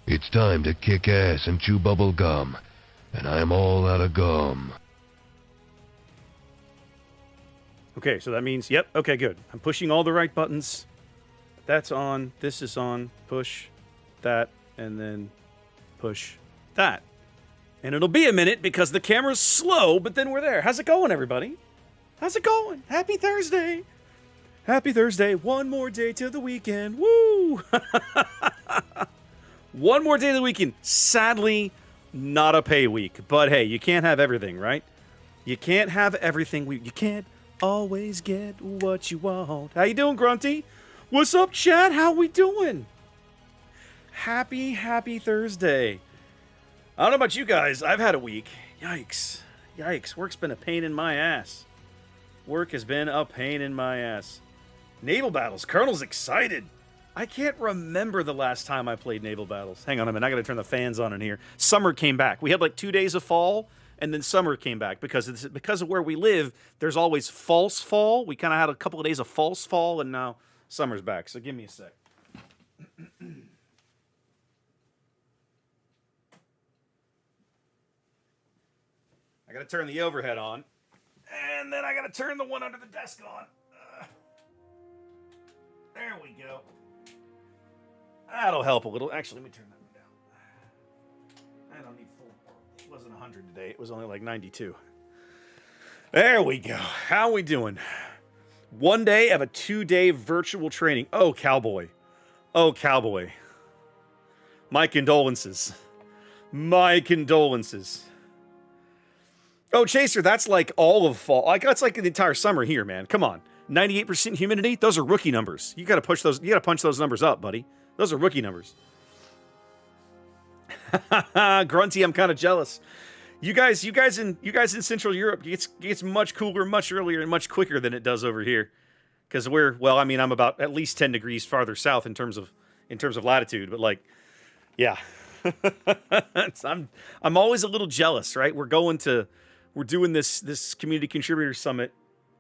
It's time to kick ass and chew bubble gum, and I'm all out of gum. Okay, so that means, yep, okay, good. I'm pushing all the right buttons. That's on, this is on, push that, and then push that. And it'll be a minute because the camera's slow, but then we're there. How's it going, everybody? How's it going? Happy Thursday. Happy Thursday. One more day till the weekend. Woo! One more day of the weekend. Sadly, not a pay week. But hey, you can't have everything, right? You can't have everything. You can't always get what you want. How you doing, Grunty? What's up, chat? How we doing? Happy Thursday. I don't know about you guys. I've had a week. Yikes. Yikes. Work's been a pain in my ass. Work has been a pain in my ass. Naval battles. Colonel's excited. I can't remember the last time I played naval battles. Hang on a minute. I got to turn the fans on in here. Summer came back. We had like 2 days of fall, and then summer came back because of where we live. There's always false fall. We kind of had a couple of days of false fall, and now summer's back. So give me a sec. I got to turn the overhead on, and then I got to turn the one under the desk on. There we go. That'll help a little. Actually, let me turn that one down. I don't need full. It wasn't 100 today. It was only like 92. There we go. How we doing? 1 day of a 2-day virtual training. Oh, cowboy. Oh, cowboy. My condolences. My condolences. Oh, Chaser, that's like all of fall. Like that's like the entire summer here, man. Come on. 98% humidity? Those are rookie numbers. You gotta push those, you gotta punch those numbers up, buddy. Those are rookie numbers. Grunty, I'm kind of jealous. You guys in Central Europe, it gets much cooler, much earlier, and much quicker than it does over here. Because I'm about at least 10 degrees farther south in terms of latitude. But like, yeah, I'm always a little jealous, right? We're doing this community contributor summit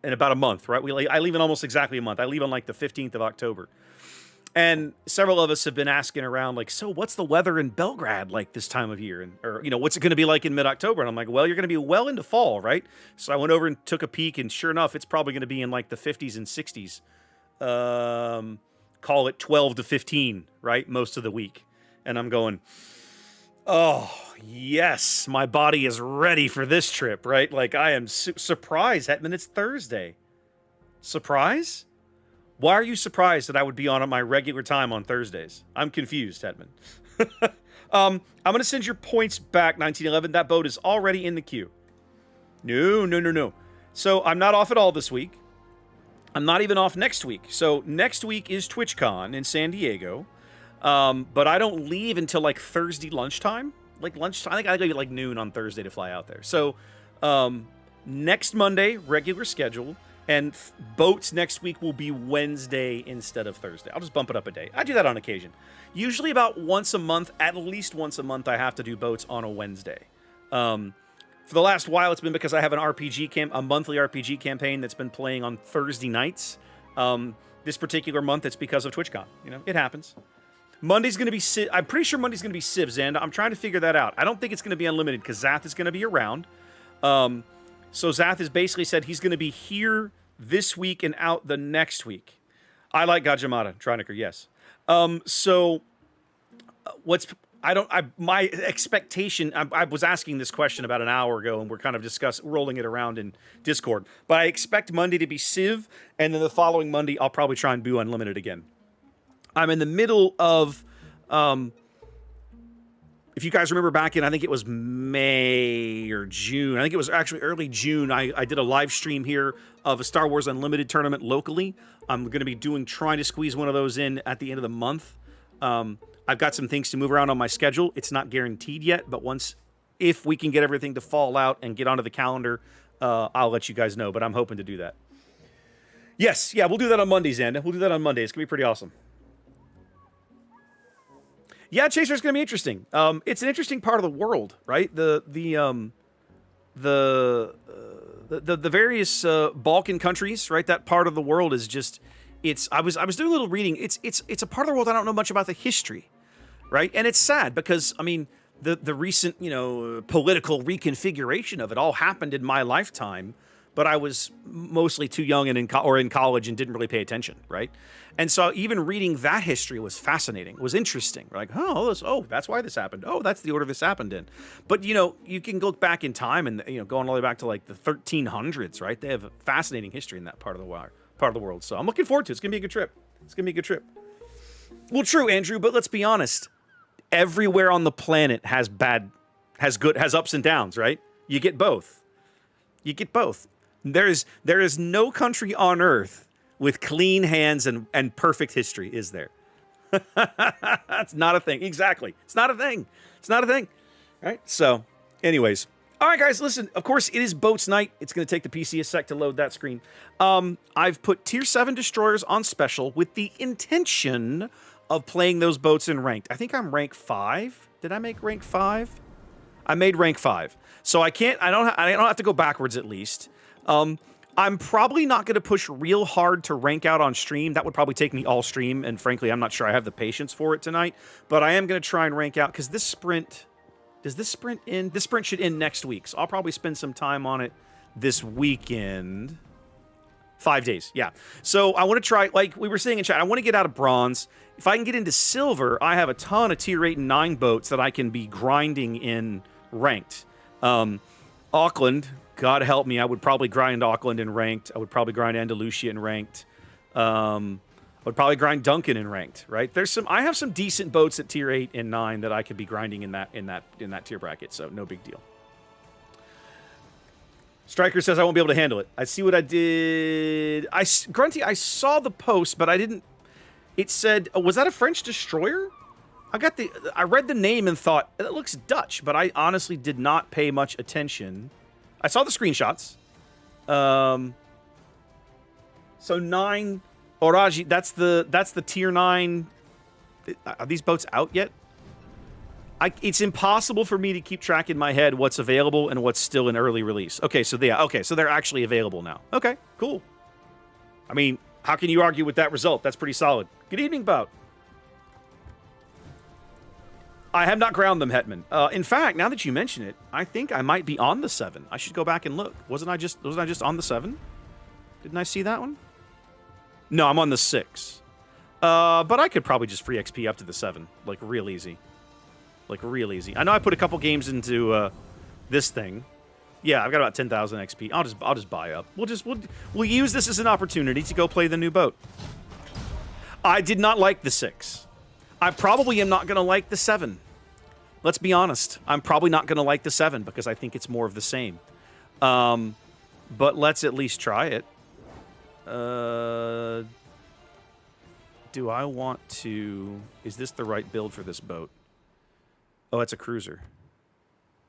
in about a month, right? I leave in almost exactly a month. I leave on like the 15th of October. And several of us have been asking around, like, so what's the weather in Belgrade like this time of year? Or what's it going to be like in mid-October? And I'm like, well, you're going to be well into fall, right? So I went over and took a peek, and sure enough, it's probably going to be in like the 50s and 60s. Call it 12 to 15, right? Most of the week. And I'm going, oh, yes, my body is ready for this trip, right? Like, I am surprised, Hetman, it's Thursday. Surprise? Why are you surprised that I would be on at my regular time on Thursdays? I'm confused, Hetman. I'm going to send your points back, 1911. That boat is already in the queue. No. So I'm not off at all this week. I'm not even off next week. So next week is TwitchCon in San Diego. But I don't leave until like Thursday lunchtime. Like lunchtime. I think I leave at like noon on Thursday to fly out there. So next Monday, regular schedule. And boats next week will be Wednesday instead of Thursday. I'll just bump it up a day. I do that on occasion. Usually about once a month, at least once a month, I have to do boats on a Wednesday. For the last while, it's been because I have a monthly RPG campaign that's been playing on Thursday nights. This particular month, it's because of TwitchCon. It happens. Monday's going to be Civ. I'm pretty sure Monday's going to be Civ, Xanda. I'm trying to figure that out. I don't think it's going to be unlimited because Zath is going to be around. So Zath has basically said he's going to be here this week and out the next week. I like Gajamata, Troniker, yes. My expectation, I was asking this question about an hour ago, and we're kind of rolling it around in Discord. But I expect Monday to be Civ, and then the following Monday, I'll probably try and do Unlimited again. I'm in the middle of, if you guys remember back in, I think it was May or June. I think it was actually early June. I did a live stream here of a Star Wars Unlimited tournament locally. I'm going to be trying to squeeze one of those in at the end of the month. I've got some things to move around on my schedule. It's not guaranteed yet, but if we can get everything to fall out and get onto the calendar, I'll let you guys know. But I'm hoping to do that. Yes, yeah, we'll do that on Monday, Xanda. We'll do that on Monday. It's going to be pretty awesome. Yeah, Chaser's going to be interesting. It's an interesting part of the world, right? The various Balkan countries, right? That part of the world is just I was doing a little reading. It's a part of the world I don't know much about the history. right? And it's sad because, I mean, the recent, you know, political reconfiguration of it all happened in my lifetime, but I was mostly too young and in college and didn't really pay attention, right? And so even reading that history was fascinating. It was interesting. Like, that's why this happened. Oh, that's the order this happened in. But, you know, you can look back in time and, you know, going all the way back to like the 1300s, right? They have a fascinating history in that part of the world. So I'm looking forward to it. It's going to be a good trip. It's going to be a good trip. Well, true, Andrew, but let's be honest. Everywhere on the planet has ups and downs, right? You get both. You get both. There is no country on earth with clean hands and perfect history, is there? That's not a thing. Exactly. It's not a thing. It's not a thing. Right? So, anyways. All right, guys, listen. Of course, it is boats night. It's going to take the PC a sec to load that screen. I've put Tier 7 destroyers on special with the intention of playing those boats in ranked. I think I'm rank 5. Did I make rank 5? I made rank 5. So I don't have to go backwards at least. I'm probably not going to push real hard to rank out on stream. That would probably take me all stream, and frankly, I'm not sure I have the patience for it tonight. But I am going to try and rank out, because this sprint... Does this sprint end? This sprint should end next week, so I'll probably spend some time on it this weekend. 5 days, yeah. So I want to try, like we were saying in chat, I want to get out of bronze. If I can get into silver, I have a ton of tier 8 and 9 boats that I can be grinding in ranked. Auckland, God help me, I would probably grind Auckland in ranked. I would probably grind Andalusia in ranked. I would probably grind Duncan in ranked, right? I have some decent boats at tier 8 and 9 that I could be grinding in that tier bracket, so no big deal. Striker says I won't be able to handle it. I see what I did. Grunty, I saw the post, but I didn't. It said, was that a French destroyer? I read the name and thought, it looks Dutch, but I honestly did not pay much attention. I saw the screenshots. So 9 Oraji, that's the tier 9. Are these boats out yet? It's impossible for me to keep track in my head what's available and what's still in early release. Okay, so they're actually available now. Okay, cool. I mean, how can you argue with that result? That's pretty solid. Good evening, boat. I have not ground them, Hetman. In fact, now that you mention it, I think I might be on the 7. I should go back and look. Wasn't I just on the 7? Didn't I see that one? No, I'm on the 6. But I could probably just free XP up to the 7, like real easy. Like real easy. I know I put a couple games into this thing. Yeah, I've got about 10,000 XP. I'll just buy up. We'll use this as an opportunity to go play the new boat. I did not like the 6. I probably am not going to like the 7. Let's be honest. I'm probably not going to like the 7 because I think it's more of the same. But let's at least try it. Do I want to... Is this the right build for this boat? Oh, it's a cruiser.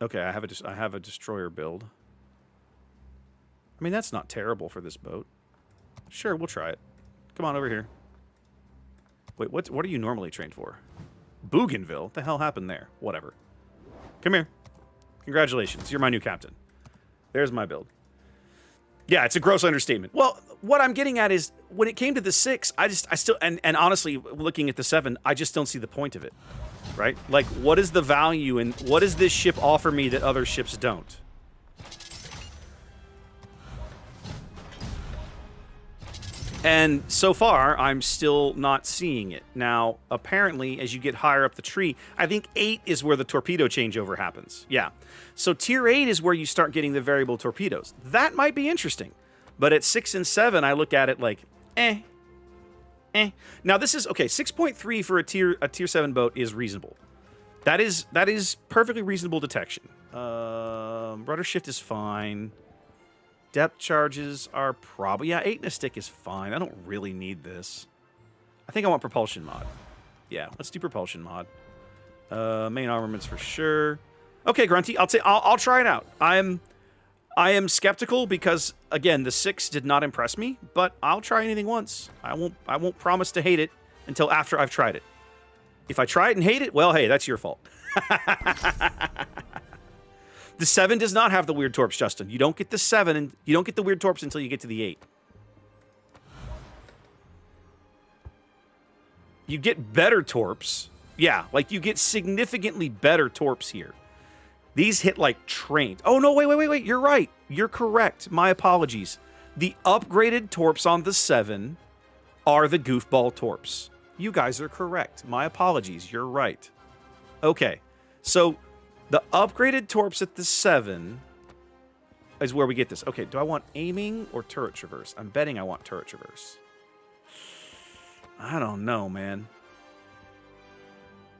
Okay, I have a destroyer build. I mean, that's not terrible for this boat. Sure, we'll try it. Come on over here. Wait, what are you normally trained for? Bougainville? What the hell happened there? Whatever. Come here. Congratulations, you're my new captain. There's my build. Yeah, it's a gross understatement. Well, what I'm getting at is, when it came to the 6, I still, and honestly, looking at the 7, I just don't see the point of it. Right? Like, what is the value and what does this ship offer me that other ships don't? And so far, I'm still not seeing it. Now, apparently, as you get higher up the tree, I think 8 is where the torpedo changeover happens. Yeah. So tier 8 is where you start getting the variable torpedoes. That might be interesting. But at 6 and 7, I look at it like, eh. Now, this is, okay, 6.3 for a tier 7 boat is reasonable. That is perfectly reasonable detection. Rudder shift is fine. Depth charges are probably... Yeah, 8 and a stick is fine. I don't really need this. I think I want propulsion mod. Yeah, let's do propulsion mod. Main armaments for sure. Okay, Grunty, I'll try it out. I am skeptical because, again, the 6 did not impress me, but I'll try anything once. I won't promise to hate it until after I've tried it. If I try it and hate it, well, hey, that's your fault. The 7 does not have the weird torps, Justin. You don't get the 7, and you don't get the weird torps until you get to the 8. You get better torps Yeah, like you get significantly better torps here. These hit like trains. Oh, no, wait. You're right. You're correct. My apologies. The upgraded torps on the 7 are the goofball torps. You guys are correct. My apologies. You're right. Okay. So the upgraded torps at the 7 is where we get this. Okay, do I want aiming or turret traverse? I'm betting I want turret traverse. I don't know, man.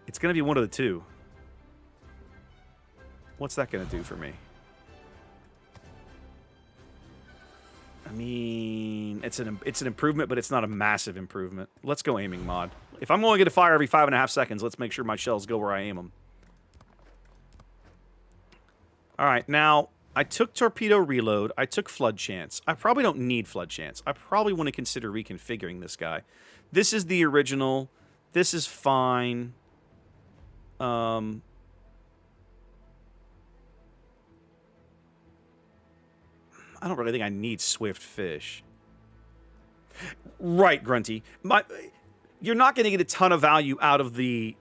It's going to be one of the two. What's that going to do for me? I mean, it's an improvement, but it's not a massive improvement. Let's go aiming mod. If I'm only going to fire every 5.5 seconds, let's make sure my shells go where I aim them. All right, now, I took torpedo reload. I took flood chance. I probably don't need flood chance. I probably want to consider reconfiguring this guy. This is the original. This is fine. I don't really think I need swift fish. Right, Grunty. You're not going to get a ton of value out of the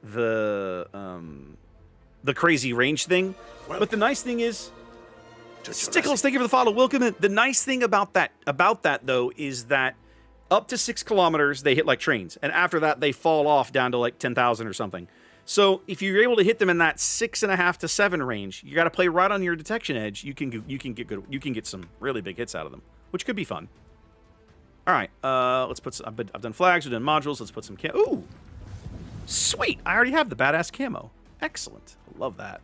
crazy range thing. Well, but the nice thing is, Stickles, thank you for the follow. Welcome. The nice thing about that though is that up to 6 kilometers they hit like trains, and after that they fall off down to like 10,000 or something. So if you're able to hit them in that 6.5 to 7 range, you got to play right on your detection edge. You can get some really big hits out of them, which could be fun. All right, let's put. I've done flags. We've done modules. Let's put some camo. Ooh, sweet! I already have the badass camo. Excellent. Love that.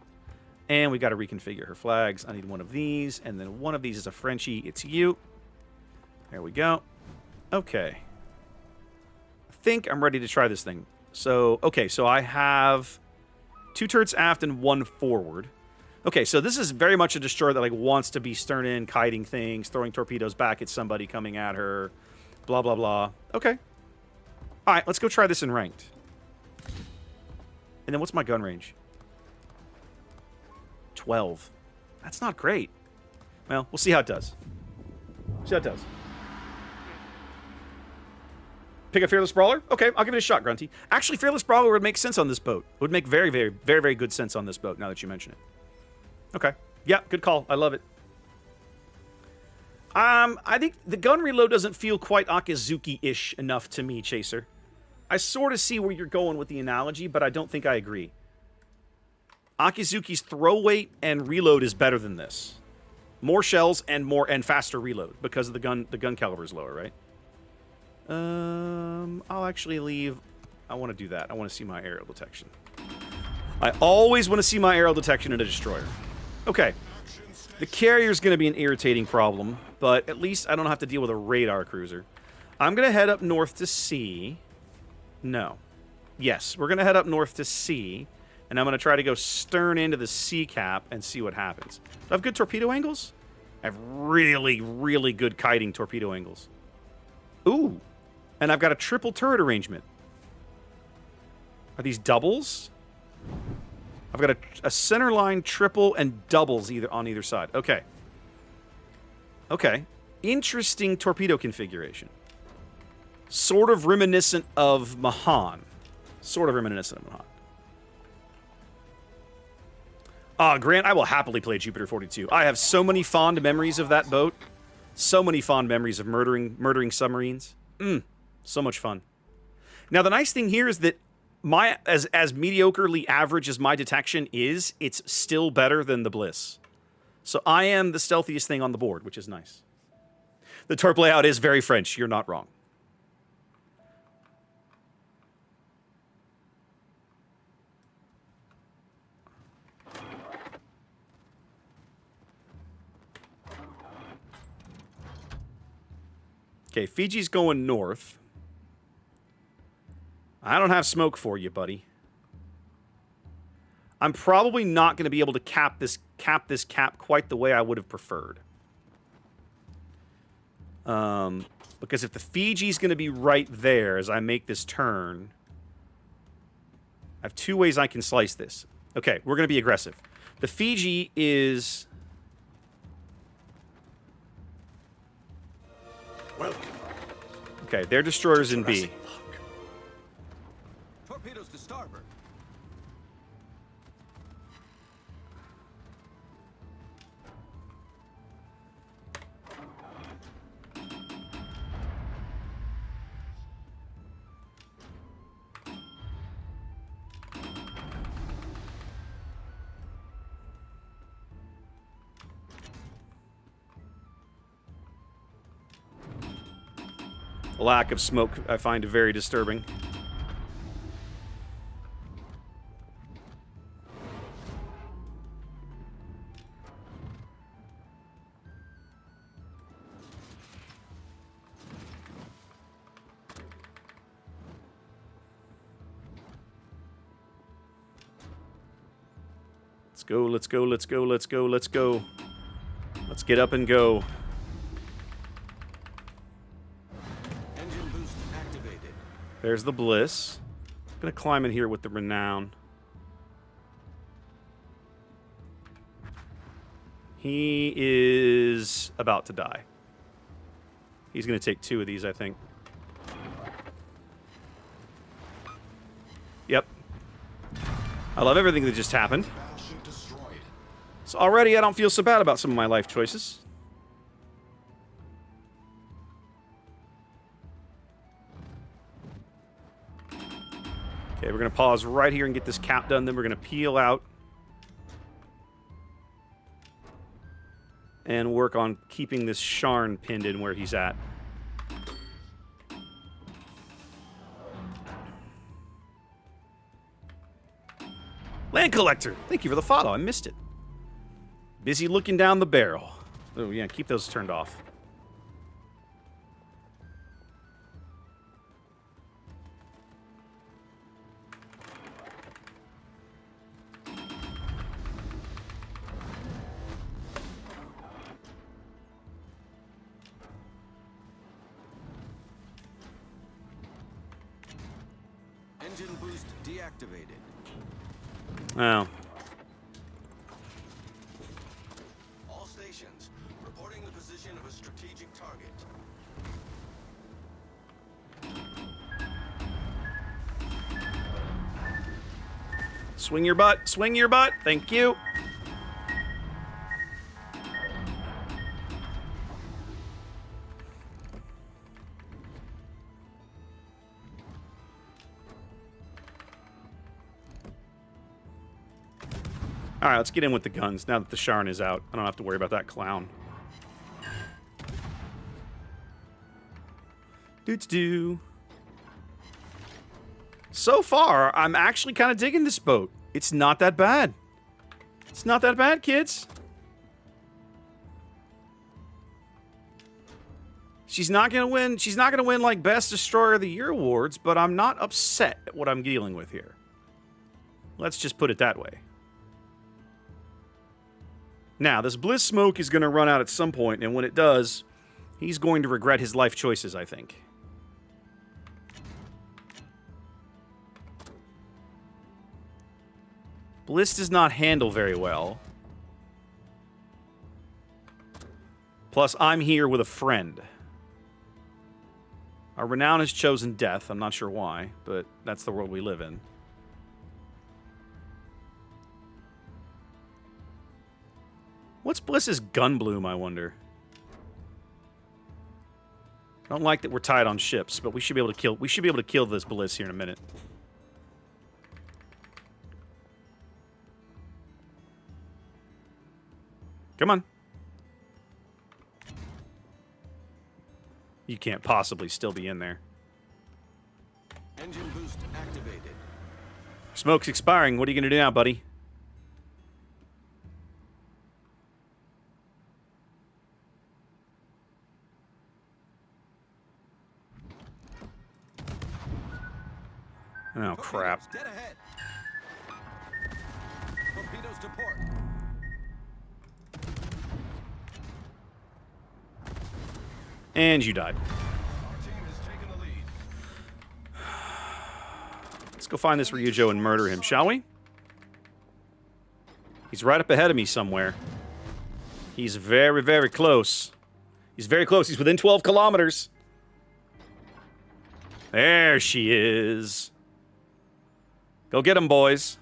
And we got to reconfigure her flags. I need one of these, and then one of these is a Frenchie. It's you. There we go. Okay. I think I'm ready to try this thing. So, okay, so I have 2 turrets aft and 1 forward. Okay, so this is very much a destroyer that like wants to be stern in, kiting things, throwing torpedoes back at somebody coming at her, blah, blah, blah. Okay. All right, let's go try this in ranked. And then what's my gun range? 12. That's not great. Well, we'll see how it does. See how it does. Pick a Fearless Brawler? Okay, I'll give it a shot, Grunty. Actually, Fearless Brawler would make sense on this boat. It would make very, very, very, very good sense on this boat, now that you mention it. Okay. Yeah, good call. I love it. I think the gun reload doesn't feel quite Akizuki-ish enough to me, Chaser. I sort of see where you're going with the analogy, but I don't think I agree. Akizuki's throw weight and reload is better than this. More shells and faster reload because of the gun caliber is lower, right? I'll actually leave. I want to do that. I want to see my aerial detection. I always want to see my aerial detection in a destroyer. Okay. The carrier's going to be an irritating problem, but at least I don't have to deal with a radar cruiser. I'm going to head up north to sea. No. Yes, we're going to head up north to sea, and I'm going to try to go stern into the sea cap and see what happens. Do I have good torpedo angles? I have really, really good kiting torpedo angles. Ooh. And I've got a triple turret arrangement. Are these doubles? I've got a center line triple and doubles on either side. Okay. Okay. Interesting torpedo configuration. Sort of reminiscent of Mahan. Sort of reminiscent of Mahan. Grant, I will happily play Jupiter 42. I have so many fond memories of that boat. So many fond memories of murdering submarines. So much fun. Now, the nice thing here is that as mediocrely average as my detection is, it's still better than the Bliss. So I am the stealthiest thing on the board, which is nice. The torp layout is very French. You're not wrong. Okay, Fiji's going north. I don't have smoke for you, buddy. I'm probably not going to be able to cap this cap quite the way I would have preferred. Because if the Fiji's going to be right there as I make this turn, I have 2 ways I can slice this. Okay, we're going to be aggressive. The Fiji is... Okay, their destroyer's in B. Torpedoes to starboard. The lack of smoke I find very disturbing. Let's go, let's go, let's go, let's go, let's go. Let's get up and go. Engine boost activated. There's the Bliss. I'm gonna climb in here with the Renown. He is about to die. He's gonna take 2 of these, I think. Yep. I love everything that just happened. So already I don't feel so bad about some of my life choices. Okay, we're going to pause right here and get this cap done. Then we're going to peel out. And work on keeping this Sharn pinned in where he's at. Land Collector! Thank you for the follow. I missed it. Busy looking down the barrel. Oh, yeah, keep those turned off. Engine boost deactivated. Oh. All stations reporting the position of a strategic target. Swing your butt. Swing your butt. Thank you. Alright, let's get in with the guns now that the Sharn is out. I don't have to worry about that clown. Doo-doo. So far, I'm actually kind of digging this boat. It's not that bad. It's not that bad, kids. She's not gonna win. She's not gonna win like Best Destroyer of the Year awards, but I'm not upset at what I'm dealing with here. Let's just put it that way. Now, this Bliss smoke is going to run out at some point, and when it does, he's going to regret his life choices, I think. Bliss does not handle very well. Plus, I'm here with a friend. Our Renown has chosen death. I'm not sure why, but that's the world we live in. What's Bliss's gun bloom, I wonder? I don't like that we're tied on ships, but we should be able to kill this Bliss here in a minute. Come on. You can't possibly still be in there. Engine boost activated. Smoke's expiring. What are you going to do now, buddy? Oh, crap. Dead ahead. Torpedoes to port. And you died. Our team has taken the lead. Let's go find this Ryujo and murder him, shall we? He's right up ahead of me somewhere. He's very, very close. He's very close. He's within 12 kilometers. There she is. Go get him, boys.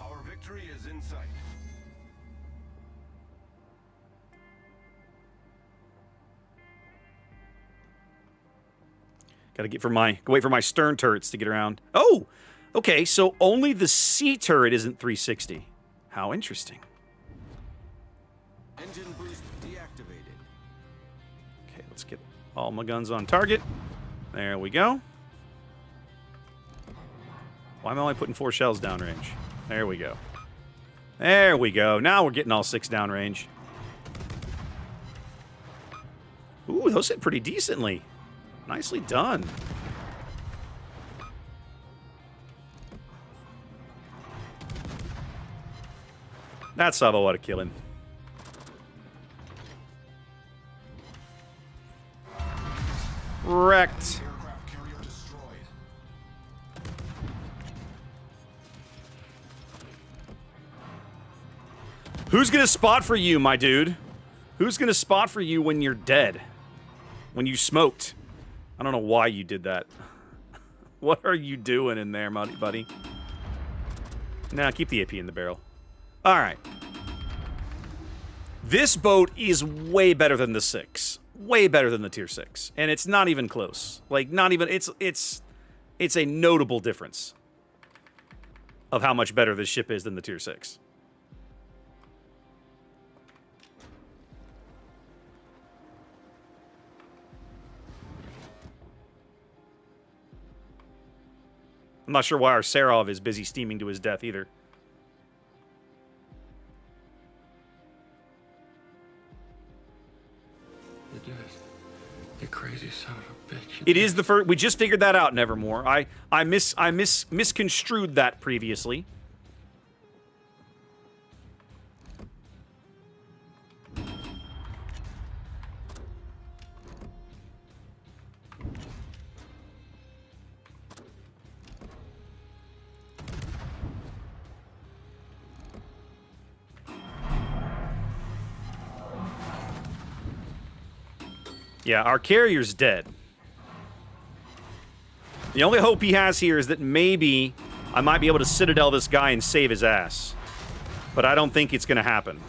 Our victory is in sight. Gotta wait for my stern turrets to get around. Oh! Okay, so only the sea turret isn't 360. How interesting. Engine boost deactivated. Okay, let's get all my guns on target. There we go. Why am I only putting 4 shells downrange? There we go. There we go. Now we're getting all 6 downrange. Ooh, those hit pretty decently. Nicely done. That's how I want to kill him. Wrecked. Aircraft carrier destroyed. Who's gonna spot for you, my dude? Who's gonna spot for you when you're dead? When you smoked? I don't know why you did that. What are you doing in there, buddy? Nah, keep the AP in the barrel. Alright. This boat is way better than the 6. Way better than the tier 6. And it's not even close. Like, not even... It's a notable difference of how much better this ship is than the tier 6. I'm not sure why our Serov is busy steaming to his death either. You crazy son of a bitch. It is the first. We just figured that out, Nevermore. I misconstrued that previously. Yeah, our carrier's dead. The only hope he has here is that maybe I might be able to Citadel this guy and save his ass. But I don't think it's going to happen.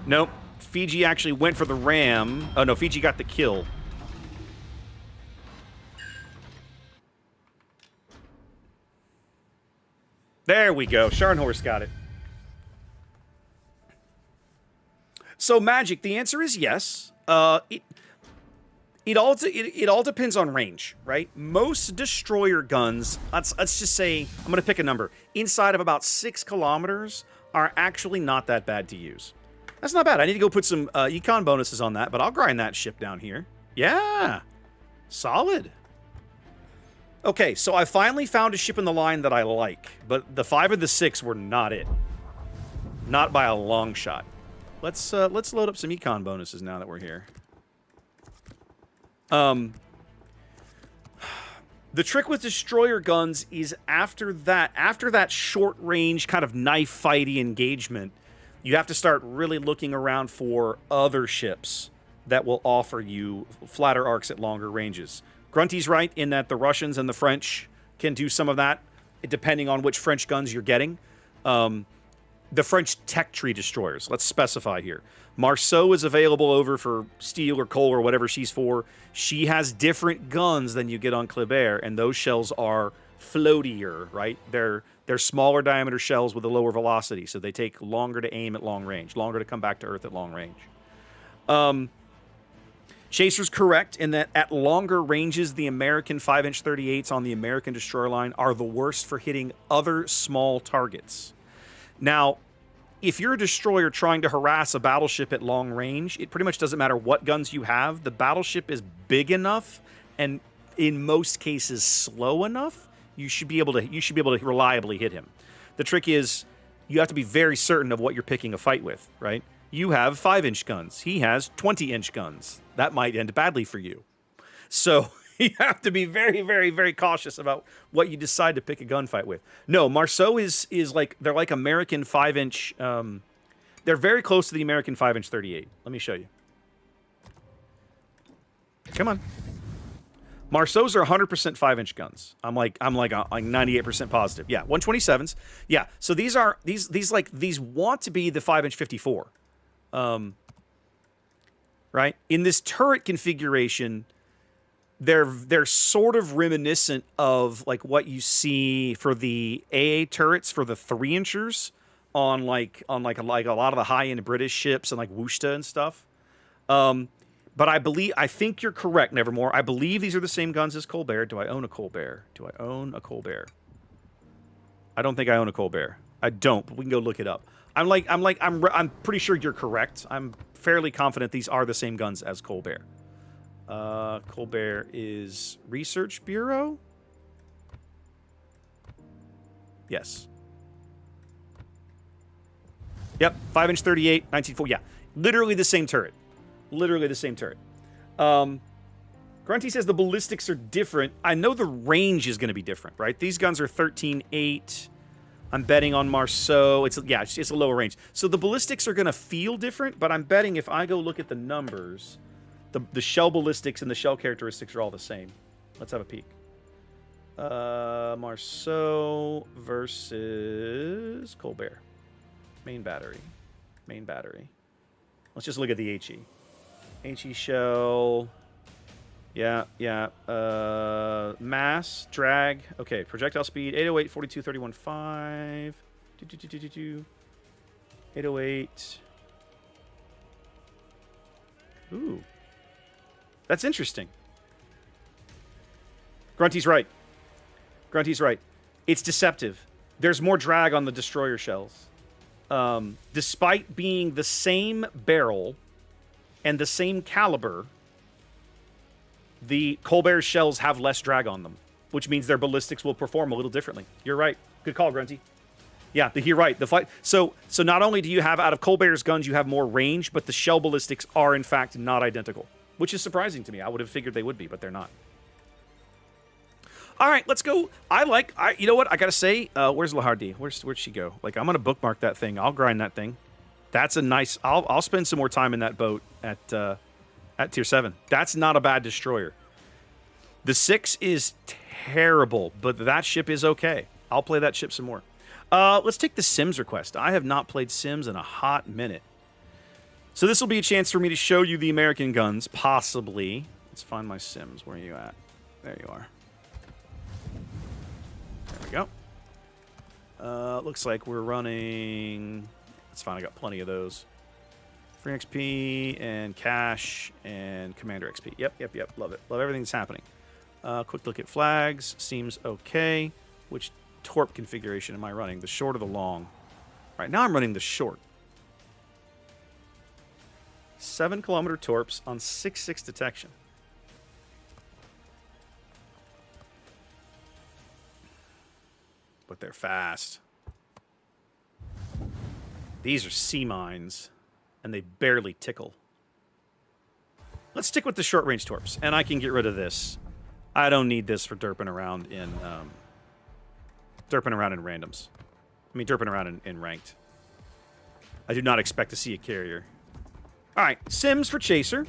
Nope. Fiji actually went for the ram. Oh, no, Fiji got the kill. There we go. Scharnhorst got it. So, Magic, the answer is yes. It all depends on range, right? Most destroyer guns, let's just say, I'm going to pick a number, inside of about 6 kilometers are actually not that bad to use. That's not bad. I need to go put some econ bonuses on that, but I'll grind that ship down here. Yeah. Solid. Okay, so I finally found a ship in the line that I like, but the 5 and the 6 were not it. Not by a long shot. Let's load up some econ bonuses now that we're here. The trick with destroyer guns is after that short range kind of knife fighty engagement, you have to start really looking around for other ships that will offer you flatter arcs at longer ranges. Grunty's right in that the Russians and the French can do some of that, depending on which French guns you're getting. The French tech tree destroyers. Let's specify here. Marceau is available over for steel or coal or whatever she's for. She has different guns than you get on Kleber, and those shells are floatier, right? They're smaller diameter shells with a lower velocity, so they take longer to aim at long range, longer to come back to Earth at long range. Chaser's correct in that at longer ranges, the American 5-inch 38s on the American destroyer line are the worst for hitting other small targets. Now, if you're a destroyer trying to harass a battleship at long range, it pretty much doesn't matter what guns you have. The battleship is big enough and in most cases slow enough, you should be able to reliably hit him. The trick is you have to be very certain of what you're picking a fight with, right? You have 5-inch guns. He has 20-inch guns. That might end badly for you. So you have to be very, very, very cautious about what you decide to pick a gunfight with. No, Marceau is like, they're like American 5-inch, they're very close to the American 5-inch 38. Let me show you. Come on. Marceaus are 100% 5-inch guns. I'm like 98% positive. Yeah, 127s. Yeah, so these want to be the 5-inch 54. Right? In this turret configuration, they're sort of reminiscent of like what you see for the AA turrets for the 3-inchers on like a lot of the high-end British ships and like Worcester and stuff. But I think you're correct, Nevermore. I believe these are the same guns as Colbert. Do I own a Colbert? I don't think I own a Colbert. I don't, but we can go look it up. I'm pretty sure you're correct. I'm fairly confident these are the same guns as Colbert. Colbert is Research Bureau? Yes. Yep, 5-inch 38, 1940. Yeah, literally the same turret. Grunty says the ballistics are different. I know the range is going to be different, right? These guns are 13.8. I'm betting on Marceau. It's a lower range. So the ballistics are going to feel different, but I'm betting if I go look at the numbers, the shell ballistics and the shell characteristics are all the same. Let's have a peek. Marceau versus Colbert. Main battery. Let's just look at the HE. HE shell. Yeah. Mass, drag. Okay, projectile speed, 808, 42, 31.5. 808. Ooh. That's interesting. Grunty's right. It's deceptive. There's more drag on the destroyer shells. Despite being the same barrel and the same caliber, the Colbert shells have less drag on them, which means their ballistics will perform a little differently. You're right. Good call, Grunty. Yeah, you're right. So not only do you have, out of Colbert's guns, you have more range, but the shell ballistics are, in fact, not identical, which is surprising to me. I would have figured they would be, but they're not. All right, let's go. You know what? I got to say, where's Lahardi? Where'd she go? Like, I'm going to bookmark that thing. I'll grind that thing. That's a nice... I'll spend some more time in that boat at Tier 7. That's not a bad destroyer. The 6 is terrible, but that ship is okay. I'll play that ship some more. Let's take the Sims request. I have not played Sims in a hot minute. So this will be a chance for me to show you the American guns, possibly. Let's find my Sims. Where are you at? There you are. There we go. Looks like we're running... That's fine, I got plenty of those. Free XP and cash and Commander XP. Yep. Love it. Love everything that's happening. Quick look at flags. Seems okay. Which torp configuration am I running? The short or the long? All right, now I'm running the short. 7-kilometer torps on 6.6 detection. But they're fast. These are sea mines, and they barely tickle. Let's stick with the short-range torps, and I can get rid of this. I don't need this for derping around in randoms. I mean, derping around in ranked. I do not expect to see a carrier. All right, Sims for Chaser.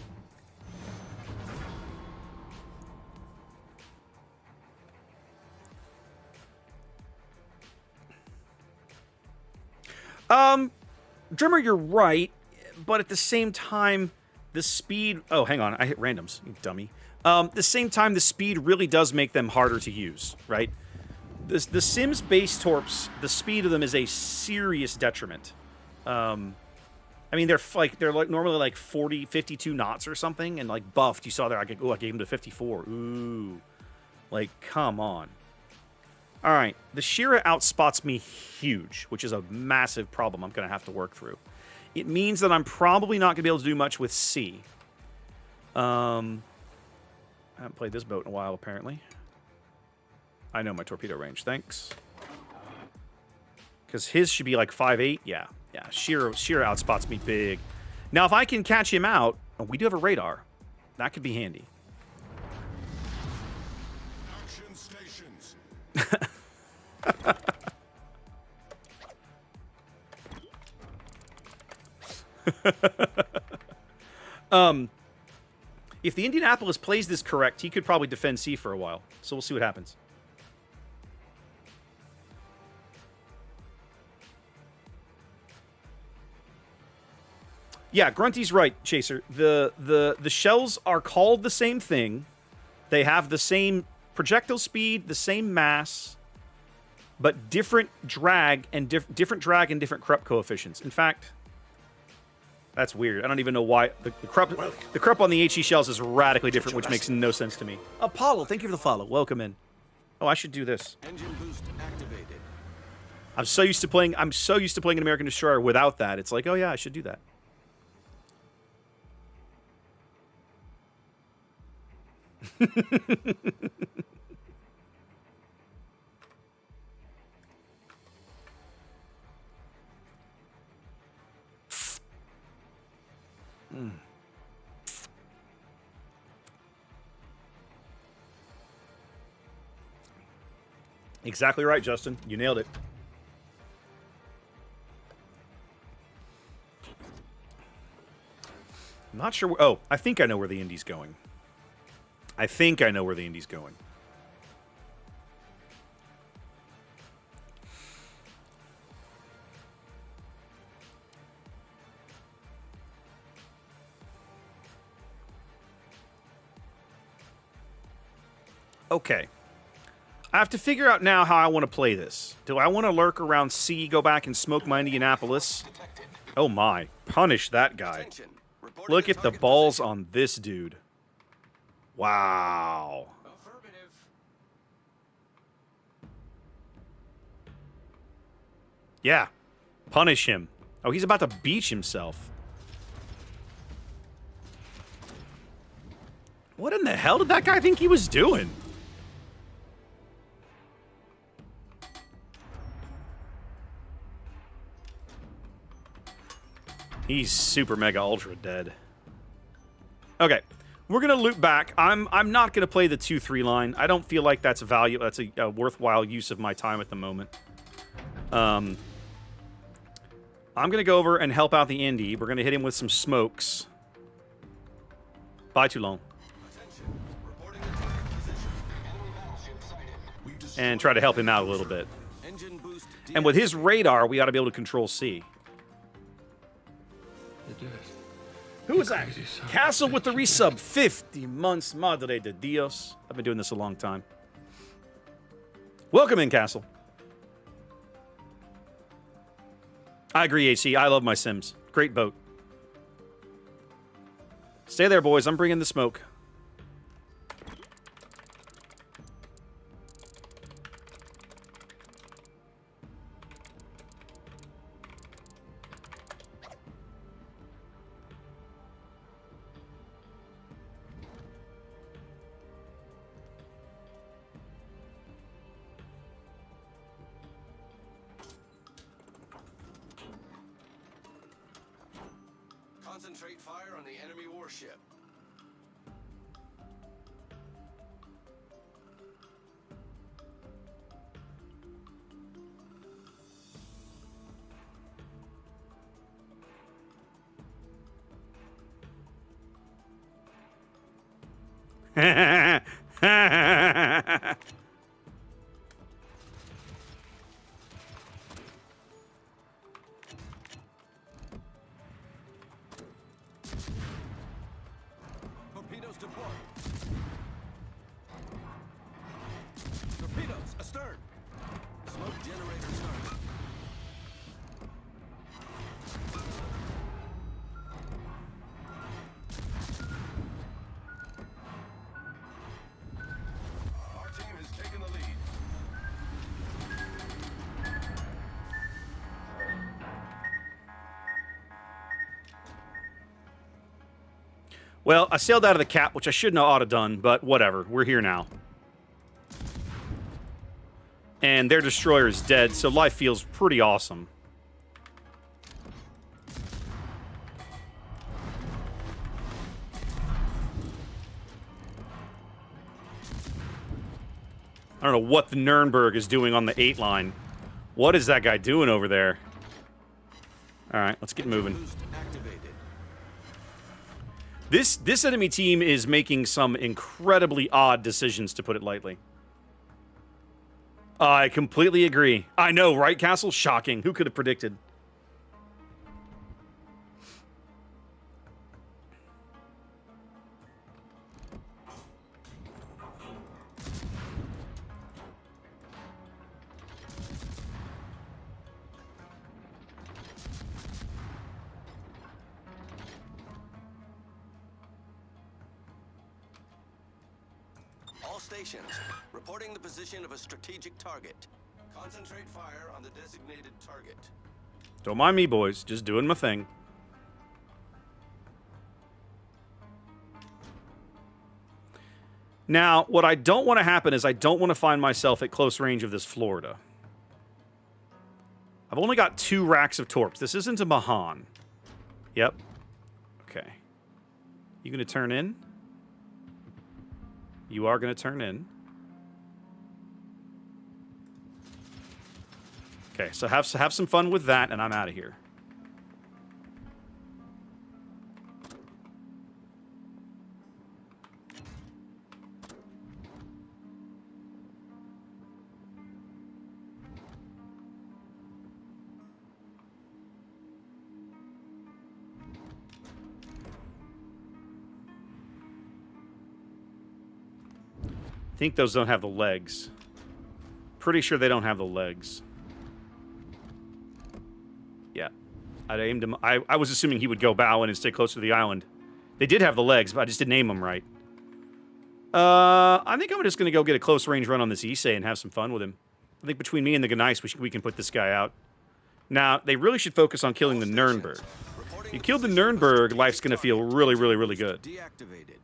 Drimmer, you're right, but at the same time, the speed... Oh, hang on, I hit randoms, you dummy. The same time, the speed really does make them harder to use, right? The Sims base torps, the speed of them is a serious detriment. I mean, they're like normally like 40, 52 knots or something, and like buffed, you saw there, I gave them to 54. Ooh, like, come on. All right, the Shira outspots me huge, which is a massive problem I'm going to have to work through. It means that I'm probably not going to be able to do much with C. I haven't played this boat in a while, apparently. I know my torpedo range, thanks. Because his should be like 5.8. Yeah. Shira outspots me big. Now, if I can catch him out, oh, we do have a radar. That could be handy. Action stations. If the Indianapolis plays this correct, he could probably defend C for a while. So we'll see what happens. Yeah, Grunty's right, Chaser. The shells are called the same thing, They have the same projectile speed, the same mass, but different drag and different Krupp coefficients. In fact, that's weird. I don't even know why the Krupp on the HE shells is radically different, which makes no sense to me. Apollo, thank you for the follow. Welcome in. Oh, I should do this. Engine boost activated. I'm so used to playing an American Destroyer without that. It's like, oh yeah, I should do that. Exactly right, Justin. You nailed it. I'm not sure. Oh, I think I know where the Indy's going. Okay. I have to figure out now how I want to play this. Do I want to lurk around C, go back and smoke my Indianapolis? Oh my. Punish that guy. Attention. Reporting Look the at the target balls position. on this dude. Wow. Affirmative. Yeah. Punish him. Oh, he's about to beach himself. What in the hell did that guy think he was doing? He's super mega ultra dead. Okay, we're gonna loop back. I'm not gonna play the 2-3 line. I don't feel like that's a worthwhile use of my time at the moment. I'm gonna go over and help out the Indy. We're gonna hit him with some smokes. Bye, Toulon. Attention. Reporting the target position. Enemy battleship sighted. We've destroyed And try to help him out a little bit. engine boost. And with his radar, we ought to be able to control C. You did it. Who was that? Crazy son of a Castle with the bitch, you resub. 50 months. Madre de Dios. I've been doing this a long time. Welcome in, Castle. I agree, HC. I love my Sims. Great boat. Stay there, boys. I'm bringing the smoke. Concentrate fire on the enemy warship. Torpedoes deployed. Torpedoes astern. Smoke generator started. Our team has taken the lead. Well, I sailed out of the cap, which I shouldn't have ought to done, but whatever. We're here now. And their destroyer is dead, so life feels pretty awesome. I don't know what the Nuremberg is doing on the 8 line. What is that guy doing over there? All right, let's get moving. Boost activated. This enemy team is making some incredibly odd decisions, to put it lightly. I completely agree. I know, right, Castle? Shocking. Who could have predicted? All stations, reporting the position of a strategic target. Concentrate fire on the designated target. Don't mind me, boys. Just doing my thing. Now, what I don't want to happen is I don't want to find myself at close range of this Florida. I've only got 2 racks of torps. This isn't a Mahan. Yep. Okay. You gonna turn in? You are gonna turn in. Okay, so have some fun with that, and I'm out of here. I think those don't have the legs. Pretty sure they don't have the legs. Yeah. I aimed him. I was assuming he would go bow in and stay closer to the island. They did have the legs, but I just didn't aim them right. I think I'm just going to go get a close range run on this Issei and have some fun with him. I think between me and the Gneiss, we can put this guy out. Now, they really should focus on killing the Nuremberg. You killed the Nuremberg, life's going to feel really, really, really good. Deactivated.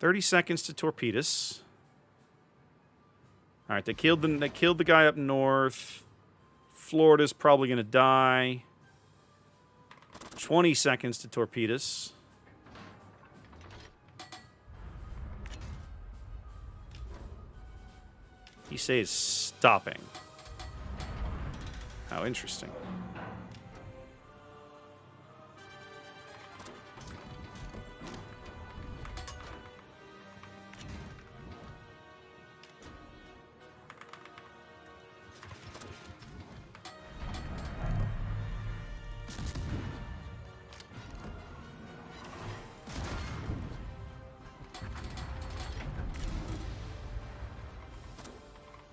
30 seconds to Torpedos. All right, they killed the guy up north. Florida's probably going to die. 20 seconds to Torpedos. He says stopping. How interesting.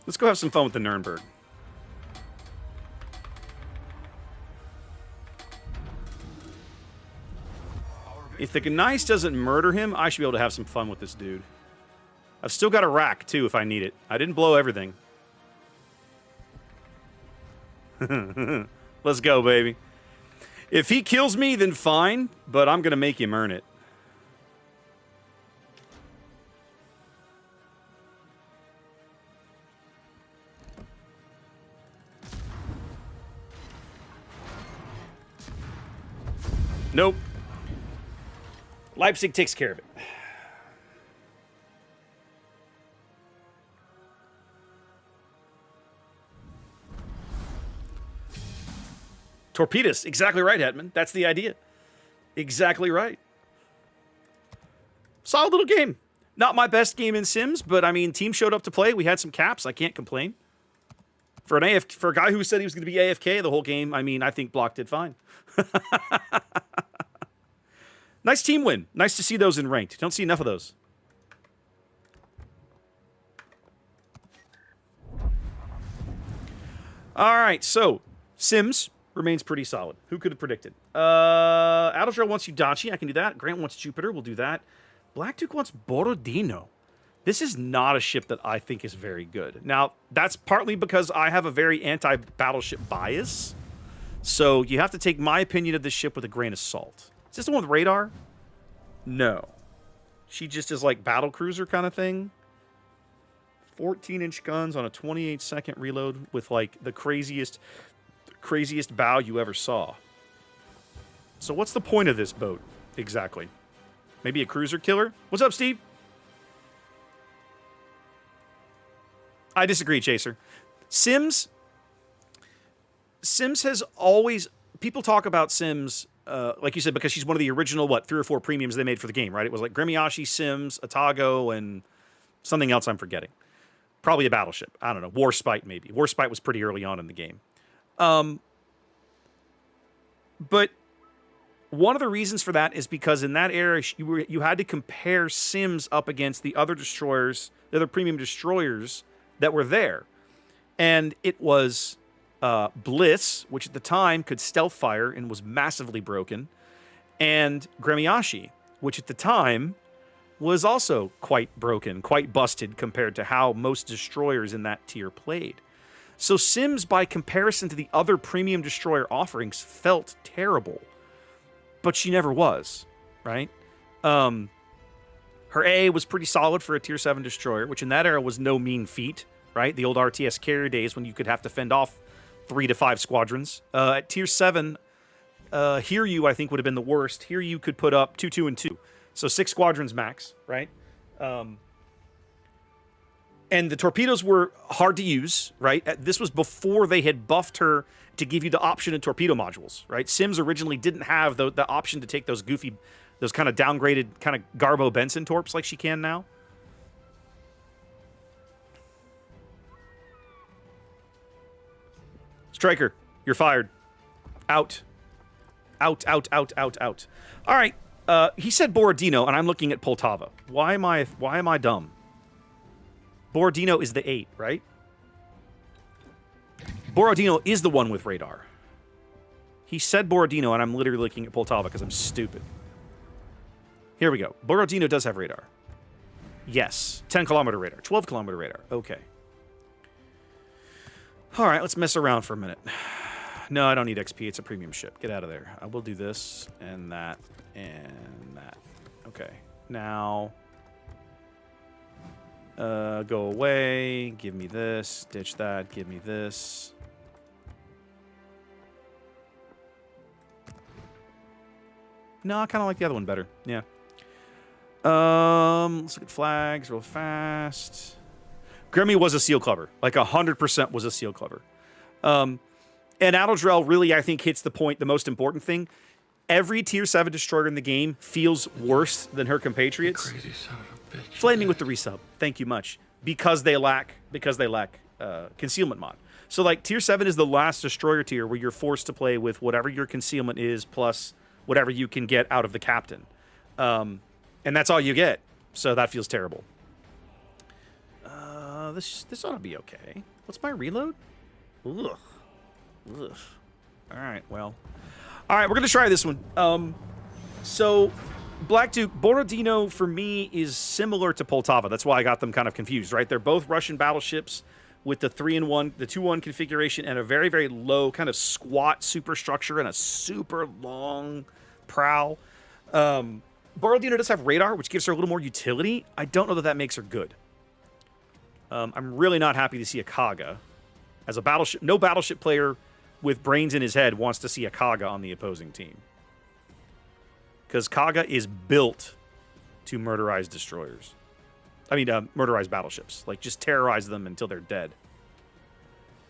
Let's go have some fun with the Nuremberg. If the Gneiss doesn't murder him, I should be able to have some fun with this dude. I've still got a rack, too, if I need it. I didn't blow everything. Let's go, baby. If he kills me, then fine, but I'm going to make him earn it. Nope. Leipzig takes care of it. Torpedoes. Exactly right, Hetman. That's the idea. Exactly right. Solid little game. Not my best game in Sims, but I mean, team showed up to play. We had some caps. I can't complain. For a guy who said he was going to be AFK the whole game, I mean, I think Block did fine. Nice team win. Nice to see those in ranked. Don't see enough of those. All right, so Sims remains pretty solid. Who could have predicted? Adaltrail wants Yudachi. I can do that. Grant wants Jupiter. We'll do that. Black Duke wants Borodino. This is not a ship that I think is very good. Now, that's partly because I have a very anti-battleship bias. So you have to take my opinion of this ship with a grain of salt. Is this the one with radar? No. She just is like battle cruiser kind of thing. 14-inch guns on a 28-second reload with like the craziest bow you ever saw. So what's the point of this boat exactly? Maybe a cruiser killer? What's up, Steve? I disagree, Chaser. Sims has always... People talk about Sims, like you said, because she's one of the original, 3 or 4 premiums they made for the game, right? It was like Gremiashi, Sims, Atago, and something else I'm forgetting. Probably a battleship. I don't know. Warspite, maybe. Warspite was pretty early on in the game. But one of the reasons for that is because in that era, you had to compare Sims up against the other destroyers, the other premium destroyers that were there. And it was Bliss, which at the time could stealth fire and was massively broken, and Gremiashi, which at the time was also quite broken, quite busted compared to how most destroyers in that tier played. So Sims, by comparison to the other premium destroyer offerings, felt terrible. But she never was, right? Her A was pretty solid for a tier 7 destroyer, which in that era was no mean feat, right? The old RTS carrier days when you could have to fend off 3 to 5 squadrons. At tier 7, Hiryu, I think, would have been the worst. Hiryu could put up 2, 2, and 2. So 6 squadrons max, right? And the torpedoes were hard to use, right? This was before they had buffed her to give you the option in torpedo modules, right? Sims originally didn't have the option to take those goofy, those kind of downgraded, kind of Garbo Benson torps like she can now. Striker, you're fired. Out. Out, out, out, out, out. All right. He said Borodino, and I'm looking at Poltava. Why am I dumb? Borodino is the 8, right? Borodino is the one with radar. He said Borodino, and I'm literally looking at Poltava because I'm stupid. Here we go. Borodino does have radar. Yes. 10-kilometer radar. 12-kilometer radar. Okay. All right, let's mess around for a minute. No, I don't need XP. It's a premium ship. Get out of there. I will do this and that and that. Okay. Now, go away. Give me this. Ditch that. Give me this. No, I kind of like the other one better. Yeah. Let's look at flags real fast. Grimmy was a seal clubber. Like 100% was a seal clubber. And Adaldrell really, I think, hits the point, the most important thing. Every tier 7 destroyer in the game feels worse than her compatriots. Crazy son of a bitch. Flaming with the resub. Thank you much. Because they lack concealment mod. So like tier 7 is the last destroyer tier where you're forced to play with whatever your concealment is plus whatever you can get out of the captain. And that's all you get. So that feels terrible. This ought to be okay. What's my reload? Ugh. Ugh. All right, well. All right, we're going to try this one. So, Black Duke, Borodino, for me, is similar to Poltava. That's why I got them kind of confused, right? They're both Russian battleships with the 3-in-1, the 2-1 configuration, and a very, very low kind of squat superstructure and a super long prow. Borodino does have radar, which gives her a little more utility. I don't know that that makes her good. I'm really not happy to see a Kaga. As a battleship, no battleship player with brains in his head wants to see a Kaga on the opposing team. Because Kaga is built to murderize destroyers. I mean, murderize battleships. Like, just terrorize them until they're dead.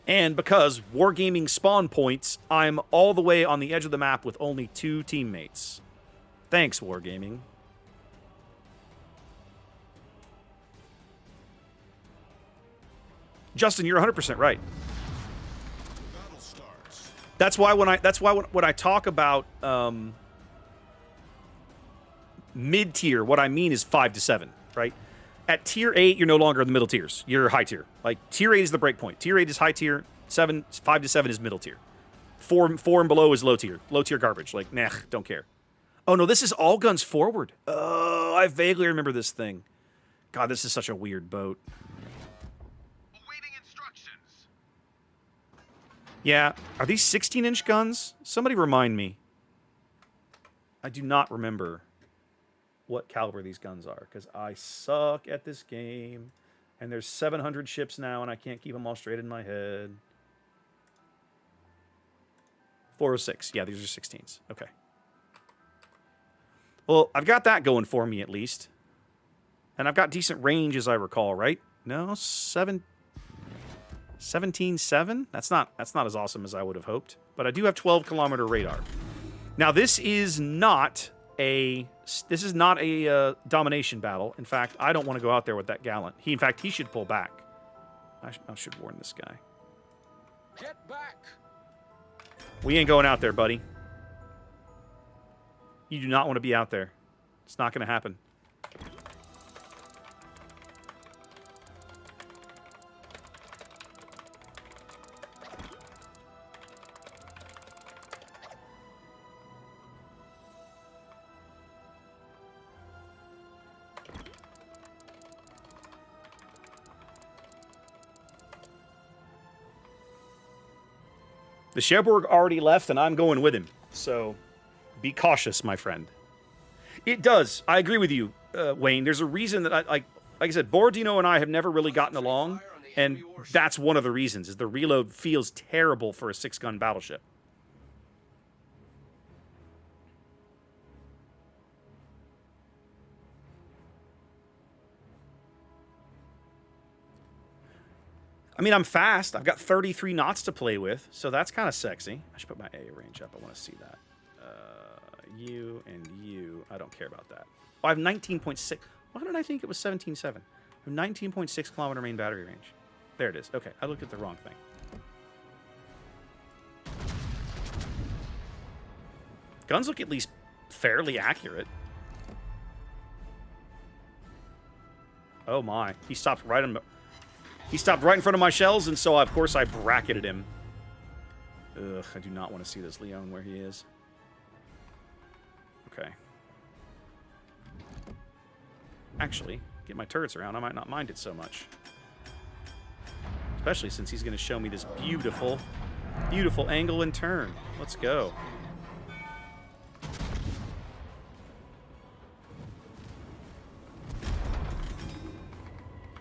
And because Wargaming spawn points, I'm all the way on the edge of the map with only 2 teammates. Thanks, Wargaming. Justin, you're 100% right. That's why when I talk about mid-tier, what I mean is 5 to 7, right? At tier 8, you're no longer in the middle tiers. You're high tier. Like, tier 8 is the break point. Tier 8 is high tier. 5 to 7 is middle tier. 4 and below is low tier. Low tier garbage. Like, nah, don't care. Oh, no, this is all guns forward. Oh, I vaguely remember this thing. God, this is such a weird boat. Awaiting instructions. Yeah. Are these 16-inch guns? Somebody remind me. I do not remember what caliber these guns are, because I suck at this game. And there's 700 ships now, and I can't keep them all straight in my head. 406. Yeah, these are 16s. Okay. Well, I've got that going for me, at least. And I've got decent range, as I recall, right? No, 17.7? That's not as awesome as I would have hoped. But I do have 12-kilometer radar. Now, this is not a domination battle. In fact, I don't want to go out there with that gallant. In fact, he should pull back. I should warn this guy. Get back. We ain't going out there, buddy. You do not want to be out there. It's not going to happen. The Cherbourg already left, and I'm going with him. So, be cautious, my friend. It does. I agree with you, Wayne. There's a reason that like I said, Borodino and I have never really gotten along, and that's one of the reasons. Is the reload feels terrible for a 6-gun battleship. I mean, I'm fast. I've got 33 knots to play with, so that's kind of sexy. I should put my A range up. I want to see that. You and you. I don't care about that. Oh, I have 19.6. Why did I think it was 17.7? I have 19.6 kilometer main battery range. There it is. Okay, I looked at the wrong thing. Guns look at least fairly accurate. Oh my. He stopped right in front of my shells, and so of course I bracketed him. Ugh, I do not want to see this Leon where he is. Okay. Actually, get my turrets around. I might not mind it so much. Especially since he's going to show me this beautiful, beautiful angle and turn. Let's go.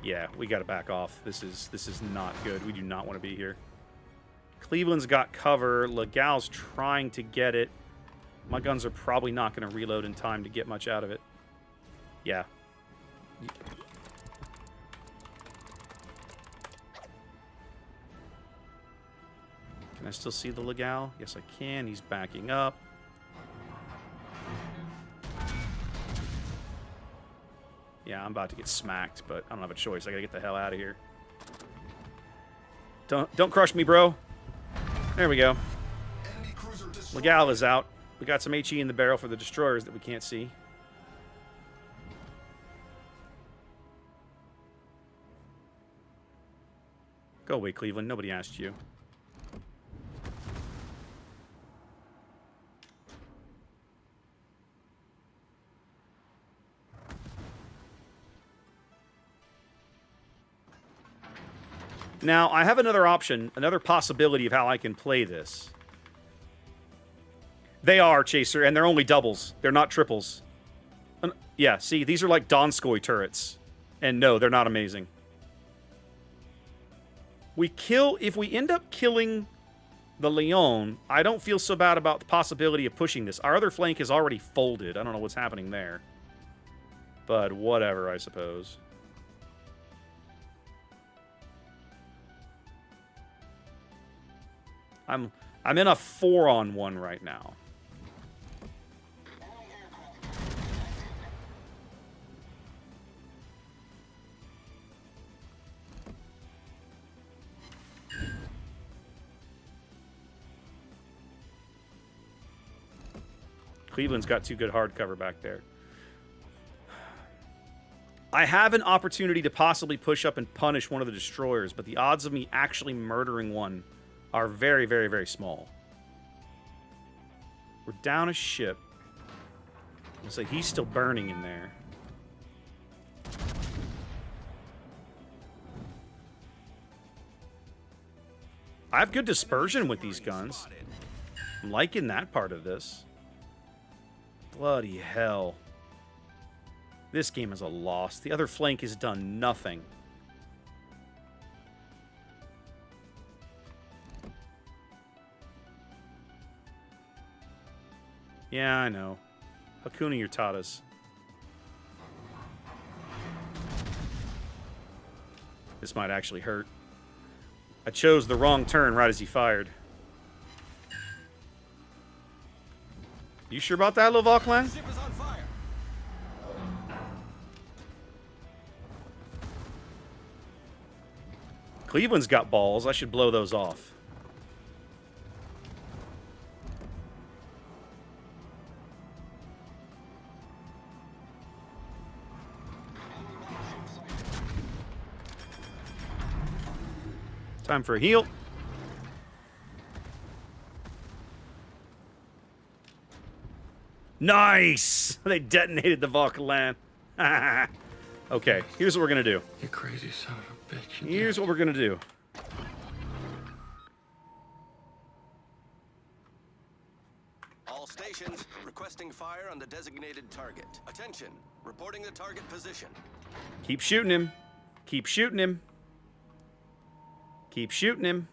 Yeah, we got to back off. This is not good. We do not want to be here. Cleveland's got cover. Legal's trying to get it. My guns are probably not going to reload in time to get much out of it. Yeah. Can I still see the Legal? Yes, I can. He's backing up. Yeah, I'm about to get smacked, but I don't have a choice. I gotta get the hell out of here. Don't crush me, bro. There we go. Legal is out. We got some HE in the barrel for the destroyers that we can't see. Go away, Cleveland. Nobody asked you. Now, I have another option, another possibility of how I can play this. They are, Chaser, and they're only doubles. They're not triples. Yeah, see, these are like Donskoy turrets. And no, they're not amazing. If we end up killing the Leon, I don't feel so bad about the possibility of pushing this. Our other flank is already folded. I don't know what's happening there. But whatever, I suppose. I'm in a 4-on-1 right now. Cleveland's got too good hard cover back there. I have an opportunity to possibly push up and punish one of the destroyers, but the odds of me actually murdering one are very, very, very small. We're down a ship. Looks like he's still burning in there. I have good dispersion with these guns. I'm liking that part of this. Bloody hell. This game is a loss. The other flank has done nothing. Yeah, I know. Hakuna Yurtadas. This might actually hurt. I chose the wrong turn right as he fired. You sure about that, Lovalklan? Ship is on fire. Cleveland's got balls. I should blow those off. Time for a heal. Nice! They detonated the Valkalan. Okay, here's what we're going to do. You crazy son of a bitch. Here's what we're going to do. opening fire on the designated target. Attention, reporting the target position. Keep shooting him. Keep shooting him. Keep shooting him.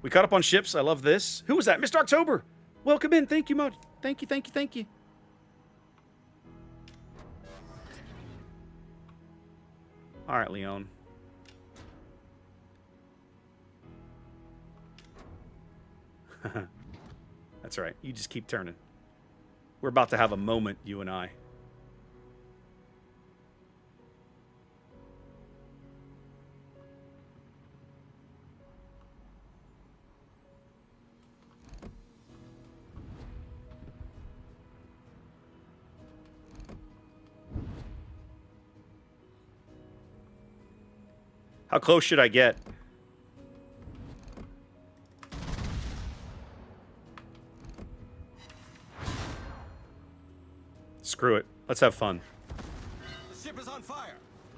We caught up on ships. I love this. Who was that? Mr. October. Welcome in. Thank you, Mo. Thank you, thank you, thank you. All right, Leon. That's right. You just keep turning. We're about to have a moment, you and I. How close should I get? Screw it. Let's have fun. The ship is on fire.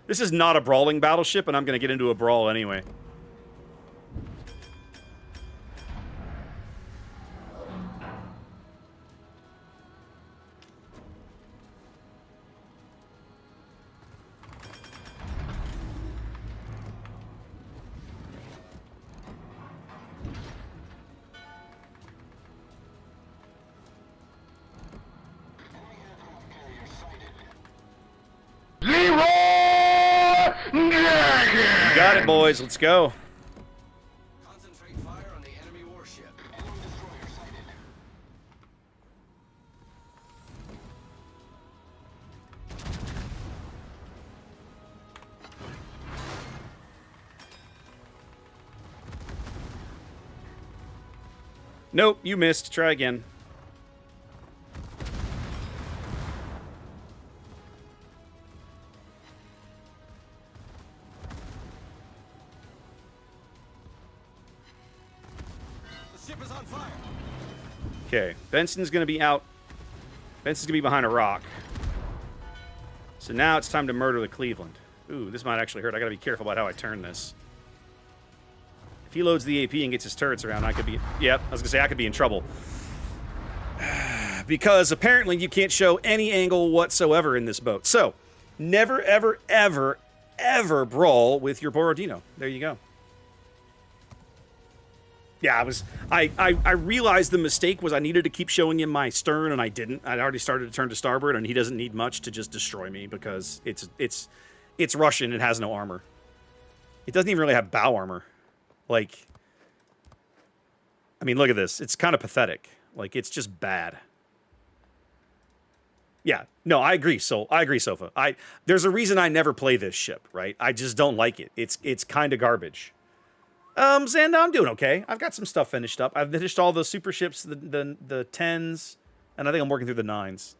This is not a brawling battleship, and I'm going to get into a brawl anyway. Got it, boys. Let's go. Concentrate fire on the enemy warship. Enemy destroyer sighted. Nope, you missed. Try again. Okay, Benson's going to be out. Benson's going to be behind a rock. So now it's time to murder the Cleveland. Ooh, this might actually hurt. I got to be careful about how I turn this. If he loads the AP and gets his turrets around, I could be... Yep, I was going to say I could be in trouble. Because apparently you can't show any angle whatsoever in this boat. So, never, ever, ever, ever brawl with your Borodino. There you go. Yeah, I realized the mistake was I needed to keep showing him my stern, and I didn't. I'd already started to turn to starboard, and he doesn't need much to just destroy me because it's Russian. It has no armor. It doesn't even really have bow armor. Like, I mean, look at this. It's kind of pathetic. Like, it's just bad. Yeah, no, I agree. So I agree, Sofa. There's a reason I never play this ship, right? I just don't like it. It's kind of garbage. Xanda, I'm doing okay. I've got some stuff finished up. I've finished all the super ships, the 10s, and I think I'm working through the 9s.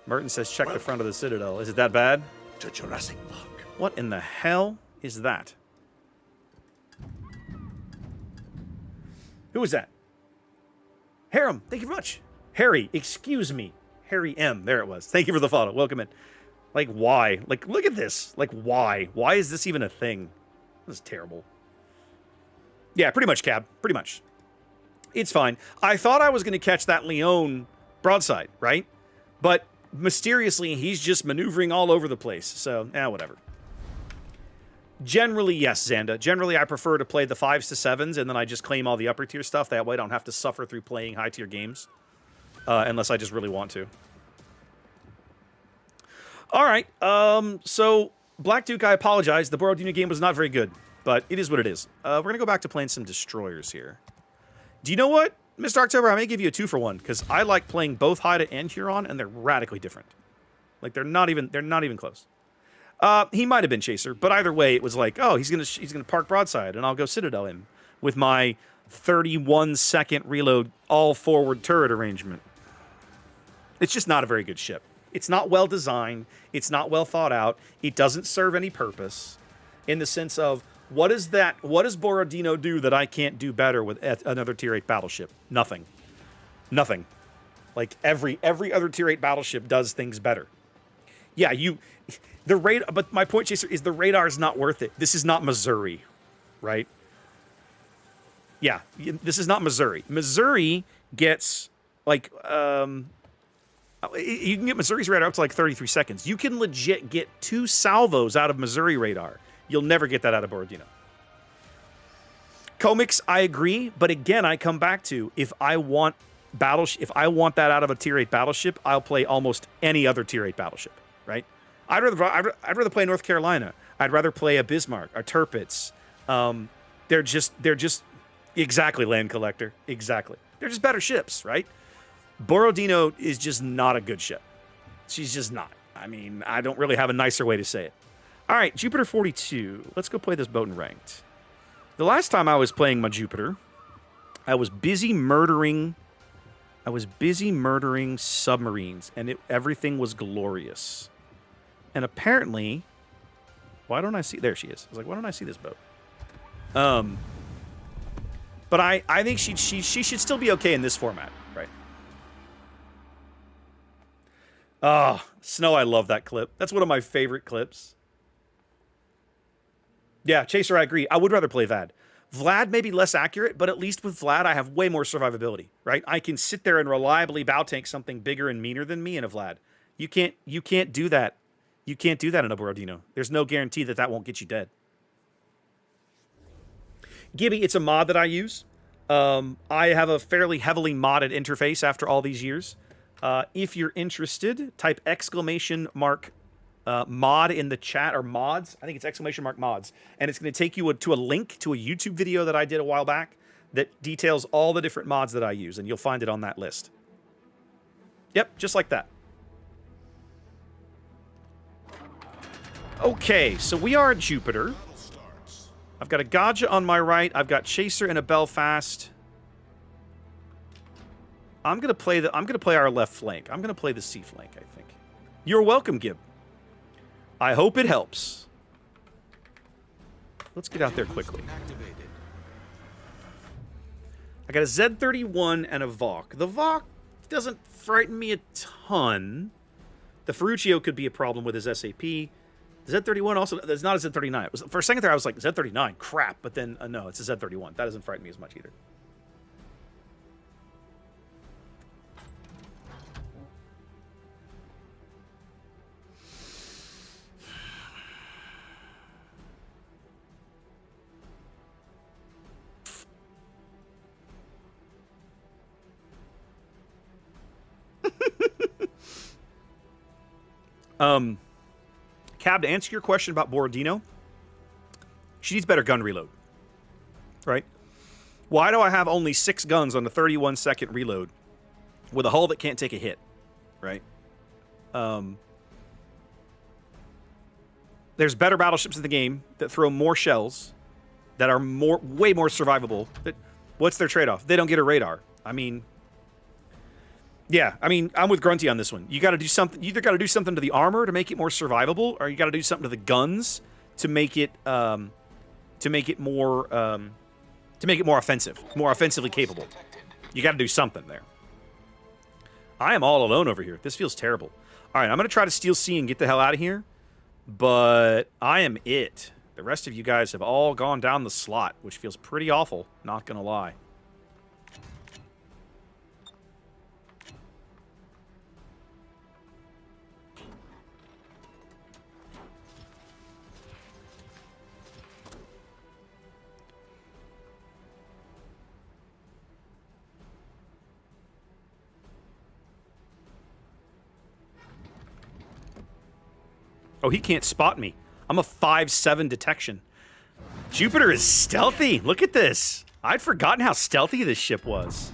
Merton says, check the front of the Citadel. Is it that bad? To Jurassic Park. What in the hell is that? Who is that? Harem, thank you very much. Harry, excuse me. Harry M. There it was. Thank you for the follow. Welcome in. Like, why? Like, look at this. Like, why? Why is this even a thing? This is terrible. Yeah, pretty much, Cab. Pretty much. It's fine. I thought I was going to catch that Leon broadside, right? But mysteriously, he's just maneuvering all over the place. So, whatever. Generally, yes, Xanda. Generally, I prefer to play the 5s to 7s, and then I just claim all the upper tier stuff. That way I don't have to suffer through playing high tier games. Unless I just really want to. All right. So, Black Duke, I apologize. The Borodino game was not very good. But it is what it is. We're going to go back to playing some destroyers here. Do you know what, Mr. October? I may give you a 2-for-1 because I like playing both Haida and Huron, and they're radically different. Like they're not even close. He might have been Chaser, but either way, it was like, oh, he's gonna park broadside, and I'll go Citadel him with my 31-second reload all forward turret arrangement. It's just not a very good ship. It's not well designed. It's not well thought out. It doesn't serve any purpose in the sense of, what does Borodino do that I can't do better with another Tier 8 battleship? Nothing. Nothing. Like, every other Tier 8 battleship does things better. Yeah, but my point, Chaser, is the radar is not worth it. This is not Missouri, right? Yeah, this is not Missouri. Missouri gets Like, you can get Missouri's radar up to like 33 seconds. You can legit get 2 salvos out of Missouri radar. You'll never get that out of Borodino. Comics, I agree, but again, I come back to if I want that out of a tier 8 battleship, I'll play almost any other tier 8 battleship, right? I'd rather play North Carolina. I'd rather play a Bismarck, a Tirpitz. They're just exactly Land Collector, exactly. They're just better ships, right? Borodino is just not a good ship. She's just not. I mean, I don't really have a nicer way to say it. All right, Jupiter 42. Let's go play this boat in ranked. The last time I was playing my Jupiter, I was busy murdering submarines, and everything was glorious. And apparently, why don't I see? There she is. I was like, why don't I see this boat? But I think she should still be okay in this format, right? Oh, Snow, I love that clip. That's one of my favorite clips. Yeah, Chaser, I agree. I would rather play Vlad. Vlad may be less accurate, but at least with Vlad, I have way more survivability, right? I can sit there and reliably bow tank something bigger and meaner than me in a Vlad. You can't do that. You can't do that in a Borodino. There's no guarantee that won't get you dead. Gibby, it's a mod that I use. I have a fairly heavily modded interface after all these years. If you're interested, type mod in the chat, or mods. I think it's !mods. And it's going to take you to a link to a YouTube video that I did a while back that details all the different mods that I use, and you'll find it on that list. Yep, just like that. Okay, so we are at Jupiter. I've got a Gaja on my right. I've got Chaser and a Belfast. I'm gonna play our left flank. I'm gonna play the sea flank, I think. You're welcome, Gib. I hope it helps. Let's get out there quickly. I got a Z-31 and a Vok. The Vok doesn't frighten me a ton. The Ferruccio could be a problem with his SAP. The Z-31 also, it's not a Z-39. For a second there, I was like, Z-39, crap. But then, no, it's a Z-31. That doesn't frighten me as much either. Cab, to answer your question about Borodino, she needs better gun reload. Right? Why do I have only 6 guns on the 31-second reload with a hull that can't take a hit? Right? There's better battleships in the game that throw more shells, that are way more survivable. What's their trade-off? They don't get a radar. I mean, yeah, I mean, I'm with Grunty on this one. You got to do something. You either got to do something to the armor to make it more survivable, or you got to do something to the guns to make it more offensive, more offensively capable. You got to do something there. I am all alone over here. This feels terrible. All right, I'm gonna try to steal C and get the hell out of here, but I am it. The rest of you guys have all gone down the slot, which feels pretty awful. Not gonna lie. Oh, he can't spot me. I'm a 5/7 detection. Jupiter is stealthy. Look at this. I'd forgotten how stealthy this ship was.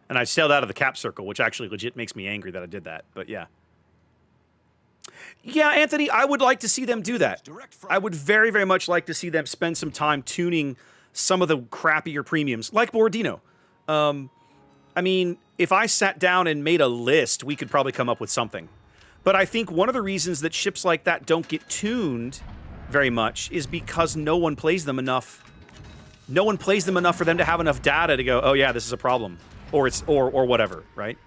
And I sailed out of the cap circle, which actually legit makes me angry that I did that. But yeah. Yeah, Anthony, I would like to see them do that. I would very, very much like to see them spend some time tuning some of the crappier premiums, like Borodino. I mean, if I sat down and made a list, we could probably come up with something. But I think one of the reasons that ships like that don't get tuned very much is because no one plays them enough. No one plays them enough for them to have enough data to go, oh yeah, this is a problem. Or whatever, right?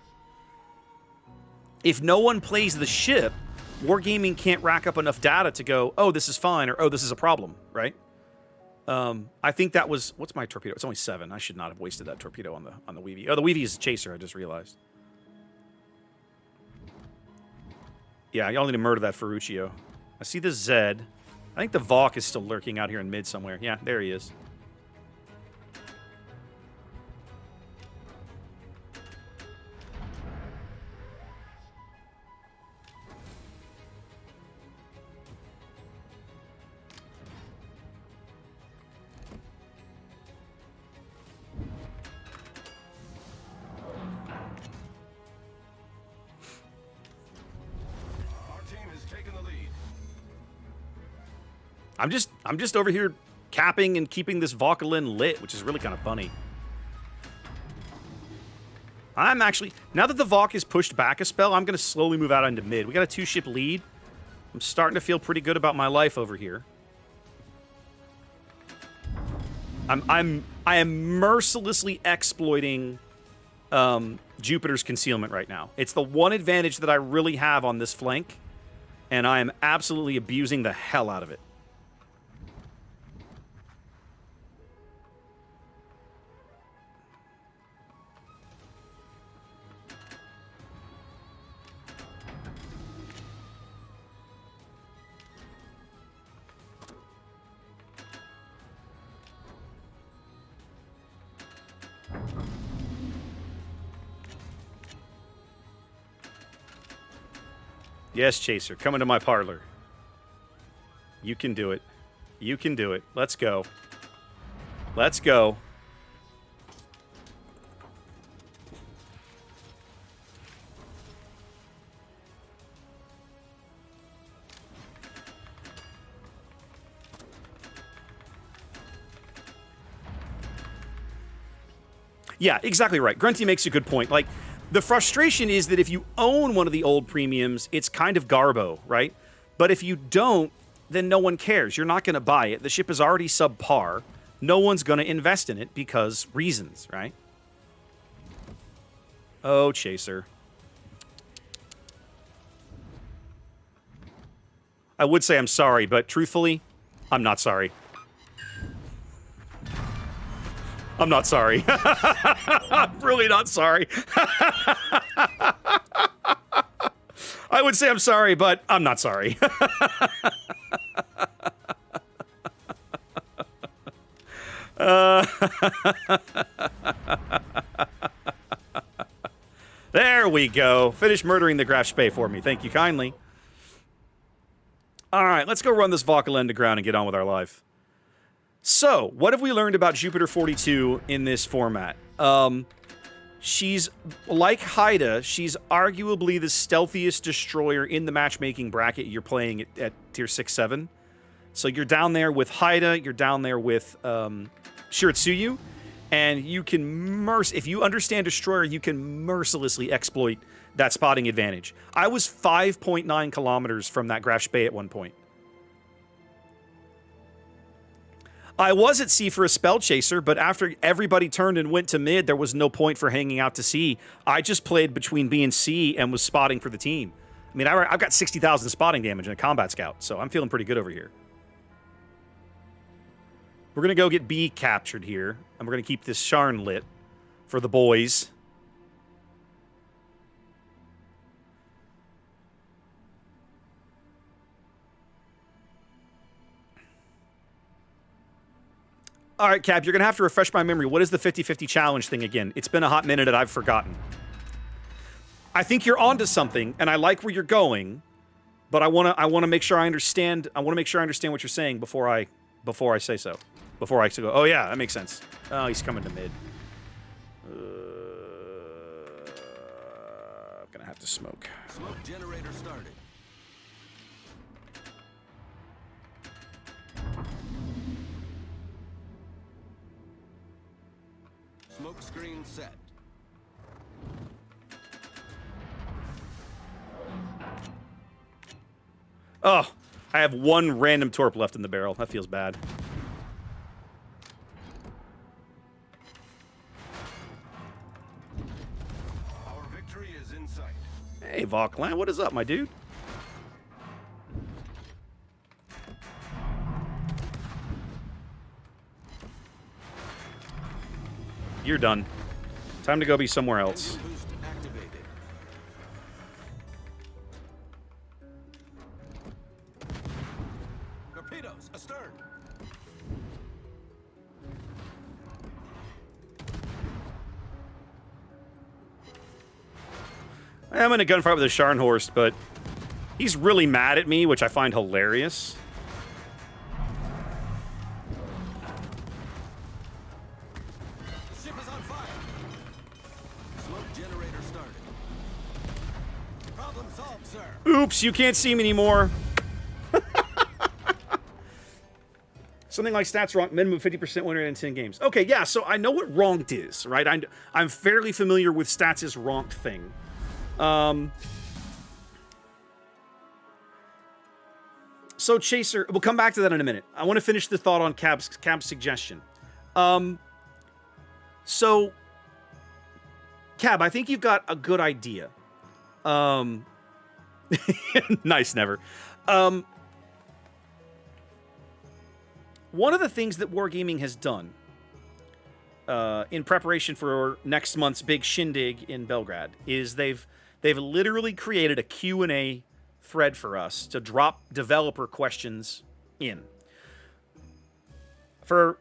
If no one plays the ship, Wargaming can't rack up enough data to go, oh, this is fine, or oh, this is a problem, right? I think that was... What's my torpedo? It's only 7. I should not have wasted that torpedo on the Weavy. Oh, the Weavy is a chaser, I just realized. Yeah, y'all need to murder that Ferruccio. I see the Zed. I think the Valk is still lurking out here in mid somewhere. Yeah, there he is. I'm just over here capping and keeping this Valkyrin lit, which is really kind of funny. I'm actually... Now that the Valk is pushed back a spell, I'm going to slowly move out into mid. We got a 2-ship lead. I'm starting to feel pretty good about my life over here. I am mercilessly exploiting Jupiter's concealment right now. It's the one advantage that I really have on this flank, and I am absolutely abusing the hell out of it. Yes, Chaser, come into my parlor. You can do it. You can do it. Let's go. Let's go. Yeah, exactly right. Grunty makes a good point. Like, the frustration is that if you own one of the old premiums, it's kind of garbo, right? But if you don't, then no one cares. You're not going to buy it. The ship is already subpar. No one's going to invest in it because reasons, right? Oh, Chaser. I would say I'm sorry, but truthfully, I'm not sorry. I'm not sorry. I'm really not sorry. I would say I'm sorry, but I'm not sorry. There we go. Finish murdering the Graf Spee for me. Thank you kindly. All right, let's go run this Valkyrin to ground and get on with our life. So, what have we learned about Jupiter 42 in this format? She's, like Haida, she's arguably the stealthiest destroyer in the matchmaking bracket you're playing at tier 6-7. So you're down there with Haida, you're down there with Shiratsuyu, and you can if you understand destroyer, you can mercilessly exploit that spotting advantage. I was 5.9 kilometers from that Graf Spee at one point. I was at sea for a spell chaser, but after everybody turned and went to mid, there was no point for hanging out to sea. I just played between B and C and was spotting for the team. I mean, I've got 60,000 spotting damage in a combat scout, so I'm feeling pretty good over here. We're going to go get B captured here, and we're going to keep this Sharn lit for the boys. All right, Cap, you're going to have to refresh my memory. What is the 50-50 challenge thing again? It's been a hot minute and I've forgotten. I think you're onto something, and I like where you're going, but I want to make sure I understand. I want to make sure I understand what you're saying before I say so. Before I go, oh yeah, that makes sense. Oh, he's coming to mid. I'm going to have to smoke. Smoke generator started. Smoke screen set. Oh, I have one random torp left in the barrel. That feels bad. Our victory is in sight. Hey, Valkland, what is up, my dude? You're done. Time to go be somewhere else. Engine boost activated. Torpedoes astern. I'm in a gunfight with a Scharnhorst, but he's really mad at me, which I find hilarious. The ship is on fire. Smoke generator started. Problem solved, sir. Oops, you can't see me anymore. Something like stats wrong, minimum 50% win rate in 10 games. Okay, yeah, so I know what wronged is, right? I'm fairly familiar with stats is wronged thing. So Chaser, we'll come back to that in a minute. I want to finish the thought on Cab's suggestion. So Cab, I think you've got a good idea. Nice, never. One of the things that Wargaming has done in preparation for next month's big shindig in Belgrade is they've literally created a Q&A thread for us to drop developer questions in. For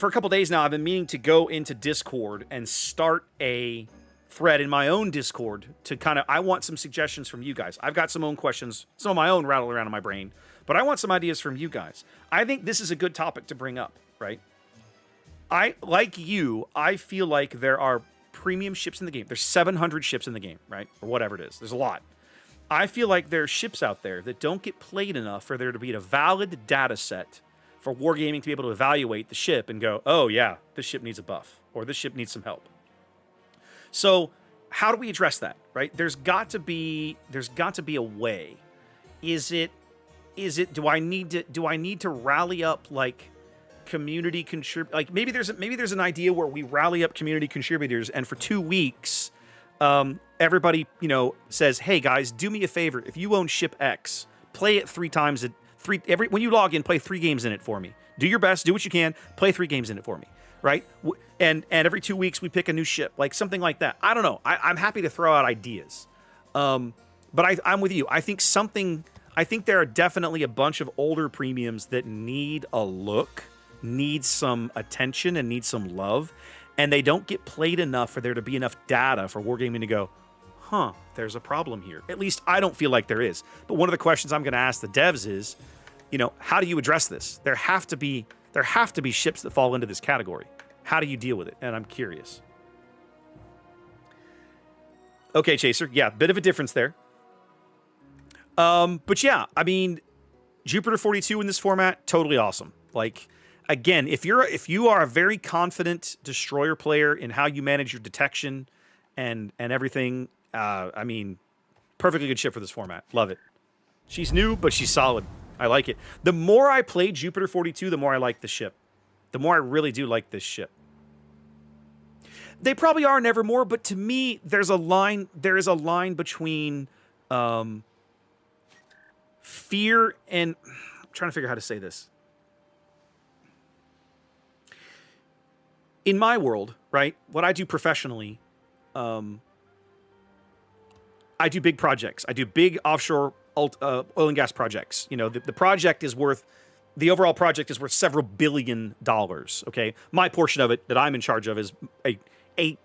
a couple days now, I've been meaning to go into Discord and start a thread in my own Discord to I want some suggestions from you guys. I've got some own questions, some of my own rattle around in my brain, but I want some ideas from you guys. I think this is a good topic to bring up, right? Like you, I feel like there are premium ships in the game. There's 700 ships in the game, right? Or whatever it is. There's a lot. I feel like there are ships out there that don't get played enough for there to be a valid data set for Wargaming to be able to evaluate the ship and go, oh yeah, this ship needs a buff, or this ship needs some help. So how do we address that, right? There's got to be a way. Do I need to rally up like community like maybe there's an idea where we rally up community contributors and for 2 weeks everybody says, hey guys, do me a favor, if you own ship X, play it 3 times when you log in, play 3 games in it for me. Do your best, do what you can, play 3 games in it for me, right? And every 2 weeks we pick a new ship, like something like that. I don't know. I'm happy to throw out ideas. But I'm with you. I think there are definitely a bunch of older premiums that need a look, need some attention, and need some love. And they don't get played enough for there to be enough data for Wargaming to go, huh, there's a problem here. At least I don't feel like there is. But one of the questions I'm going to ask the devs is, how do you address this? There have to be ships that fall into this category. How do you deal with it? And I'm curious. Okay, Chaser. Yeah, bit of a difference there. But yeah, I mean, Jupiter 42 in this format, totally awesome. Like, again, if you are a very confident destroyer player in how you manage your detection and everything, I mean, perfectly good ship for this format. Love it. She's new, but she's solid. I like it. The more I play Jupiter 42, the more I like the ship. The more I really do like this ship. They probably are Nevermore, but to me, there is a line between fear and... I'm trying to figure out how to say this. In my world, right, what I do professionally, I do big projects. I do big offshore oil and gas projects. The overall project is worth several $1 billion, okay? My portion of it that I'm in charge of is a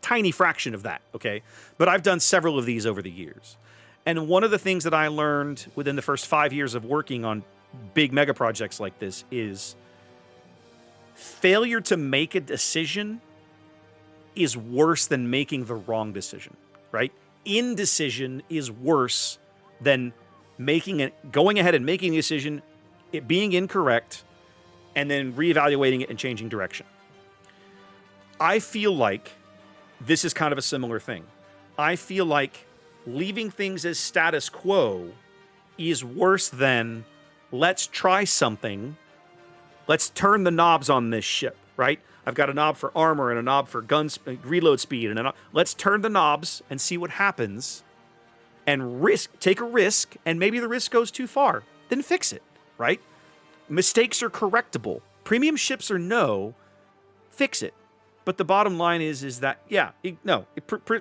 tiny fraction of that, okay? But I've done several of these over the years. And one of the things that I learned within the first 5 years of working on big mega projects like this is failure to make a decision is worse than making the wrong decision, right? Indecision is worse than going ahead and making a decision, it being incorrect, and then reevaluating it and changing direction. I feel like this is kind of a similar thing. I feel like leaving things as status quo is worse than let's try something. Let's turn the knobs on this ship, right? I've got a knob for armor and a knob for reload speed, and let's turn the knobs and see what happens, and take a risk, and maybe the risk goes too far. Then fix it, right? Mistakes are correctable. Premium ships or no, fix it. But the bottom line is that, yeah,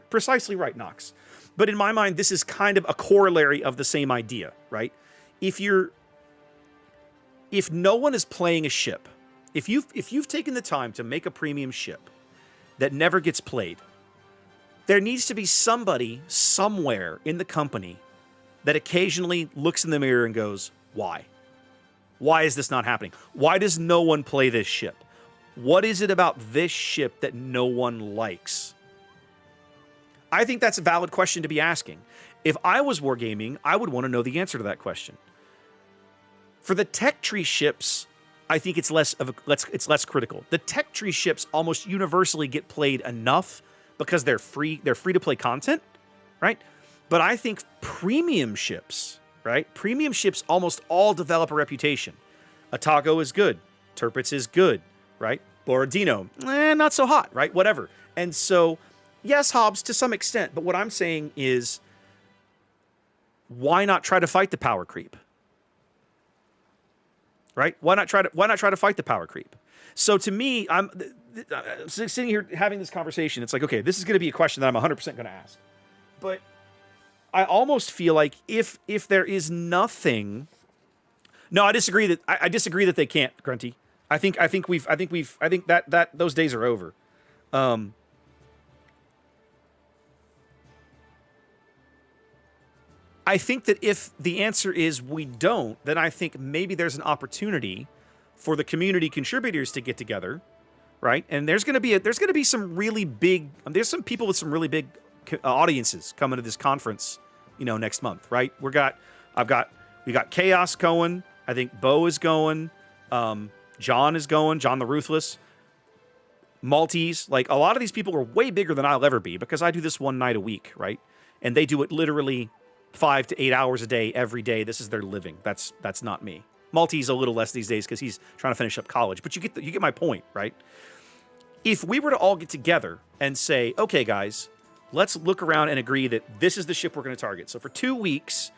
precisely right, Knox. But in my mind, this is kind of a corollary of the same idea, right? If no one is playing a ship, if you've taken the time to make a premium ship that never gets played, there needs to be somebody somewhere in the company that occasionally looks in the mirror and goes, why? Why is this not happening? Why does no one play this ship? What is it about this ship that no one likes? I think that's a valid question to be asking. If I was wargaming, I would want to know the answer to that question. For the tech tree ships, I think it's less critical. The tech tree ships almost universally get played enough because they're free to play content, right? But I think premium ships, right? Premium ships almost all develop a reputation. Atago is good. Tirpitz is good, right? Borodino, not so hot, right? Whatever. And so, yes, Hobbs, to some extent, but what I'm saying is, why not try to fight the power creep? Right? Why not try to fight the power creep? So to me, I'm sitting here having this conversation. It's like, okay, this is going to be a question that I'm 100% going to ask. But I almost feel like if there is nothing, no, I disagree that they can't, Grunty. I think that those days are over. I think that if the answer is we don't, then I think maybe there's an opportunity for the community contributors to get together, right? And there's going to be some really big. There's some people with some really big audiences coming to this conference, next month, right? We got Chaos going. I think Bo is going. John is going. John the Ruthless. Maltese. Like, a lot of these people are way bigger than I'll ever be because I do this one night a week, right? And they do it literally 5 to 8 hours a day, every day. This is their living. That's not me. Maltese a little less these days because he's trying to finish up college. But you get my point, right? If we were to all get together and say, okay, guys, let's look around and agree that this is the ship we're going to target. So for 2 weeks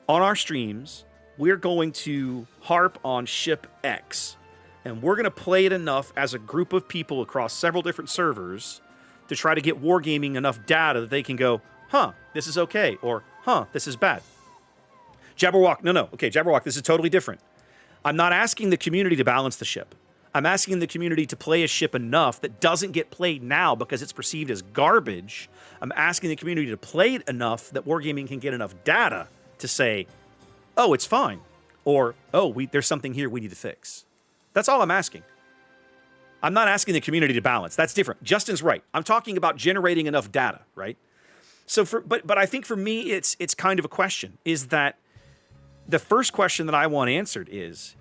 on our streams, we're going to harp on ship X. And we're going to play it enough as a group of people across several different servers to try to get wargaming enough data that they can go, huh, this is okay, or huh, this is bad. Jabberwock, no. Okay, Jabberwock, this is totally different. I'm not asking the community to balance the ship. I'm asking the community to play a ship enough that doesn't get played now because it's perceived as garbage. I'm asking the community to play it enough that wargaming can get enough data to say, oh, it's fine. Or, oh, there's something here we need to fix. That's all I'm asking. I'm not asking the community to balance. That's different. Justin's right. I'm talking about generating enough data, right? So but I think for me, it's kind of a question, is that the first question that I want answered is,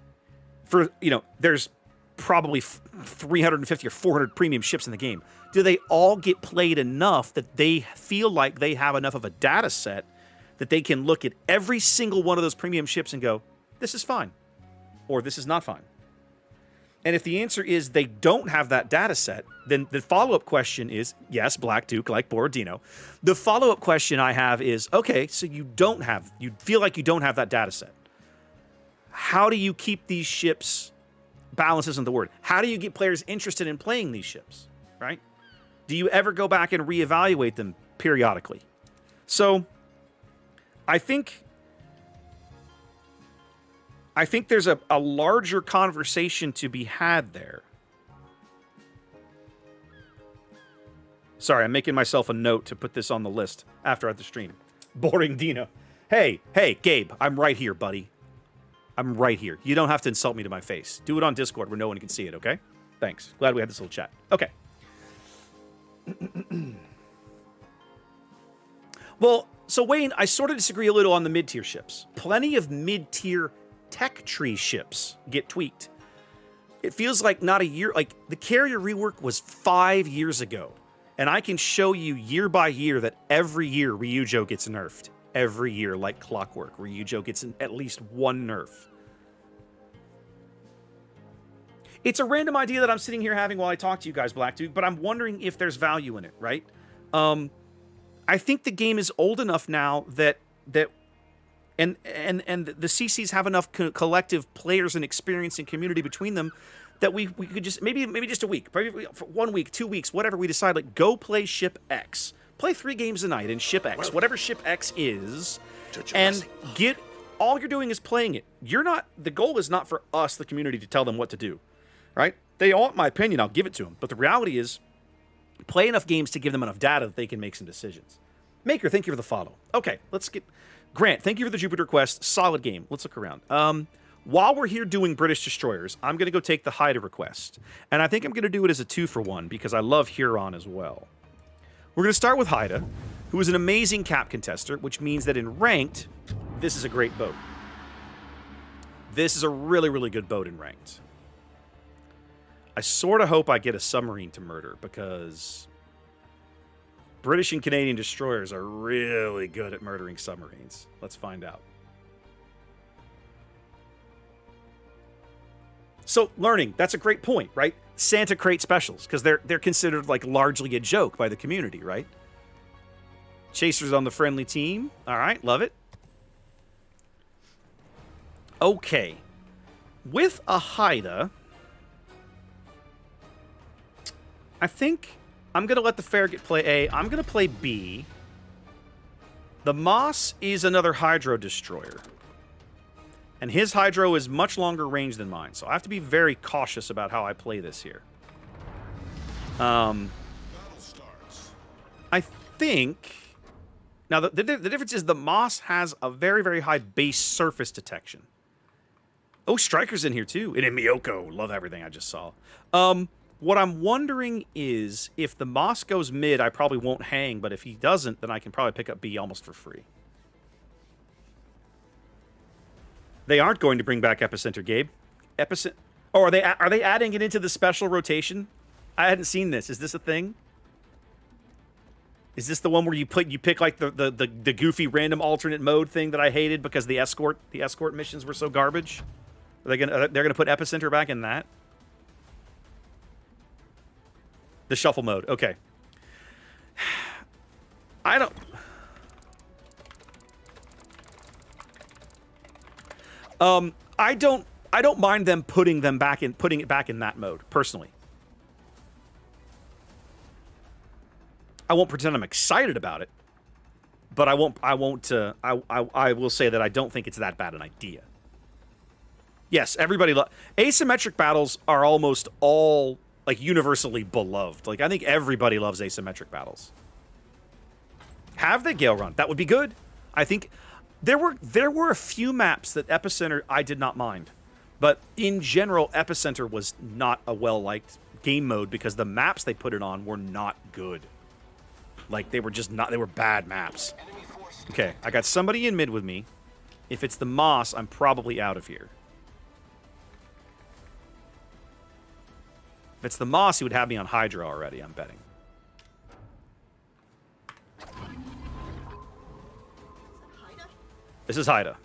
there's probably 350 or 400 premium ships in the game. Do they all get played enough that they feel like they have enough of a data set that they can look at every single one of those premium ships and go, this is fine, or this is not fine? And if the answer is they don't have that data set, then the follow-up question is, yes, Black Duke, like Borodino. The follow-up question I have is, okay, so you feel like you don't have that data set. How do you keep these ships, balance isn't the word, how do you get players interested in playing these ships, right? Do you ever go back and reevaluate them periodically? So I think there's a larger conversation to be had there. Sorry, I'm making myself a note to put this on the list after the stream. Boring Dino. Hey, Gabe, I'm right here, buddy. I'm right here. You don't have to insult me to my face. Do it on Discord where no one can see it, okay? Thanks. Glad we had this little chat. Okay. Well, so Wayne, I sort of disagree a little on the mid-tier ships. Plenty of mid-tier tech tree ships get tweaked. It feels like not a year, like the carrier rework was 5 years ago. And I can show you year by year that every year Ryujo gets nerfed. Every year, like clockwork, Ryujo gets at least one nerf. It's a random idea that I'm sitting here having while I talk to you guys, Black Duke, but I'm wondering if there's value in it, right? I think the game is old enough now that and the CCs have enough collective players and experience and community between them that we could just maybe just a week, probably for 1 week, 2 weeks, whatever. We decide like go play ship X, play 3 games a night in ship X, whatever ship X is, and get all you're doing is playing it. You're not. The goal is not for us, the community, to tell them what to do, right? They want my opinion, I'll give it to them. But the reality is, play enough games to give them enough data that they can make some decisions. Maker, thank you for the follow. Okay, let's get Grant. Thank you for the Jupiter quest. Solid game. Let's look around. While we're here doing British destroyers, I'm going to go take the Haida request. And I think I'm going to do it as a 2-for-1 because I love Huron as well. We're going to start with Haida, who is an amazing cap contester, which means that in ranked, this is a great boat. This is a really, really good boat in ranked. I sort of hope I get a submarine to murder because British and Canadian destroyers are really good at murdering submarines. Let's find out. So, learning, that's a great point, right? Santa crate specials, because they're considered like largely a joke by the community, right? Chasers on the friendly team. All right, love it. Okay. With a Haida, I think I'm going to let the Farragut play A. I'm going to play B. The Moss is another Hydro destroyer. And his Hydro is much longer range than mine, so I have to be very cautious about how I play this here. I think... Now, the difference is the Moss has a very, very high base surface detection. Oh, Striker's in here, too. And in Miyoko. Love everything I just saw. What I'm wondering is, if the Moss goes mid, I probably won't hang, but if he doesn't, then I can probably pick up B almost for free. They aren't going to bring back Epicenter, Gabe. Epicenter. Oh, are they adding it into the special rotation? I hadn't seen this. Is this a thing? Is this the one where you pick like the goofy random alternate mode thing that I hated because the escort missions were so garbage? They're gonna put Epicenter back in that? The shuffle mode. Okay. I don't mind them putting it back in that mode, personally. I won't pretend I'm excited about it, but I will say that I don't think it's that bad an idea. Yes, everybody asymmetric battles are almost all like universally beloved. Like I think everybody loves asymmetric battles. Have the Gale Run. That would be good. I think there were a few maps that Epicenter I did not mind. But in general, Epicenter was not a well-liked game mode because the maps they put it on were not good. Like they were just not, they were bad maps. Okay, I got somebody in mid with me. If it's the Moss, I'm probably out of here. If it's the Moss, he would have me on Hydra already, I'm betting. This is Haida.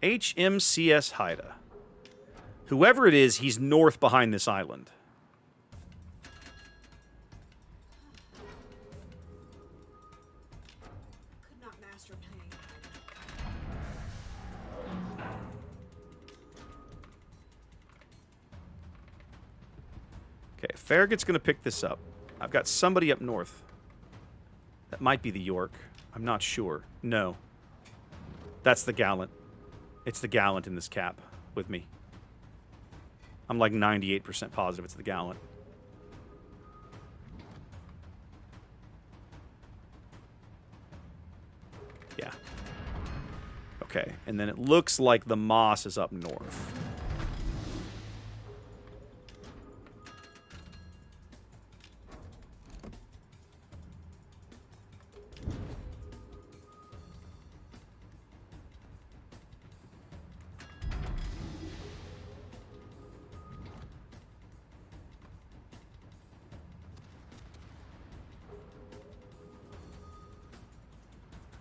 HMCS Haida. Whoever it is, he's north behind this island. Could not master pain. Okay, Farragut's going to pick this up. I've got somebody up north. That might be the York. I'm not sure. No. That's the Gallant. It's the Gallant in this cap with me. I'm like 98% positive it's the Gallant. Yeah. Okay, and then it looks like the Moss is up north.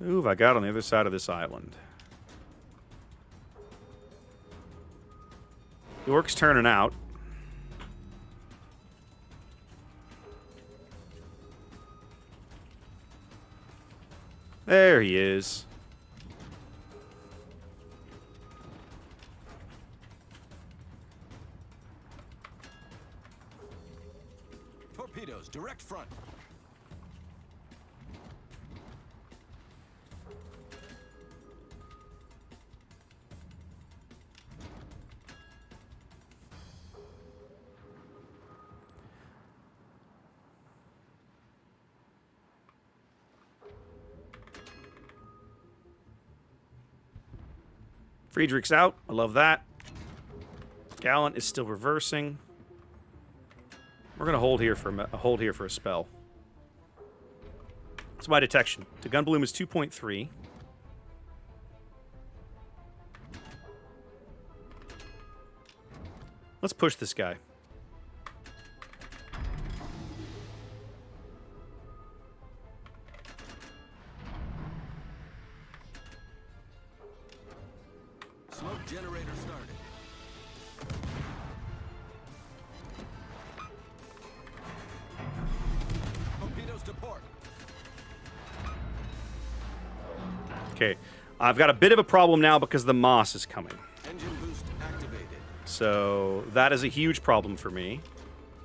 Who have I got on the other side of this island? York's turning out. There he is. Friedrich's out. I love that. Gallant is still reversing. We're gonna hold here for a spell. What's my detection? The gun bloom is 2.3. Let's push this guy. Smoke generator started. Torpedoes to port. Okay, I've got a bit of a problem now because the Moss is coming. Engine boost activated. So that is a huge problem for me.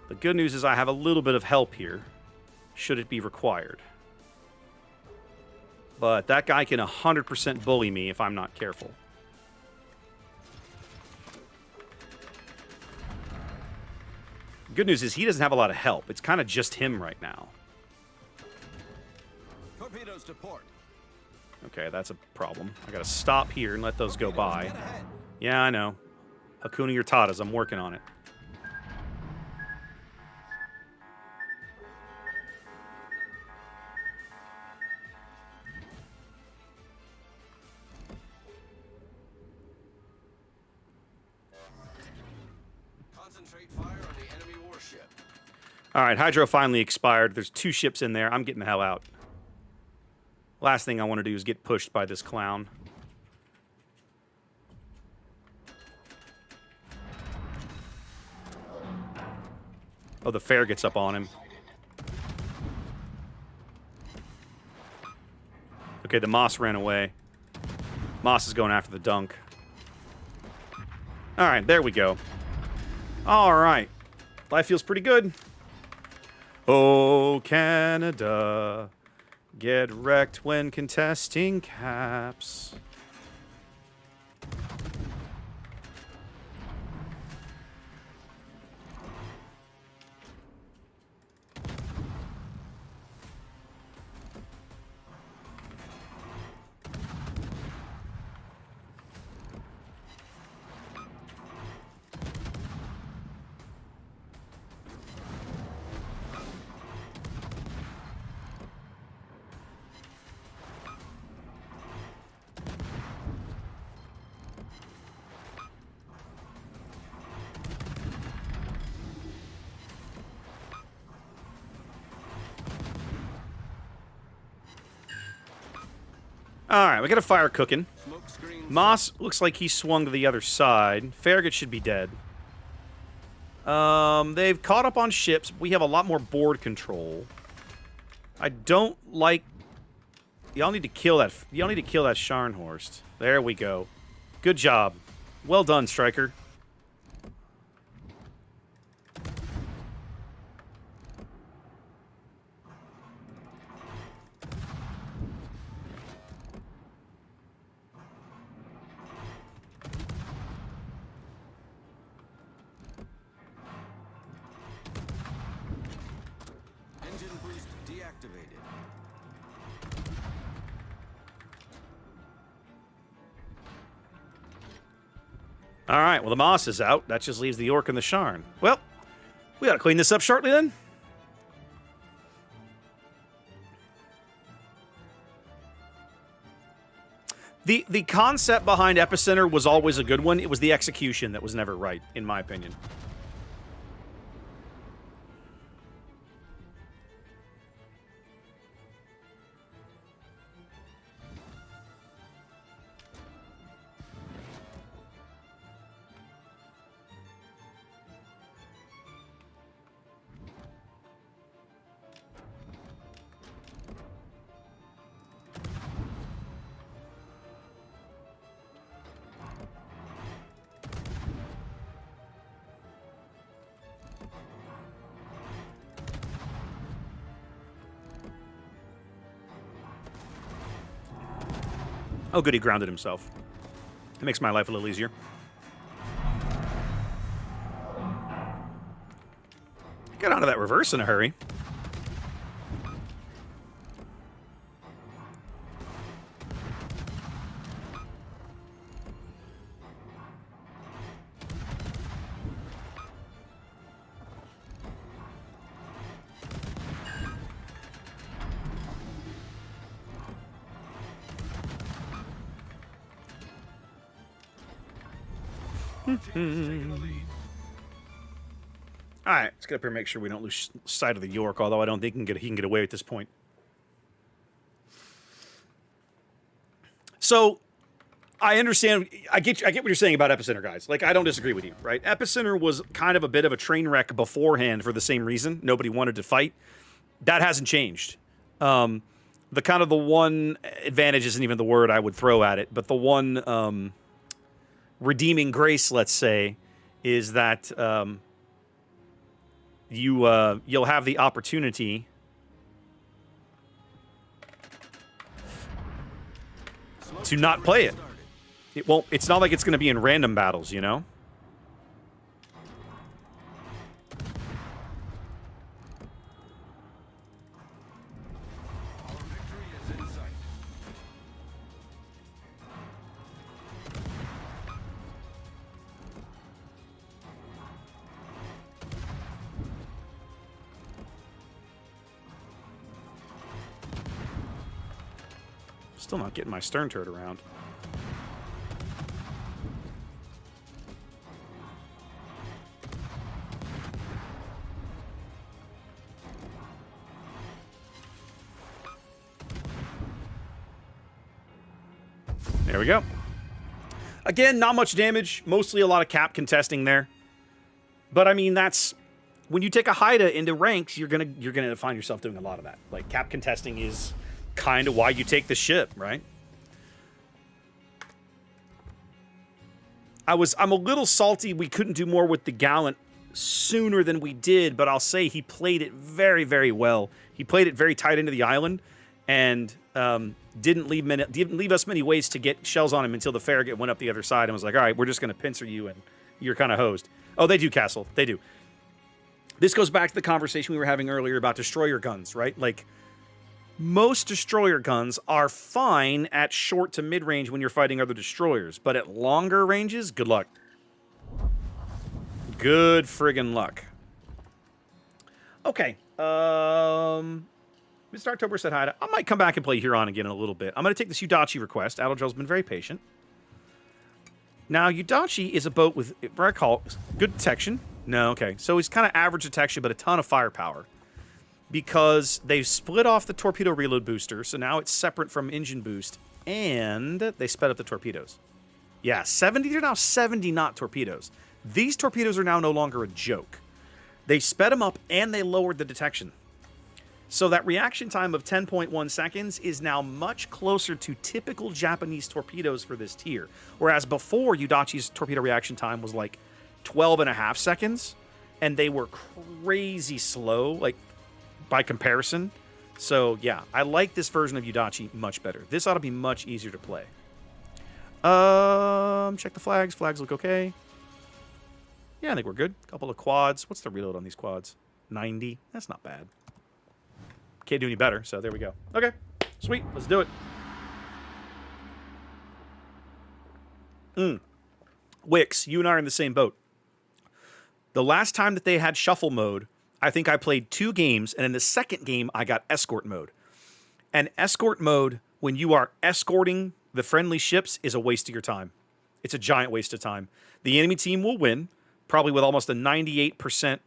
The good news is I have a little bit of help here, should it be required. But that guy can 100% bully me if I'm not careful. Good news is he doesn't have a lot of help. It's kind of just him right now. Torpedoes to port. Okay, that's a problem. I gotta stop here and let those go by. Yeah, I know. Hakuna your Tatas, I'm working on it. Concentrate fire on the enemy warship. Alright, Hydro finally expired. There's 2 ships in there. I'm getting the hell out. Last thing I want to do is get pushed by this clown. Oh, the fare gets up on him. Okay, the Moss ran away. Moss is going after the dunk. Alright, there we go. Alright. Life feels pretty good. Oh, Canada. Get wrecked when contesting caps. Alright, we got a fire cooking. Smoke screen. Moss looks like he swung to the other side. Farragut should be dead. They've caught up on ships. We have a lot more board control. I don't like... Y'all need to kill that... Y'all need to kill that Scharnhorst. There we go. Good job. Well done, Striker. Engine boost deactivated. Alright, well the Moss is out. That just leaves the Orc and the Sharn. Well, we gotta clean this up shortly then. The concept behind Epicenter was always a good one. It was the execution that was never right, in my opinion. Oh, good, he grounded himself. It makes my life a little easier. Get onto that reverse in a hurry. Our team's taking the lead. All right, let's get up here and make sure we don't lose sight of the York, although I don't think he can get away at this point. So, I understand. I get what you're saying about Epicenter, guys. Like, I don't disagree with you, right? Epicenter was kind of a bit of a train wreck beforehand for the same reason. Nobody wanted to fight. That hasn't changed. The one advantage isn't even the word I would throw at it, but the one redeeming grace, let's say, is that you'll have the opportunity to not play it. It won't. It's not like it's going to be in random battles, you know. Our victory is in sight. Still not getting my stern turret around. There we go. Again, not much damage. Mostly a lot of cap contesting there. But I mean, that's when you take a Haida into ranks, you're gonna find yourself doing a lot of that. Like, cap contesting is kind of why you take the ship, right? I'm a little salty we couldn't do more with the Gallant sooner than we did, but I'll say he played it very, very well. He played it very tight into the island, and didn't leave us many ways to get shells on him until the Farragut went up the other side and was like, all right, we're just going to pincer you, and you're kind of hosed. Oh, they do, Castle. They do. This goes back to the conversation we were having earlier about destroyer guns, right? Like, most destroyer guns are fine at short to mid-range when you're fighting other destroyers, but at longer ranges, good luck. Good friggin' luck. Okay. Mr. October said hi. I might come back and play Huron again in a little bit. I'm going to take this Yudachi request. Adalgel's been very patient. Now, Yudachi is a boat with, what I call, good detection. No, okay. So he's kind of average detection, but a ton of firepower. Because they've split off the torpedo reload booster, so now it's separate from engine boost, and they sped up the torpedoes. Yeah, 70. They're now 70 knot torpedoes. These torpedoes are now no longer a joke. They sped them up, and they lowered the detection. So that reaction time of 10.1 seconds is now much closer to typical Japanese torpedoes for this tier. Whereas before, Yudachi's torpedo reaction time was like 12.5 seconds, and they were crazy slow, like, by comparison. So, yeah, I like this version of Yudachi much better. This ought to be much easier to play. Check the flags. Flags look okay. Yeah, I think we're good. Couple of quads. What's the reload on these quads? 90. That's not bad. Can't do any better, so there we go. Okay, sweet. Let's do it. Wix, you and I are in the same boat. The last time that they had shuffle mode, I think I played 2 games, and in the second game, I got escort mode. And escort mode, when you are escorting the friendly ships, is a waste of your time. It's a giant waste of time. The enemy team will win, probably with almost a 98%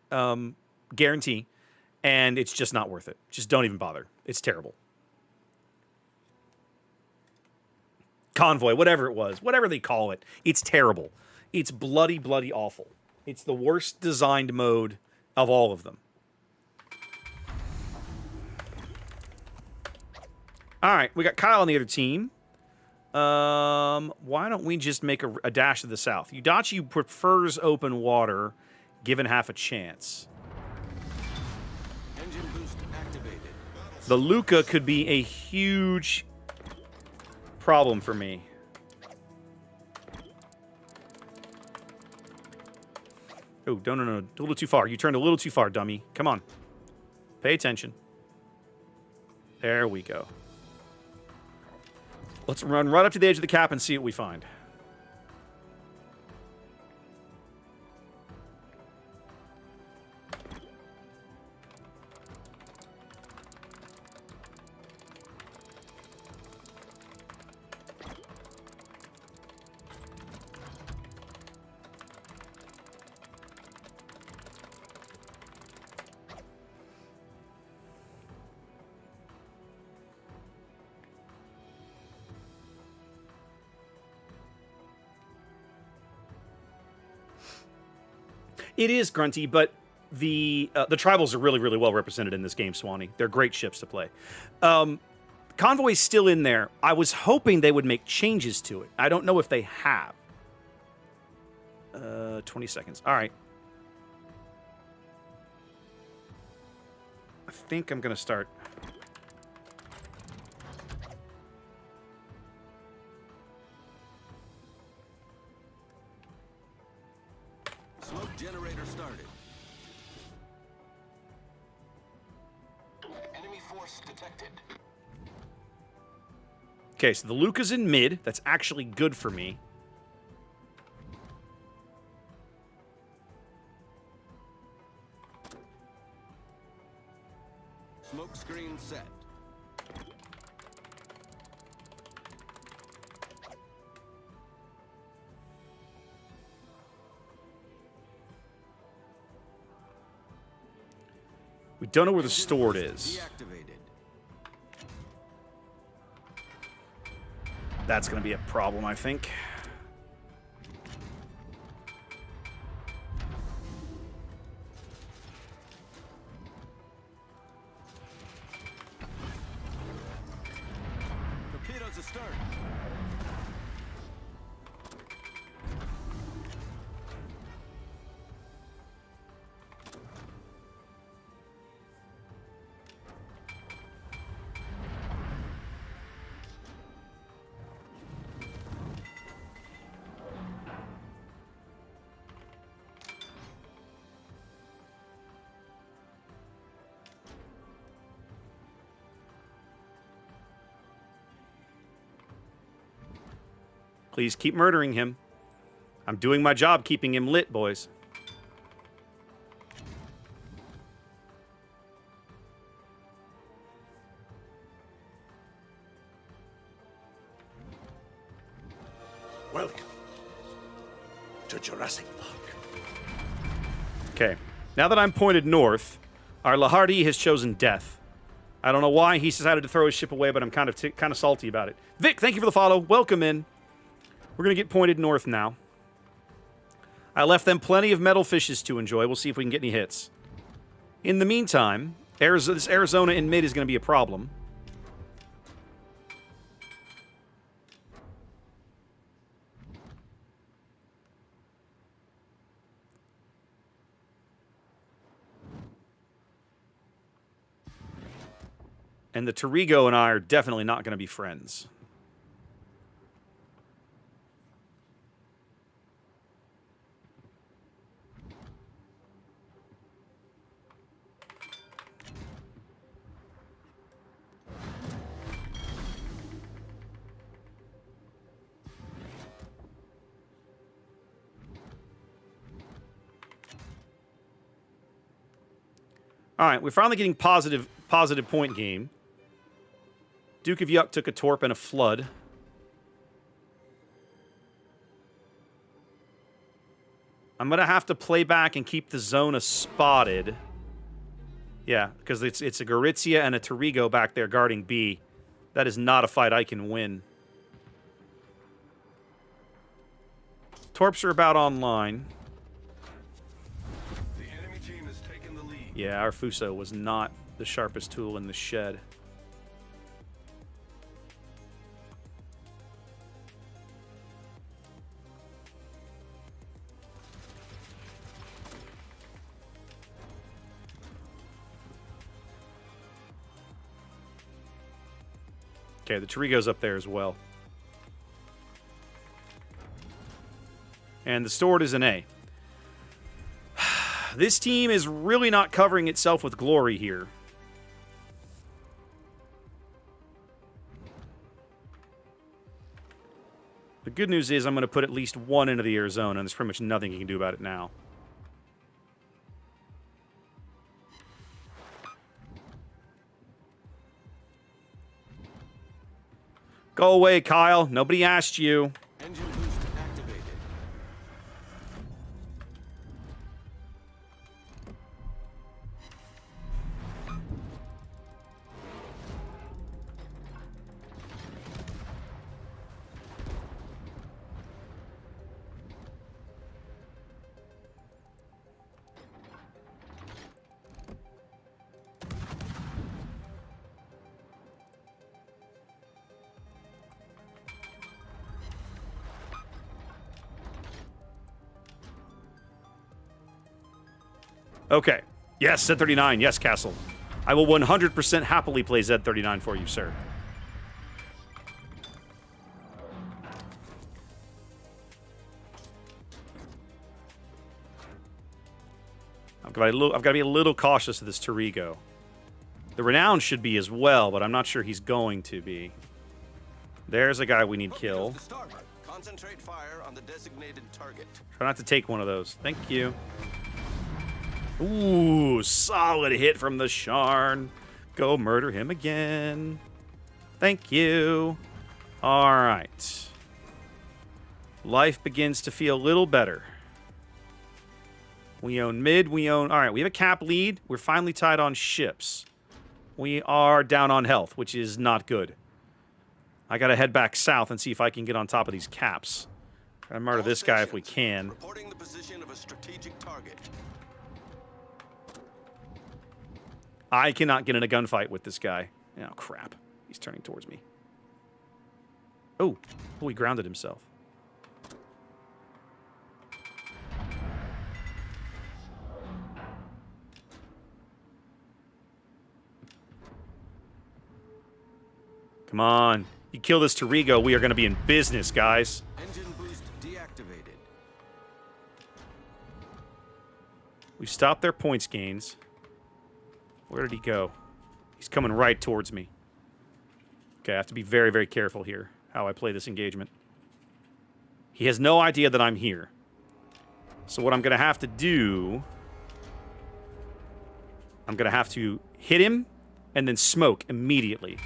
guarantee, and it's just not worth it. Just don't even bother. It's terrible. Convoy, whatever it was, whatever they call it, it's terrible. It's bloody, bloody awful. It's the worst designed mode of all of them. All right, we got Kyle on the other team. Why don't we just make a dash to the south? Yudachi prefers open water, given half a chance. Engine boost activated. The Luca could be a huge problem for me. Oh, no. A little too far. You turned a little too far, dummy. Come on. Pay attention. There we go. Let's run right up to the edge of the cap and see what we find. It is grunty, but the tribals are really, really well represented in this game, Swanee. They're great ships to play. Convoy's still in there. I was hoping they would make changes to it. I don't know if they have. 20 seconds. All right. I think I'm going to start. Smoke generator started. Enemy force detected. Okay, so the Luca's in mid. That's actually good for me. Smoke screen set. We don't know where the stored is. Deactivated. That's going to be a problem, I think. Torpedoes astern. Please keep murdering him. I'm doing my job keeping him lit, boys. Welcome to Jurassic Park. Okay. Now that I'm pointed north, our Lahardi has chosen death. I don't know why he's decided to throw his ship away, but I'm kind of salty about it. Vic, thank you for the follow. Welcome in. We're going to get pointed north now. I left them plenty of metal fishes to enjoy. We'll see if we can get any hits. In the meantime, this Arizona in mid is going to be a problem. And the Tarigo and I are definitely not going to be friends. All right, we're finally getting positive point game. Duke of Yuck took a torp and a flood. I'm going to have to play back and keep the Zona spotted. Yeah, because it's a Gorizia and a Tarigo back there guarding B. That is not a fight I can win. Torps are about online. The enemy team has taken the lead. Yeah, our Fuso was not the sharpest tool in the shed. Okay, the Tarigo's up there as well. And the stored is an A. This team is really not covering itself with glory here. The good news is I'm going to put at least one into the Arizona, and there's pretty much nothing you can do about it now. Go away, Kyle. Nobody asked you. Engine boost activated. Okay. Yes, Z39. Yes, Castle. I will 100% happily play Z39 for you, sir. I've got to be a little cautious of this Tarigo. The Renown should be as well, but I'm not sure he's going to be. There's a guy we need kill. Concentrate fire on the designated target. Try not to take one of those. Thank you. Ooh, solid hit from the Sharn. Go murder him again. Thank you. All right. Life begins to feel a little better. We own mid. We own... All right, we have a cap lead. We're finally tied on ships. We are down on health, which is not good. I got to head back south and see if I can get on top of these caps. Try to murder this guy if we can. Reporting the position of a strategic target. I cannot get in a gunfight with this guy. Oh, crap. He's turning towards me. Oh, he grounded himself. Come on. You kill this Tarigo, we are going to be in business, guys. Engine boost deactivated. We've stopped their points gains. Where did he go? He's coming right towards me. Okay, I have to be very, very careful here how I play this engagement. He has no idea that I'm here. So what I'm going to have to do... I'm going to have to hit him and then smoke immediately.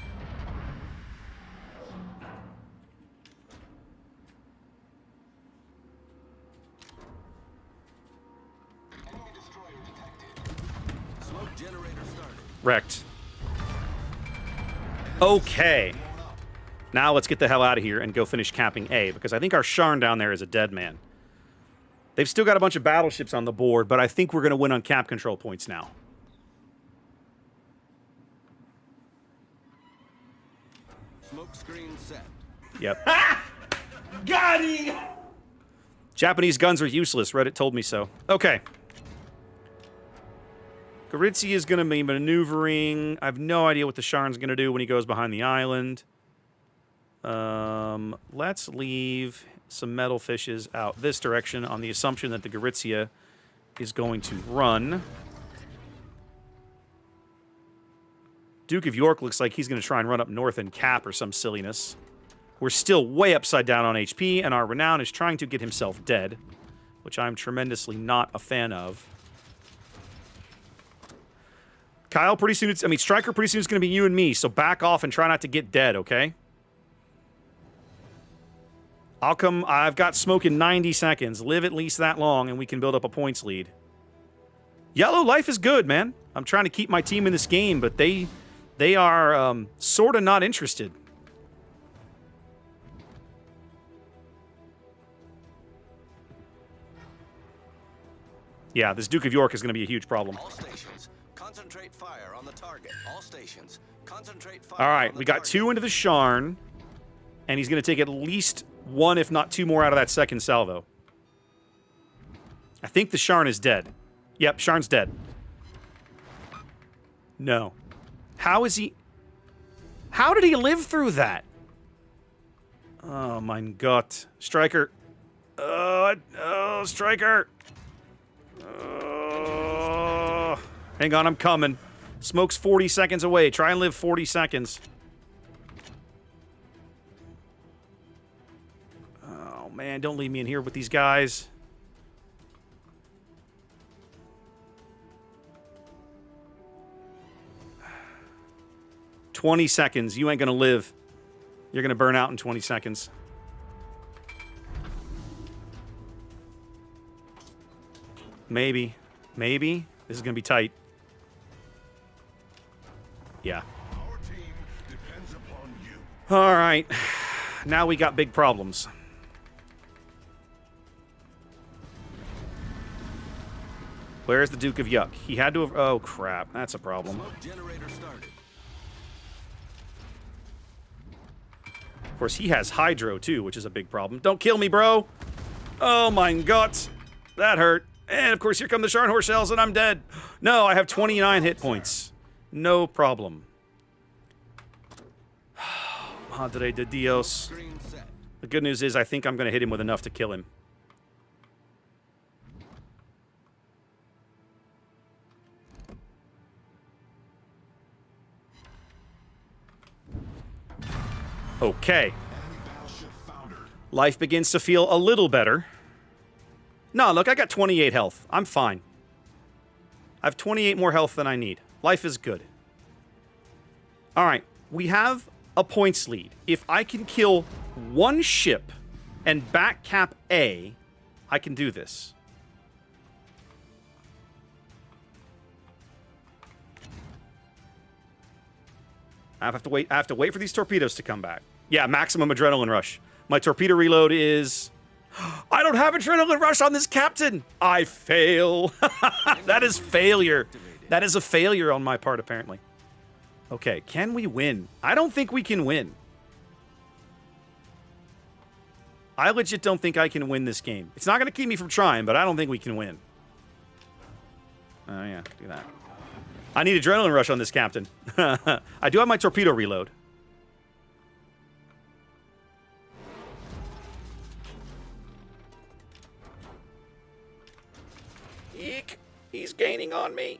Wrecked. Okay. Now let's get the hell out of here and go finish capping A, because I think our Sharn down there is a dead man. They've still got a bunch of battleships on the board, but I think we're going to win on cap control points now. Smoke screen set. Yep. Got him! Japanese guns are useless. Reddit told me so. Okay. Goritsi is going to be maneuvering. I have no idea what the Sharn's going to do when he goes behind the island. Let's leave some metal fishes out this direction on the assumption that the Goritsia is going to run. Duke of York looks like he's going to try and run up north and cap or some silliness. We're still way upside down on HP, and our Renown is trying to get himself dead, which I'm tremendously not a fan of. Kyle, pretty soon it's... I mean, Striker, pretty soon it's going to be you and me, so back off and try not to get dead, okay? I'll come... I've got smoke in 90 seconds. Live at least that long, and we can build up a points lead. Yellow, life is good, man. I'm trying to keep my team in this game, but they are sort of not interested. Yeah, this Duke of York is going to be a huge problem. All stations, concentrate fire on the target. All stations, concentrate fire. All right, on the we got target. 2 into the Sharn, and he's going to take at least 1, if not 2 more out of that second salvo. I think the Sharn is dead. Yep, Sharn's dead. No. How is he... How did he live through that? Oh, my God. Striker. Oh, Striker. Hang on, I'm coming. Smoke's 40 seconds away. Try and live 40 seconds. Oh, man, don't leave me in here with these guys. "20 seconds. You ain't gonna live. You're gonna burn out in 20 seconds. Maybe. Maybe. This is gonna be tight. Yeah. Our team depends upon you. All right. Now we got big problems. Where's the Duke of Yuck? He had to have... Oh, crap. That's a problem. Smoke generator started. Of course, he has Hydro, too, which is a big problem. Don't kill me, bro! Oh, my God. That hurt. And, of course, here come the Scharnhorst shells, and I'm dead. No, I have 29 hit points. No problem. Madre de Dios. Screen set. The good news is I think I'm going to hit him with enough to kill him. Okay. Life begins to feel a little better. No, look, I got 28 health. I'm fine. I have 28 more health than I need. Life is good. All right, we have a points lead. If I can kill one ship and back cap A, I can do this. I have to wait. I have to wait for these torpedoes to come back. Yeah, maximum adrenaline rush. My torpedo reload is... I don't have adrenaline rush on this captain. I fail. That is failure. That is a failure on my part, apparently. Okay, can we win? I don't think we can win. I legit don't think I can win this game. It's not going to keep me from trying, but I don't think we can win. Oh, yeah, do that. I need adrenaline rush on this captain. I do have my torpedo reload. Eek! He's gaining on me.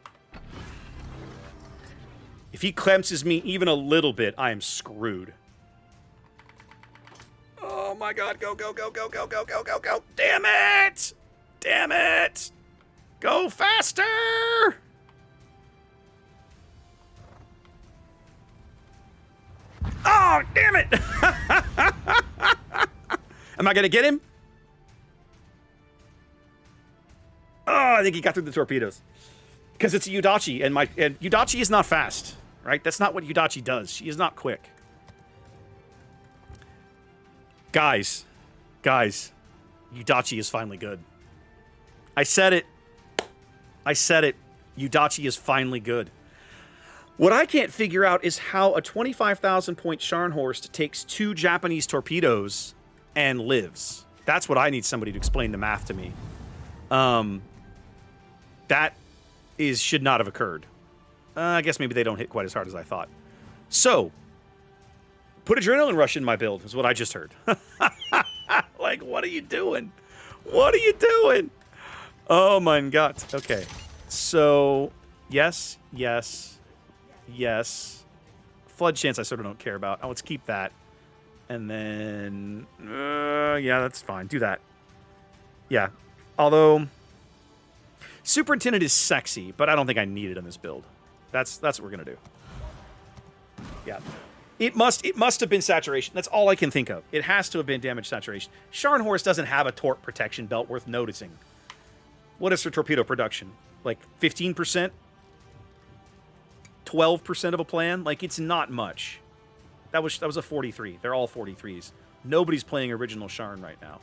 If he clemses me even a little bit, I am screwed. Oh my god, go, go, go, go, go, go, go, go, go. Damn it! Damn it! Go faster! Oh, damn it! Am I gonna get him? Oh, I think he got through the torpedoes. Because it's a Yudachi, and Yudachi is not fast, right? That's not what Yudachi does. She is not quick. Guys, Yudachi is finally good. I said it. Yudachi is finally good. What I can't figure out is how a 25,000 point Scharnhorst takes 2 Japanese torpedoes and lives. That's what I need somebody to explain the math to me. That should not have occurred. I guess maybe they don't hit quite as hard as I thought. So, put adrenaline rush in my build, is what I just heard. Like, what are you doing? What are you doing? Oh my god. Okay. So, yes. Flood chance I sort of don't care about. Oh, let's keep that. And then, yeah, that's fine. Do that. Yeah. Although, Superintendent is sexy, but I don't think I need it in this build. That's what we're gonna do. Yeah. It must have been saturation. That's all I can think of. It has to have been damage saturation. Scharnhorst doesn't have a torque protection belt worth noticing. What is her torpedo production? Like 15%? 12% of a plan? Like, it's not much. That was a 43. They're all 43s. Nobody's playing original Sharn right now.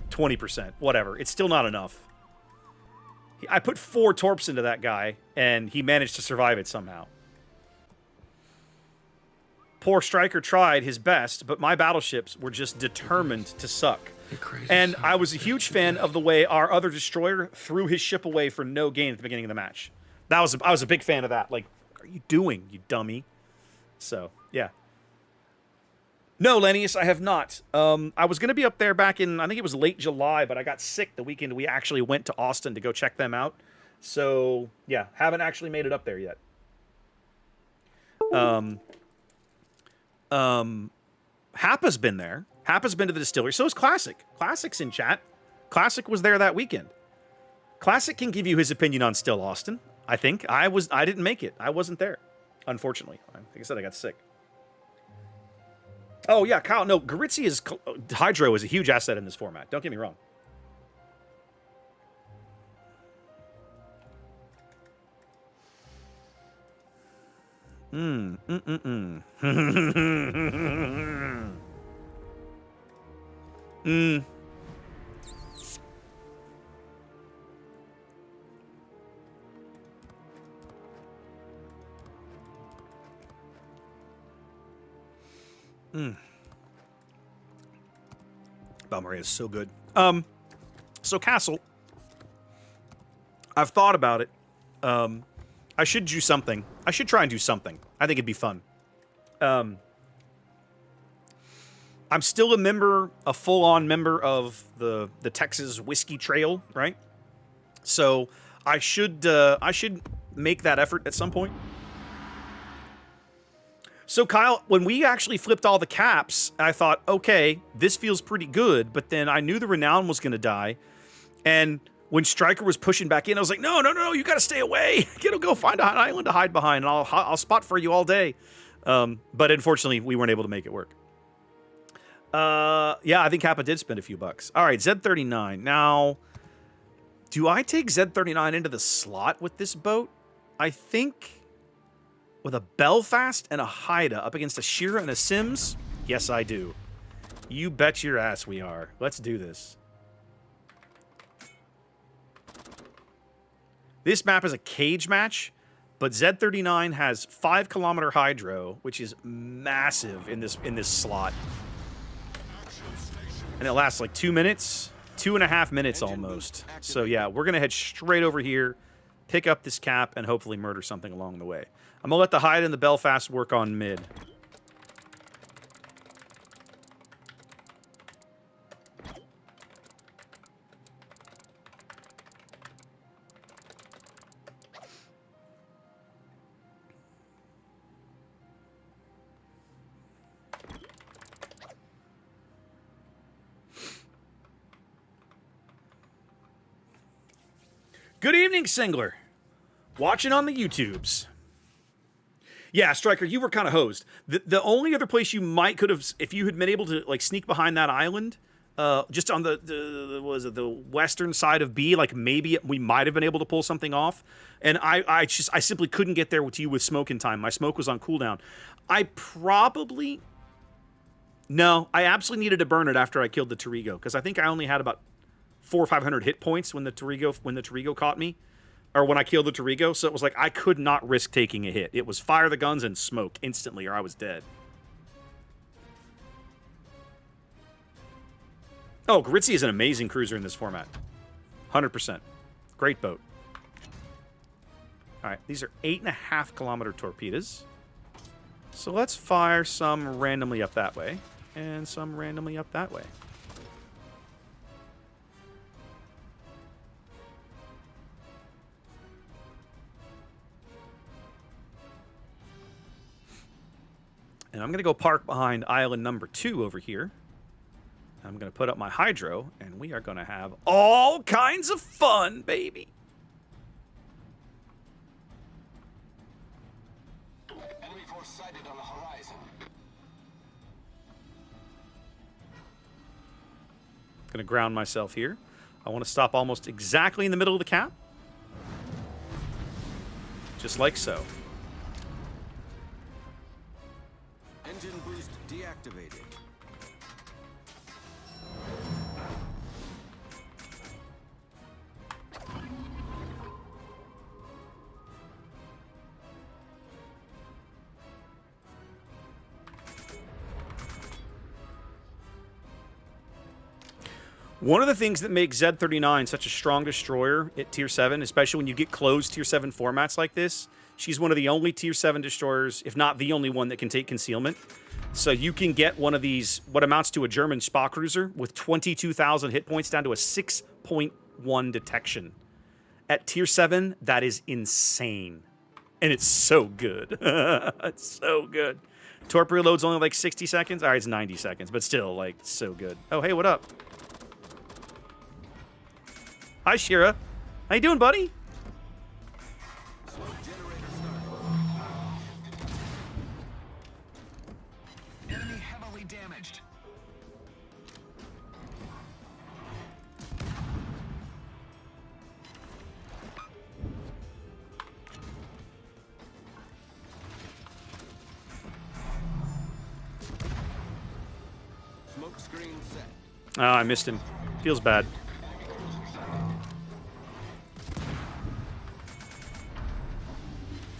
20%. Whatever. It's still not enough. I put 4 torps into that guy, and he managed to survive it somehow. Poor Stryker tried his best, but my battleships were just determined to suck. And I was a huge fan of the way our other destroyer threw his ship away for no gain at the beginning of the match. I was a big fan of that. Like, what are you doing, you dummy? So, yeah. No, Lennius, I have not. I was going to be up there back in, I think it was late July, but I got sick the weekend we actually went to Austin to go check them out. So, yeah, haven't actually made it up there yet. Happa's been there. Happa's been to the distillery. So is Classic. Classic's in chat. Classic was there that weekend. Classic can give you his opinion on Still Austin, I think. I didn't make it. I wasn't there, unfortunately. Like I said, I got sick. Oh, yeah, Kyle. No, Hydro is a huge asset in this format. Don't get me wrong. Balmaria is so good. So, Castle, I've thought about it. I should do something. I should try and do something. I think it'd be fun. I'm still a full-on member of the Texas Whiskey Trail, right? So I should make that effort at some point. So Kyle, when we actually flipped all the caps, I thought, okay, this feels pretty good. But then I knew the Renown was going to die, and when Stryker was pushing back in, I was like, no, you got to stay away. Go find an island to hide behind, and I'll spot for you all day. But unfortunately, we weren't able to make it work. Yeah, I think Kappa did spend a few bucks. All right, Z39. Now, do I take Z39 into the slot with this boat? I think with a Belfast and a Haida up against a Shira and a Sims? Yes, I do. You bet your ass we are. Let's do this. This map is a cage match, but Z39 has 5-kilometer hydro, which is massive in this slot. And it lasts like 2 minutes, 2.5 minutes almost. So yeah, we're going to head straight over here, pick up this cap, and hopefully murder something along the way. I'm going to let the Haida and the Belfast work on mid. Good evening, Singler. Watching on the YouTubes. Yeah, Stryker, you were kind of hosed. The only other place you might could have, if you had been able to like sneak behind that island, just on the western side of B, like maybe we might have been able to pull something off. And I simply couldn't get there with you with smoke in time. My smoke was on cooldown. I absolutely needed to burn it after I killed the Torigo, because I think I only had about 400 or 500 hit points when the Torigo caught me, or when I killed the Torigo. So it was like I could not risk taking a hit. It was fire the guns and smoke instantly, or I was dead. Oh, Gritzy is an amazing cruiser in this format. 100%. Great boat. All right, these are 8.5-kilometer torpedoes. So let's fire some randomly up that way, and some randomly up that way. And I'm going to go park behind island number 2 over here. I'm going to put up my hydro, and we are going to have all kinds of fun, baby. Enemy force sighted on the horizon. Going to ground myself here. I want to stop almost exactly in the middle of the cap. Just like so. Engine boost deactivated. One of the things that makes Z39 such a strong destroyer at Tier 7, especially when you get closed Tier 7 formats like this, she's one of the only Tier 7 destroyers, if not the only one, that can take concealment. So you can get one of these, what amounts to a German Spa cruiser, with 22,000 hit points down to a 6.1 detection. At Tier 7, that is insane. And it's so good. It's so good. Torpedo load's only like 60 seconds. All right, it's 90 seconds, but still, like, so good. Oh, hey, what up? Hi, Shira. How you doing, buddy? Smoke generator started. Enemy heavily damaged. Smoke screen set. Oh, I missed him. Feels bad.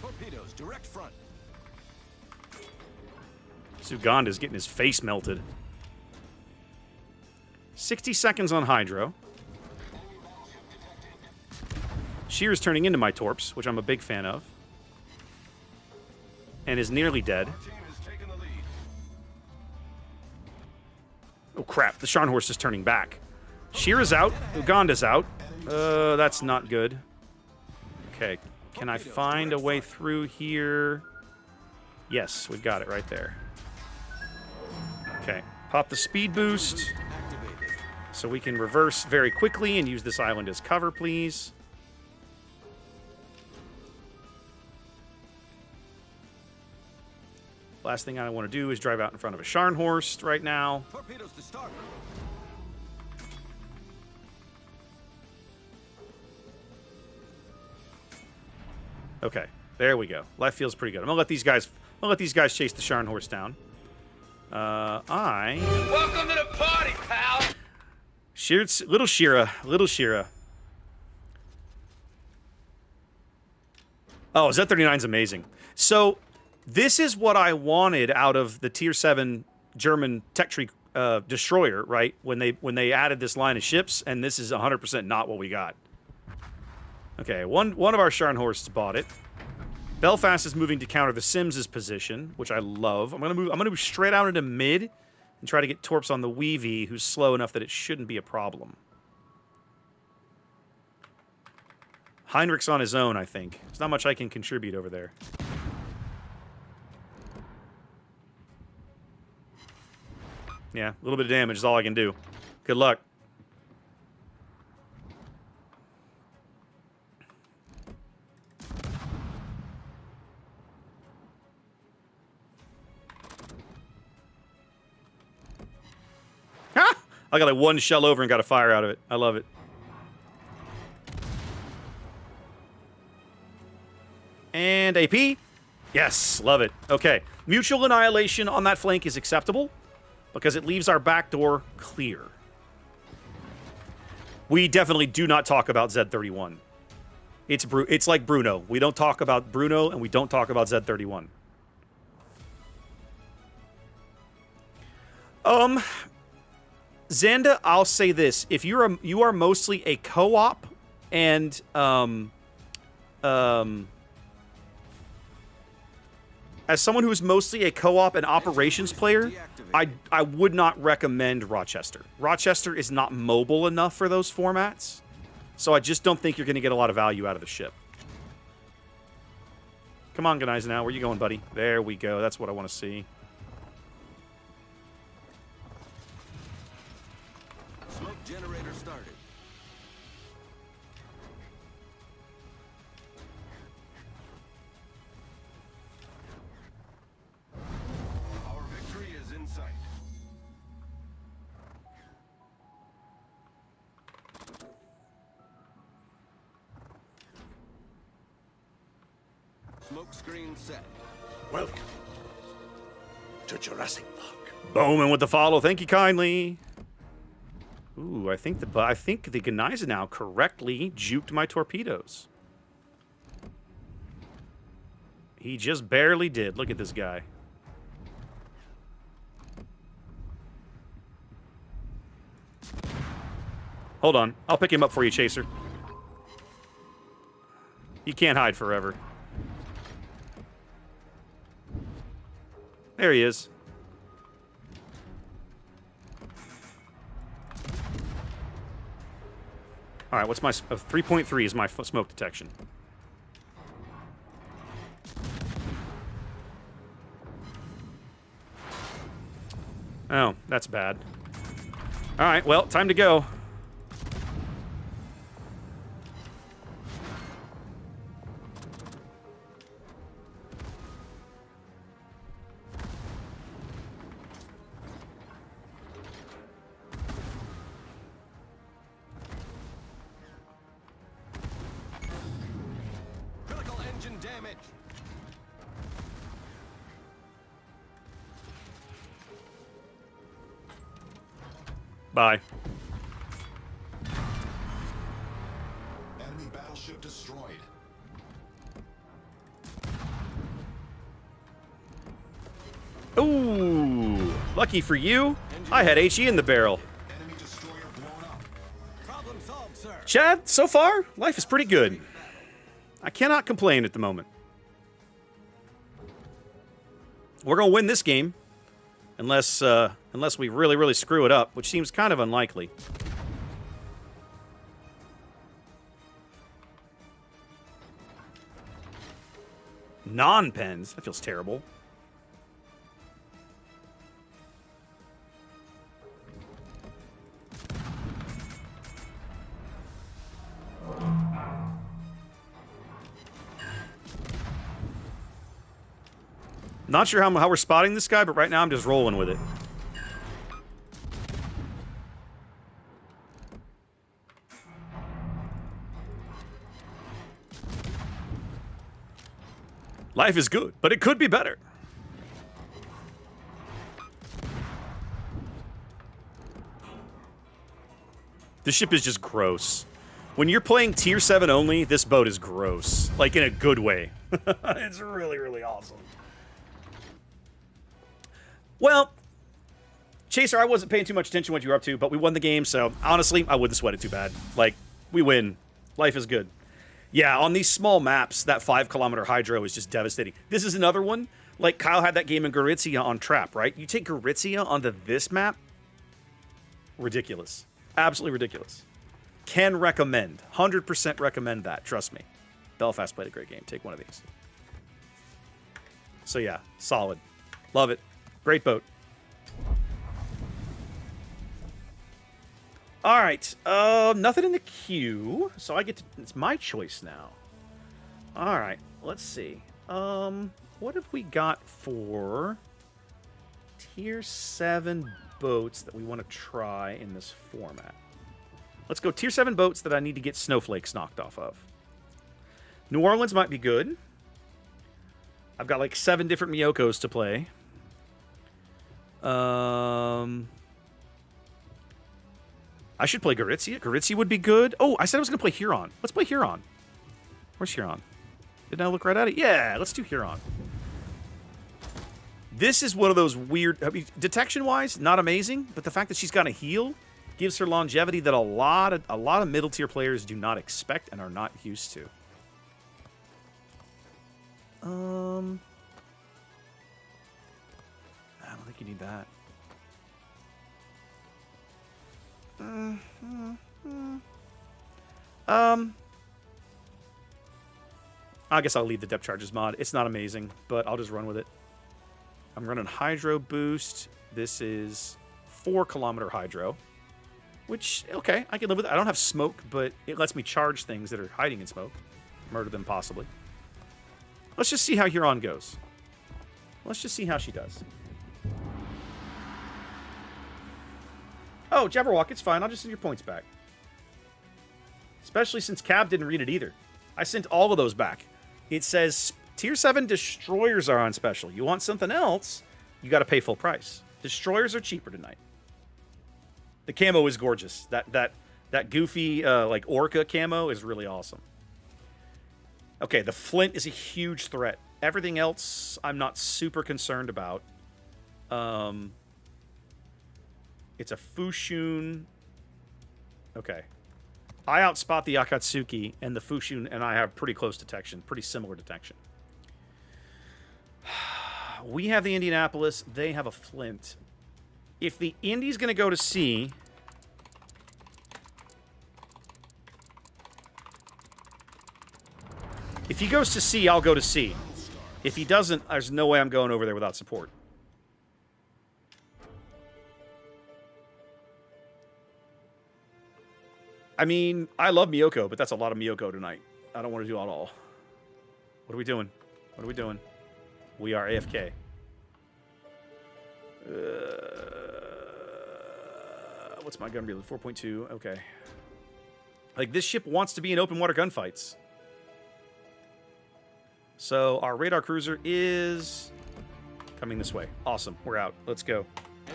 Torpedoes direct front. Uganda's getting his face melted. 60 seconds on hydro. Shear's turning into my torps, which I'm a big fan of. And is nearly dead. Our team has taken the lead. Oh, crap. The Scharnhorst is turning back. Shear is out. Uganda's out. That's not good. Okay. Can I find a way through here? Yes, we've got it right there. Okay. Pop the speed boost so we can reverse very quickly and use this island as cover, please. Last thing I want to do is drive out in front of a Scharnhorst right now. Torpedoes to start. Okay, there we go. Life feels pretty good. I'm gonna let these guys chase the Scharnhorst down. Welcome to the party, pal. Little Shira. Oh, Z-39's amazing. So, this is what I wanted out of the Tier 7 German tech tree destroyer, right? When they added this line of ships, and this is 100% not what we got. Okay, one of our Scharnhorsts bought it. Belfast is moving to counter the Sims' position, which I love. I'm gonna move straight out into mid and try to get Torps on the Weavy, who's slow enough that it shouldn't be a problem. Heinrich's on his own, I think. There's not much I can contribute over there. Yeah, a little bit of damage is all I can do. Good luck. Ha! I got like one shell over and got a fire out of it. I love it. And AP. Yes, love it. Okay. Mutual annihilation on that flank is acceptable because it leaves our back door clear. We definitely do not talk about Z-31. It's like Bruno. We don't talk about Bruno, and we don't talk about Z-31. Xanda, I'll say this: if you are mostly a co-op, and as someone who is mostly a co-op and operations player, I would not recommend Rochester. Rochester is not mobile enough for those formats, so I just don't think you're going to get a lot of value out of the ship. Come on, guys, now. Where you going, buddy? There we go. That's what I want to see. Smoke generator started. Our victory is in sight. Smoke screen set. Welcome to Jurassic Park. Bowman with the follow. Thank you kindly. Ooh, I think the Gneisenau correctly juked my torpedoes. He just barely did. Look at this guy. Hold on. I'll pick him up for you, Chaser. He can't hide forever. There he is. All right, what's my 3.3 is my smoke detection. Oh, that's bad. All right, well, time to go. Critical engine damage. Bye. Enemy battleship destroyed. Ooh, lucky for you, I had HE in the barrel. Enemy destroyer blown up. Problem solved, sir. Chad, so far, life is pretty good. I cannot complain at the moment. We're going to win this game. Unless we really, really screw it up, which seems kind of unlikely. Non-pens? That feels terrible. Not sure how we're spotting this guy, but right now I'm just rolling with it. Life is good, but it could be better. This ship is just gross. When you're playing tier 7 only, this boat is gross. Like, in a good way. It's really, really awesome. Well, Chaser, I wasn't paying too much attention to what you were up to, but we won the game, so honestly, I wouldn't sweat it too bad. Like, we win. Life is good. Yeah, on these small maps, that 5-kilometer hydro is just devastating. This is another one. Like, Kyle had that game in Gorizia on Trap, right? You take Gorizia onto this map, ridiculous. Absolutely ridiculous. Can recommend. 100% recommend that. Trust me. Belfast played a great game. Take one of these. So yeah, solid. Love it. Great boat. All right. Nothing in the queue, so I get to. It's my choice now. All right. Let's see. What have we got for tier 7 boats that we want to try in this format? Let's go tier 7 boats that I need to get snowflakes knocked off of. New Orleans might be good. I've got like 7 different Miyokos to play. I should play Gorizia. Gorizia would be good. Oh, I said I was going to play Huron. Let's play Huron. Where's Huron? Didn't I look right at it? Yeah, let's do Huron. This is one of those weird... I mean, detection-wise, not amazing, but the fact that she's got a heal gives her longevity that a lot of middle-tier players do not expect and are not used to. I don't think you need that. I guess I'll leave the depth charges mod. It's not amazing, but I'll just run with it. I'm running Hydro Boost. This is 4-kilometer Hydro, which, okay, I can live with it. I don't have smoke, but it lets me charge things that are hiding in smoke. Murder them, possibly. Let's just see how Huron goes. Let's just see how she does. Oh, Jabberwock, it's fine. I'll just send your points back. Especially since Cab didn't read it either. I sent all of those back. It says tier 7 destroyers are on special. You want something else, you got to pay full price. Destroyers are cheaper tonight. The camo is gorgeous. That goofy like orca camo is really awesome. Okay, the Flint is a huge threat. Everything else I'm not super concerned about. It's a Fushun. Okay. I outspot the Akatsuki, and the Fushun and I have pretty close detection. Pretty similar detection. We have the Indianapolis. They have a Flint. If the Indy's going to go to sea... If he goes to sea, I'll go to sea. If he doesn't, there's no way I'm going over there without support. I mean, I love Miyoko, but that's a lot of Miyoko tonight. I don't want to do it all. What are we doing? What are we doing? We are AFK. What's my gun reload? 4.2. Okay. Like, this ship wants to be in open water gunfights. So, our radar cruiser is coming this way. Awesome. We're out. Let's go.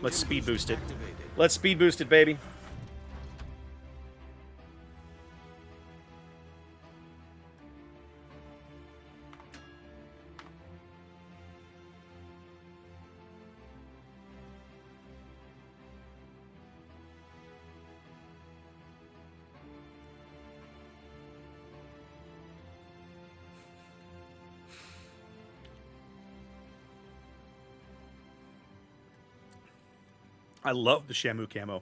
Let's speed boost it. Let's speed boost it, baby. I love the Shamu camo.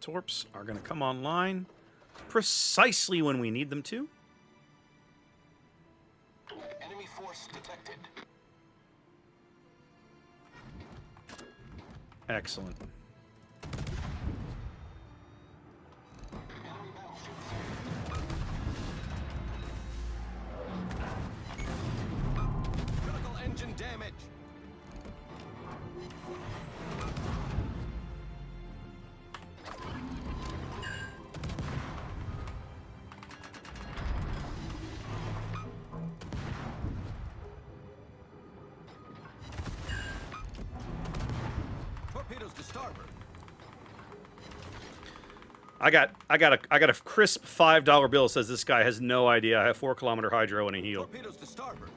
Torps are going to come online precisely when we need them to. Enemy force detected. Excellent. Critical engine damage. Torpedoes to starboard. I got a crisp $5 bill that says this guy has no idea I have 4-kilometer hydro and a heal. Torpedoes to starboard.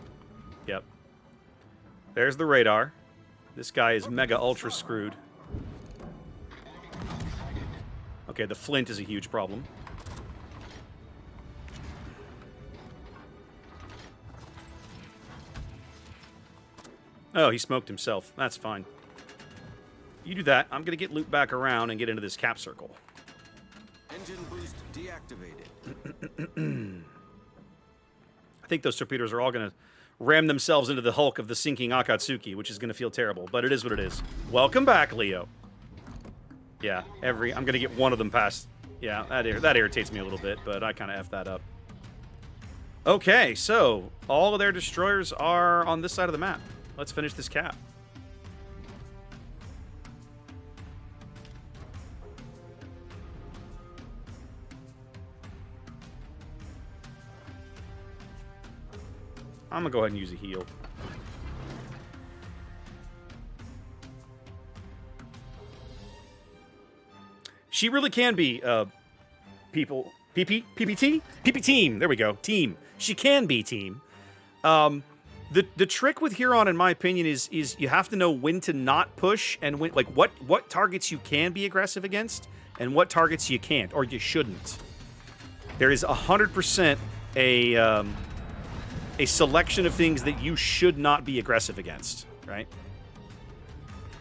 Yep. There's the radar. This guy is mega ultra screwed. Okay, the flint is a huge problem. Oh, he smoked himself. That's fine. You do that. I'm going to get looped back around and get into this cap circle. Engine boost deactivated. I think those torpedoes are all going to ram themselves into the hulk of the sinking Akatsuki, which is going to feel terrible, but it is what it is. Welcome back, Leo. Yeah, I'm going to get one of them past. Yeah, that irritates me a little bit, but I kind of F that up. Okay, so all of their destroyers are on this side of the map. Let's finish this cap. I'm gonna go ahead and use a heal. She really can be PP team. There we go. Team. She can be team. The trick with Huron, in my opinion, is you have to know when to not push and when, like, what targets you can be aggressive against and what targets you can't or you shouldn't. There is 100% a selection of things that you should not be aggressive against, right?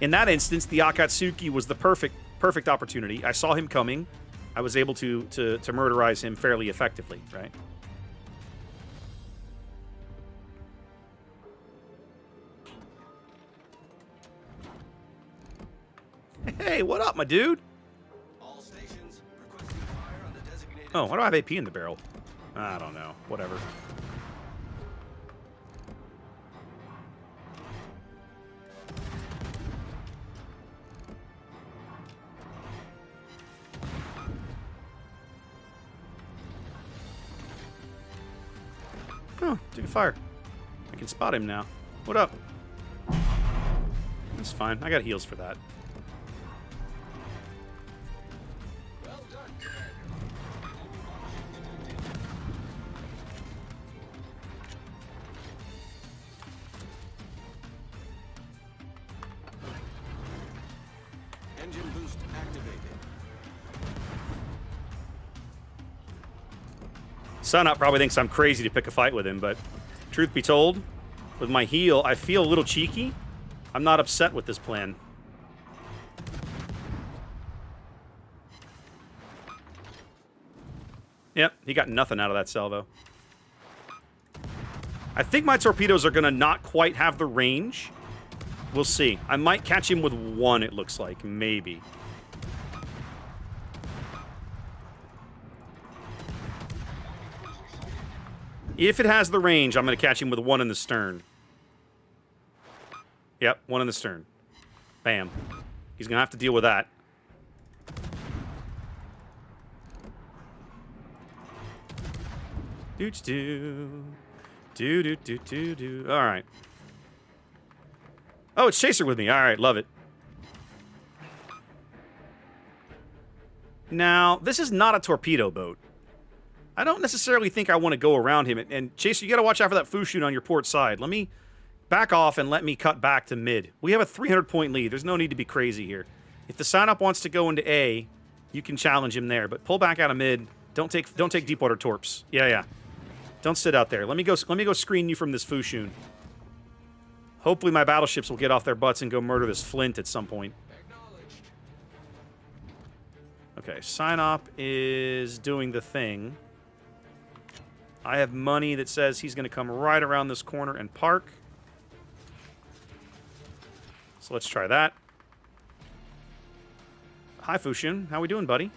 In that instance, the Akatsuki was the perfect opportunity. I saw him coming. I was able to murderize him fairly effectively, right? Hey, what up, my dude? All stations requesting fire on the designated. Oh, why do I have AP in the barrel? I don't know. Whatever. Oh, took a fire. I can spot him now. What up? That's fine. I got heals for that. Well done, Commander. Engine boost activated. Sunop probably thinks I'm crazy to pick a fight with him, but truth be told, with my heal, I feel a little cheeky. I'm not upset with this plan. Yep, he got nothing out of that salvo. I think my torpedoes are going to not quite have the range. We'll see. I might catch him with one, it looks like. Maybe. If it has the range, I'm going to catch him with one in the stern. Yep, one in the stern. Bam. He's going to have to deal with that. Do-do-do. Do-do-do-do-do. All right. Oh, it's Chaser with me. All right, love it. Now, this is not a torpedo boat. I don't necessarily think I want to go around him. And Chase, you got to watch out for that Fushun on your port side. Let me back off and let me cut back to mid. We have a 300-point lead. There's no need to be crazy here. If the sign-up wants to go into A, you can challenge him there. But pull back out of mid. Don't take deep water torps. Yeah. Don't sit out there. Let me go screen you from this Fushun. Hopefully my battleships will get off their butts and go murder this Flint at some point. Okay, sign-up is doing the thing. I have money that says he's going to come right around this corner and park. So let's try that. Hi, Fushun. How we doing, buddy?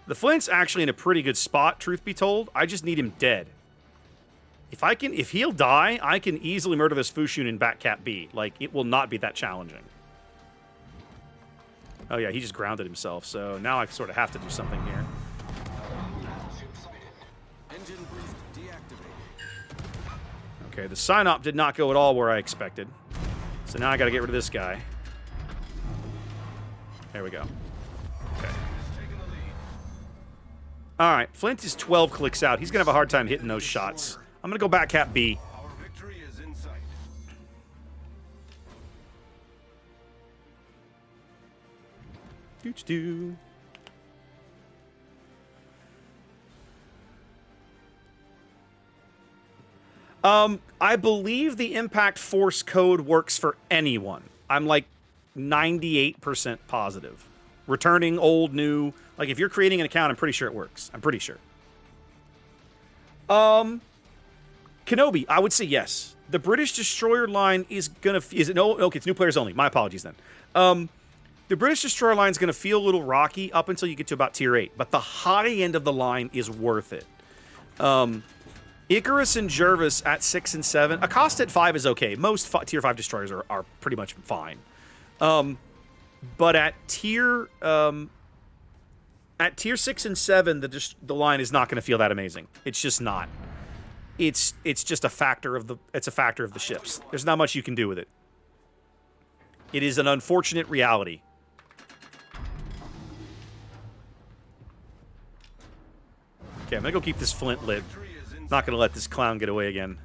The Flint's actually in a pretty good spot, truth be told. I just need him dead. If he'll die, I can easily murder this Fushun in back cap B. Like, it will not be that challenging. Oh yeah, he just grounded himself, so now I sort of have to do something here. Engine boost deactivated. Okay, the sign-up did not go at all where I expected. So now I gotta get rid of this guy. There we go. Okay. Alright, Flint is 12 clicks out. He's gonna have a hard time hitting those shots. I'm gonna go back cap B. Our victory is in sight. Doo-doo. I believe the impact force code works for anyone. I'm like 98% positive. Returning, old, new. Like, if you're creating an account, I'm pretty sure it works. I'm pretty sure. Kenobi, I would say yes. The British destroyer line is gonna... okay, it's new players only. My apologies then. The British destroyer line is going to feel a little rocky up until you get to about tier 8. But the high end of the line is worth it. Icarus and Jervis at 6 and 7. Acosta at 5 is okay. Most tier 5 destroyers are pretty much fine. But at tier 6 and 7, the line is not going to feel that amazing. It's just not. It's just a factor of the ships. There's not much you can do with it. It is an unfortunate reality. Okay, I'm gonna go keep this Flint lit. Not gonna let this clown get away again.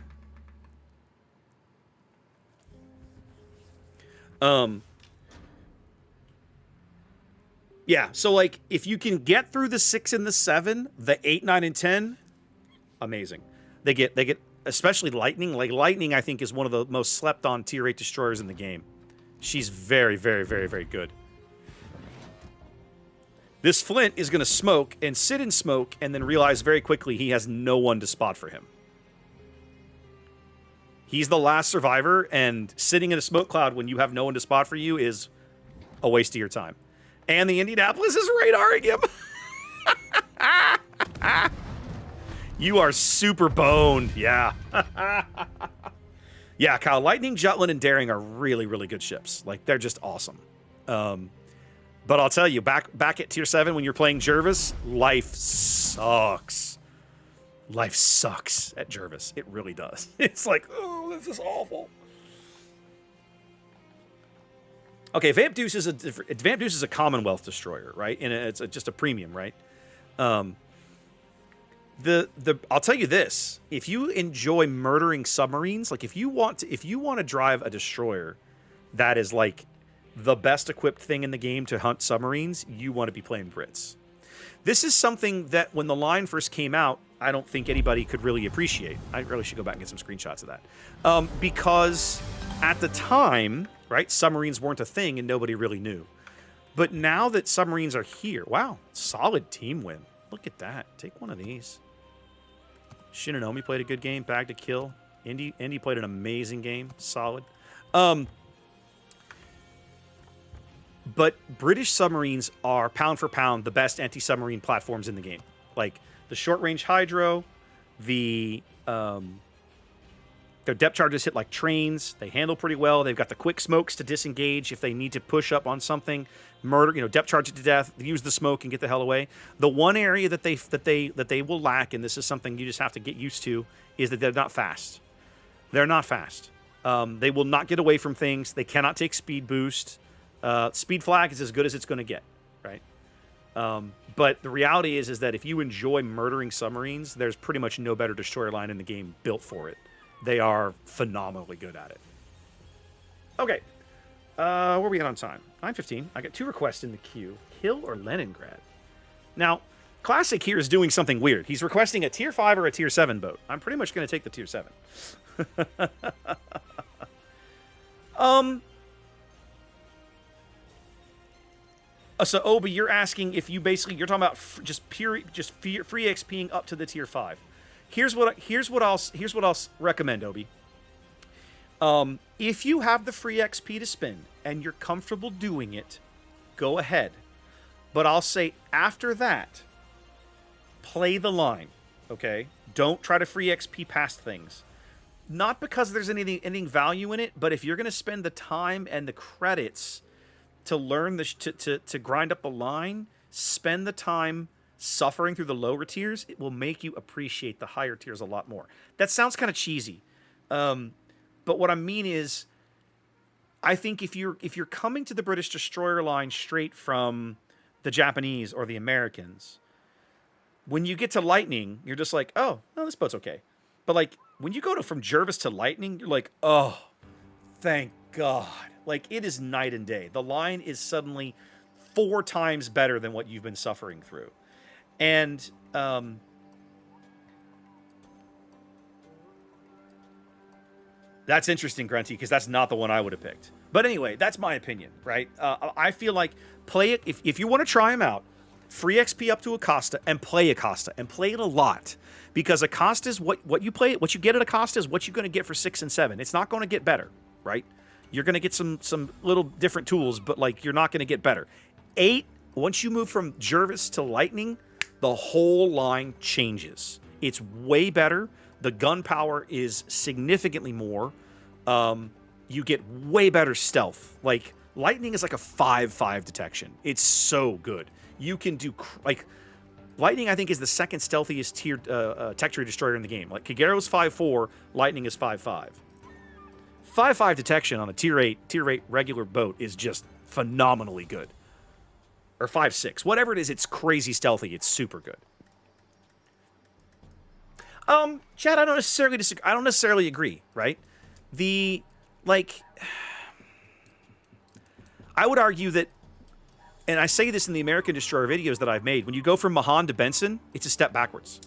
Yeah, so like, if you can get through the 6 and the 7, the 8, 9, and 10, amazing. They get especially Lightning. Like, Lightning, I think, is one of the most slept on tier 8 destroyers in the game. She's very, very, very, very good. This Flint is going to smoke and sit in smoke and then realize very quickly he has no one to spot for him. He's the last survivor, and sitting in a smoke cloud when you have no one to spot for you is a waste of your time. And the Indianapolis is radaring him. You are super boned. Yeah. Yeah, Kyle, Lightning, Jutland, and Daring are really, really good ships. Like, they're just awesome. But I'll tell you, back at tier 7 when you're playing Jervis, life sucks. Life sucks at Jervis. It really does. It's like, oh, this is awful. Okay, Vamp Deuce is a Commonwealth destroyer, right? And it's just a premium, right? I'll tell you this: if you enjoy murdering submarines, like if you want to drive a destroyer that is like the best equipped thing in the game to hunt submarines, you want to be playing Brits. This is something that when the line first came out, I don't think anybody could really appreciate. I really should go back and get some screenshots of that. Because at the time, right, submarines weren't a thing and nobody really knew. But now that submarines are here, wow, solid team win. Look at that. Take one of these. Shinanomi played a good game, bagged a kill. Indy played an amazing game, solid. But British submarines are, pound for pound, the best anti-submarine platforms in the game. Like, the short-range Hydro, their depth charges hit like trains. They handle pretty well. They've got the quick smokes to disengage if they need to push up on something. Murder, depth charge it to death, use the smoke and get the hell away. The one area that they will lack, and this is something you just have to get used to, is that they're not fast. They're not fast. They will not get away from things. They cannot take speed boost. Speed flag is as good as it's going to get, right? But the reality is that if you enjoy murdering submarines, there's pretty much no better destroyer line in the game built for it. They are phenomenally good at it. Okay. Where are we at on time? 9:15. I got 2 requests in the queue. Hill or Leningrad? Now, Classic here is doing something weird. He's requesting a tier 5 or a tier 7 boat. I'm pretty much going to take the tier 7. So Obi, you're asking if you're talking about just free XPing up to the tier 5. Here's what I'll recommend, Obi. If you have the free XP to spend and you're comfortable doing it, go ahead. But I'll say after that, play the line, okay? Don't try to free XP past things. Not because there's anything value in it, but if you're going to spend the time and the credits to learn to grind up the line, spend the time suffering through the lower tiers. It will make you appreciate the higher tiers a lot more. That sounds kind of cheesy, but what I mean is, I think if you're coming to the British destroyer line straight from the Japanese or the Americans, when you get to Lightning, you're just like, oh, no, this boat's okay. But like when you go from Jervis to Lightning, you're like, oh, thank God. Like, it is night and day. The line is suddenly 4 times better than what you've been suffering through. And that's interesting, Grunty, because that's not the one I would have picked. But anyway, that's my opinion, right? I feel like play it. If you want to try them out, free XP up to Acosta and play it a lot. Because Acosta is what you play, what you get at Acosta is what you're going to get for 6 and 7. It's not going to get better, right? You're going to get some little different tools, but like you're not going to get better. 8, once you move from Jervis to Lightning, the whole line changes. It's way better. The gun power is significantly more. You get way better stealth. Like Lightning is like a 5/5 detection. It's so good. You can do like Lightning. I think is the second stealthiest tiered tech-tree destroyer in the game. Like Kagero's 5/4, Lightning is 5/5. 5/5 detection on a tier 8 regular boat is just phenomenally good. Or 5/6, whatever it is, it's crazy stealthy. It's super good. Chad, I don't necessarily disagree. I don't necessarily agree, right? I would argue that, and I say this in the American Destroyer videos that I've made, when you go from Mahan to Benson, it's a step backwards.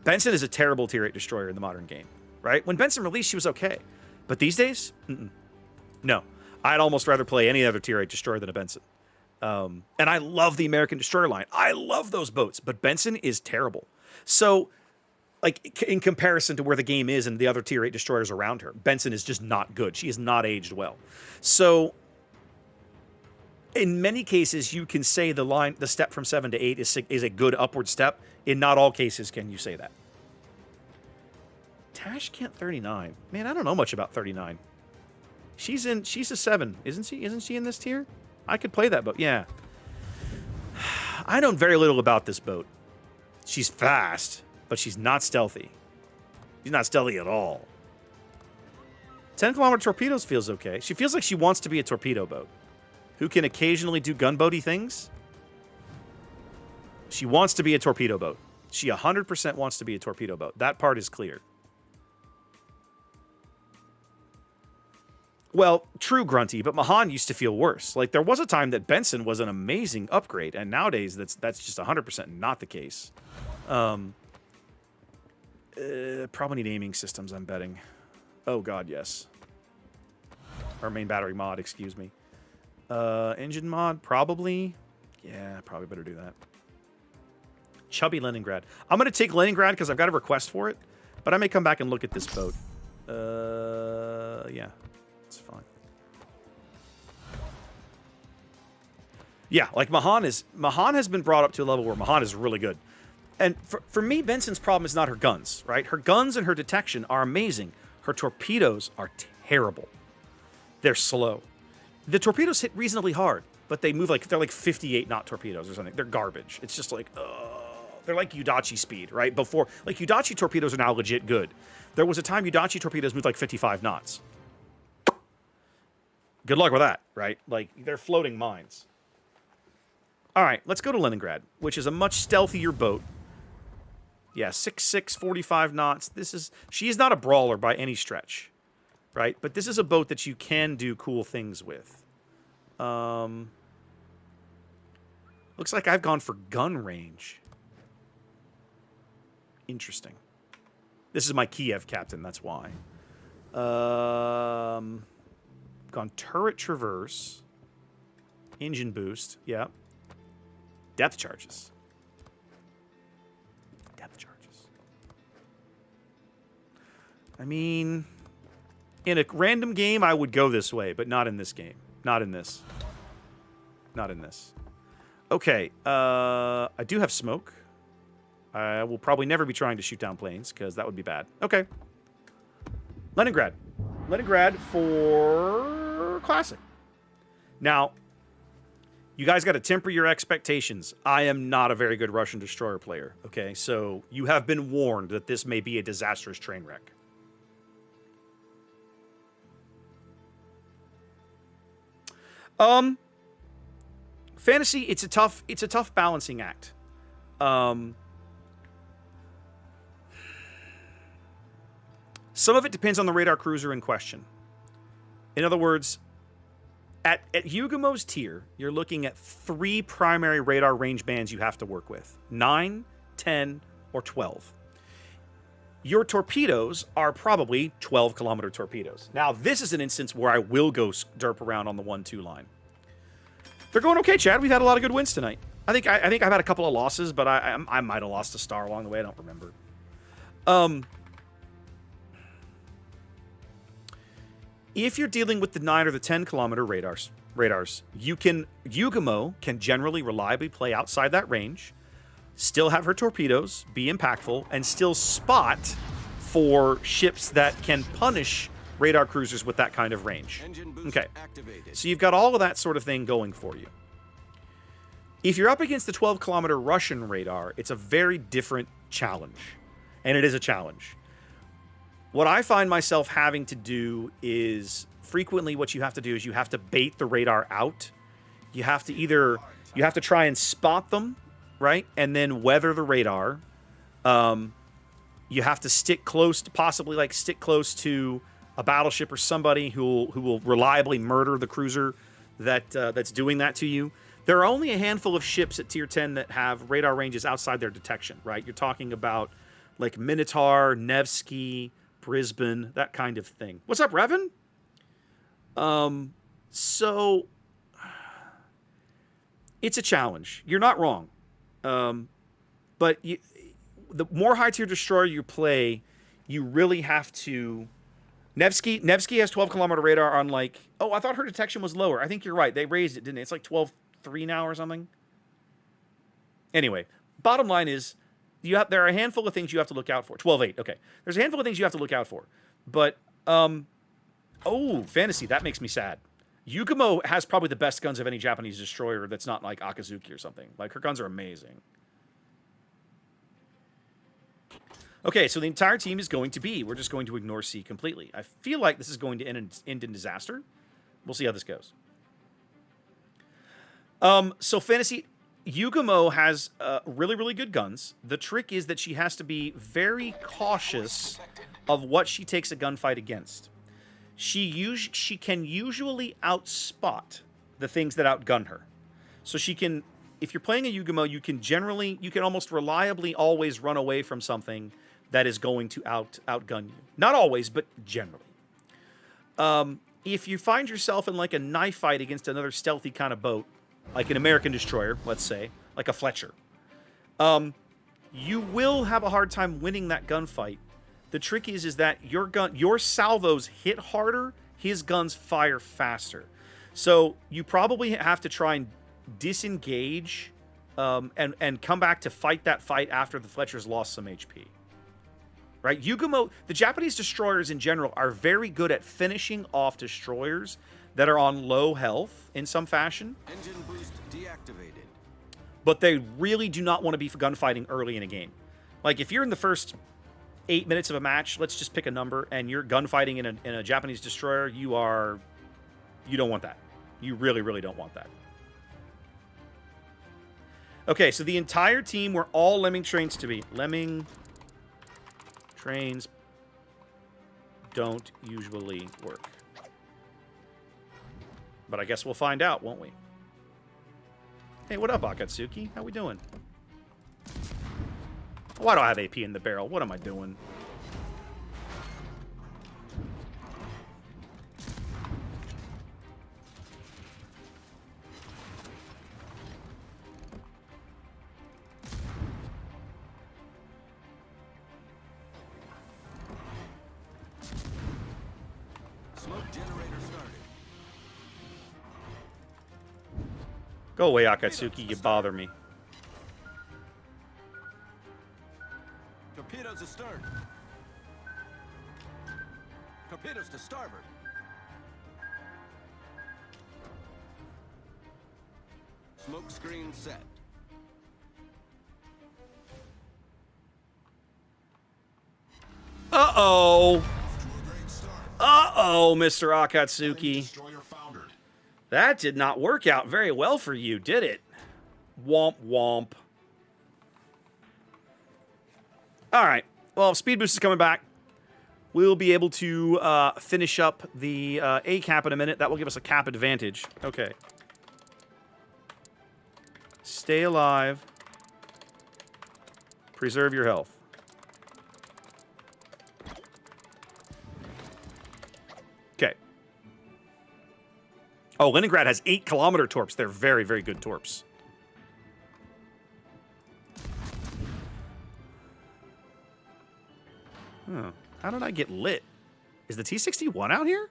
Benson is a terrible tier 8 destroyer in the modern game, right? When Benson released, she was okay. But these days, no. I'd almost rather play any other tier 8 destroyer than a Benson. And I love the American Destroyer line. I love those boats, but Benson is terrible. So, like, in comparison to where the game is and the other tier 8 destroyers around her, Benson is just not good. She has not aged well. So, in many cases, you can say the step from 7 to 8 is a good upward step. In not all cases can you say that. Tashkent 39. Man, I don't know much about 39. She's a 7, isn't she? Isn't she in this tier? I could play that boat. Yeah. I know very little about this boat. She's fast, but she's not stealthy. She's not stealthy at all. 10-kilometer torpedoes feels okay. She feels like she wants to be a torpedo boat who can occasionally do gunboaty things. She wants to be a torpedo boat. She 100% wants to be a torpedo boat. That part is clear. Well, true, Grunty, but Mahan used to feel worse. Like, there was a time that Benson was an amazing upgrade, and nowadays that's just 100% not the case. Probably need aiming systems, I'm betting. Oh, God, yes. Or main battery mod, excuse me. Engine mod, probably. Yeah, probably better do that. Chubby Leningrad. I'm going to take Leningrad because I've got a request for it, but I may come back and look at this boat. Yeah. It's fine. Yeah, like Mahan has been brought up to a level where Mahan is really good. And for me, Benson's problem is not her guns, right? Her guns and her detection are amazing. Her torpedoes are terrible. They're slow. The torpedoes hit reasonably hard, but they move like, they're like 58 knot torpedoes or something. They're garbage. It's just like, they're like Yudachi speed, right? Before, like Yudachi torpedoes are now legit good. There was a time Yudachi torpedoes moved like 55 knots. Good luck with that, right? Like, they're floating mines. All right, let's go to Leningrad, which is a much stealthier boat. Yeah, 6'6", 45 knots. She is not a brawler by any stretch, right? But this is a boat that you can do cool things with. Looks like I've gone for gun range. Interesting. This is my Kiev captain, that's why. Gone turret traverse. Engine boost, yeah. Depth charges. Depth charges. I mean, in a random game, I would go this way, but not in this game. Not in this. Not in this. Okay, I do have smoke. I will probably never be trying to shoot down planes, because that would be bad. Okay. Leningrad. Leningrad for Classic. Now, you guys got to temper your expectations. I am not a very good Russian destroyer player, okay? So you have been warned that this may be a disastrous train wreck. Fantasy, it's a tough balancing act. Some of it depends on the radar cruiser in question. In other words, at Yugamo's tier, you're looking at 3 primary radar range bands you have to work with. 9, 10, or 12. Your torpedoes are probably 12-kilometer torpedoes. Now, this is an instance where I will go derp around on the 1-2 line. They're going okay, Chad. We've had a lot of good wins tonight. I think I've had a couple of losses, but I might have lost a star along the way. I don't remember. If you're dealing with the 9 or the 10-kilometer radars, Yugamo can generally reliably play outside that range, still have her torpedoes, be impactful, and still spot for ships that can punish radar cruisers with that kind of range. Okay, so you've got all of that sort of thing going for you. If you're up against the 12-kilometer Russian radar, it's a very different challenge, and it is a challenge. What I find myself having to do is frequently what you have to do is you have to bait the radar out. You have to try and spot them, right? And then weather the radar. You have to stick close to a battleship or somebody who will reliably murder the cruiser that's doing that to you. There are only a handful of ships at tier 10 that have radar ranges outside their detection, right? You're talking about like Minotaur, Nevsky, Brisbane, that kind of thing. What's up, Revan? So it's a challenge. You're not wrong. But the more high-tier destroyer you play, you really have to... Nevsky has 12-kilometer radar on like... Oh, I thought her detection was lower. I think you're right. They raised it, didn't they? It's like 12.3 now or something. Anyway, bottom line is... there are a handful of things you have to look out for. 12.8, okay. There's a handful of things you have to look out for. But, fantasy, that makes me sad. Yugamo has probably the best guns of any Japanese destroyer that's not like Akazuki or something. Like, her guns are amazing. Okay, so the entire team is going to B. We're just going to ignore C completely. I feel like this is going to end in disaster. We'll see how this goes. So fantasy... Yugamo has really, really good guns. The trick is that she has to be very cautious of what she takes a gunfight against. She can usually outspot the things that outgun her. So she can, if you're playing a Yugamo, you can almost reliably always run away from something that is going to outgun you. Not always, but generally. If you find yourself in like a knife fight against another stealthy kind of boat, like an American destroyer, let's say, like a Fletcher, you will have a hard time winning that gunfight. The trick is that your salvos hit harder, his guns fire faster. So you probably have to try and disengage and come back to fight that fight after the Fletcher's lost some HP. Right? Yugamo, the Japanese destroyers in general are very good at finishing off destroyers that are on low health in some fashion. Engine boost deactivated. But they really do not want to be gunfighting early in a game. Like, if you're in the first 8 minutes of a match, let's just pick a number, and you're gunfighting in a Japanese destroyer, you are You don't want that. You really, really don't want that. Okay, so the entire team were all lemming trains to be. Lemming trains don't usually work. But I guess we'll find out, won't we? Hey, what up, Akatsuki? How we doing? Why do I have AP in the barrel? What am I doing? Smoke generator started. Go away, Akatsuki. You bother me. Torpedoes astern. Torpedoes to starboard. Smoke screen set. Uh-oh. To a great start. Uh-oh, Mr. Akatsuki. Destroyer foundered. That did not work out very well for you, did it? Womp womp. All right. Well, Speed Boost is coming back. We'll be able to finish up the A cap in a minute. That will give us a cap advantage. Okay. Stay alive. Preserve your health. Okay. Oh, Leningrad has 8-kilometer torps. They're very, very good torps. Huh. How did I get lit? Is the T-61 out here?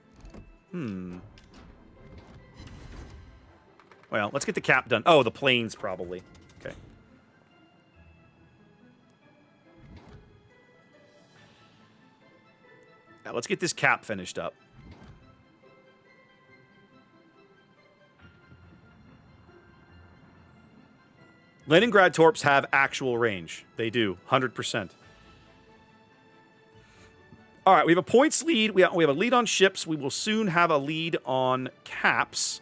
Well, let's get the cap done. Oh, the planes probably. Okay. Now let's get this cap finished up. Leningrad torps have actual range. They do, 100%. All right, we have a points lead. We have a lead on ships. We will soon have a lead on caps.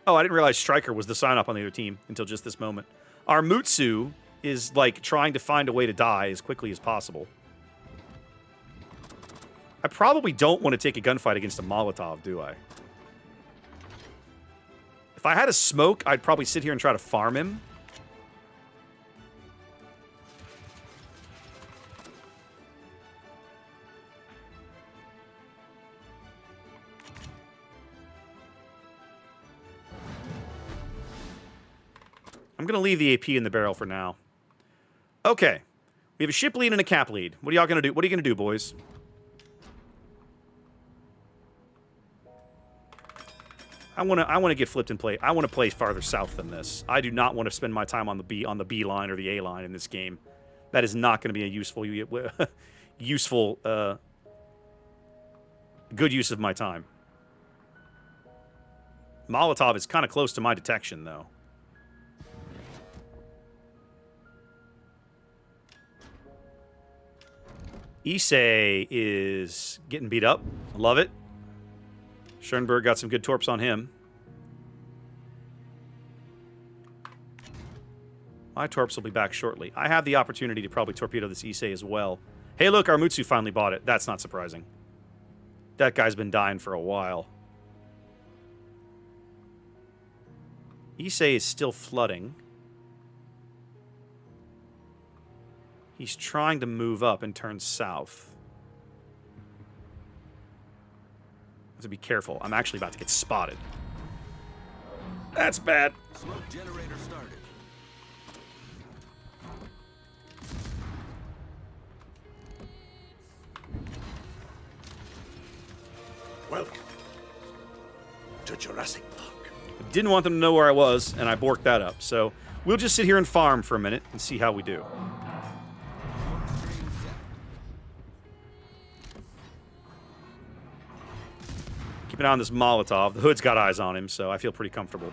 Oh, I didn't realize Stryker was the sign-up on the other team until just this moment. Our Mutsu is, like, trying to find a way to die as quickly as possible. I probably don't want to take a gunfight against a Molotov, do I? If I had a smoke, I'd probably sit here and try to farm him. I'm going to leave the AP in the barrel for now. Okay. We have a ship lead and a cap lead. What are y'all going to do? What are you going to do, boys? I want to get flipped and play. I want to play farther south than this. I do not want to spend my time on the B line or the A line in this game. That is not going to be a useful good use of my time. Molotov is kind of close to my detection, though. Issei is getting beat up. Love it. Schoenberg got some good torps on him. My torps will be back shortly. I have the opportunity to probably torpedo this Issei as well. Hey, look, our Mutsu finally bought it. That's not surprising. That guy's been dying for a while. Issei is still flooding. He's trying to move up and turn south. I have to be careful. I'm actually about to get spotted. That's bad. Smoke generator started. Welcome to Jurassic Park. Didn't want them to know where I was, and I borked that up. So we'll just sit here and farm for a minute and see how we do. Keep an eye on this Molotov. The Hood's got eyes on him, so I feel pretty comfortable.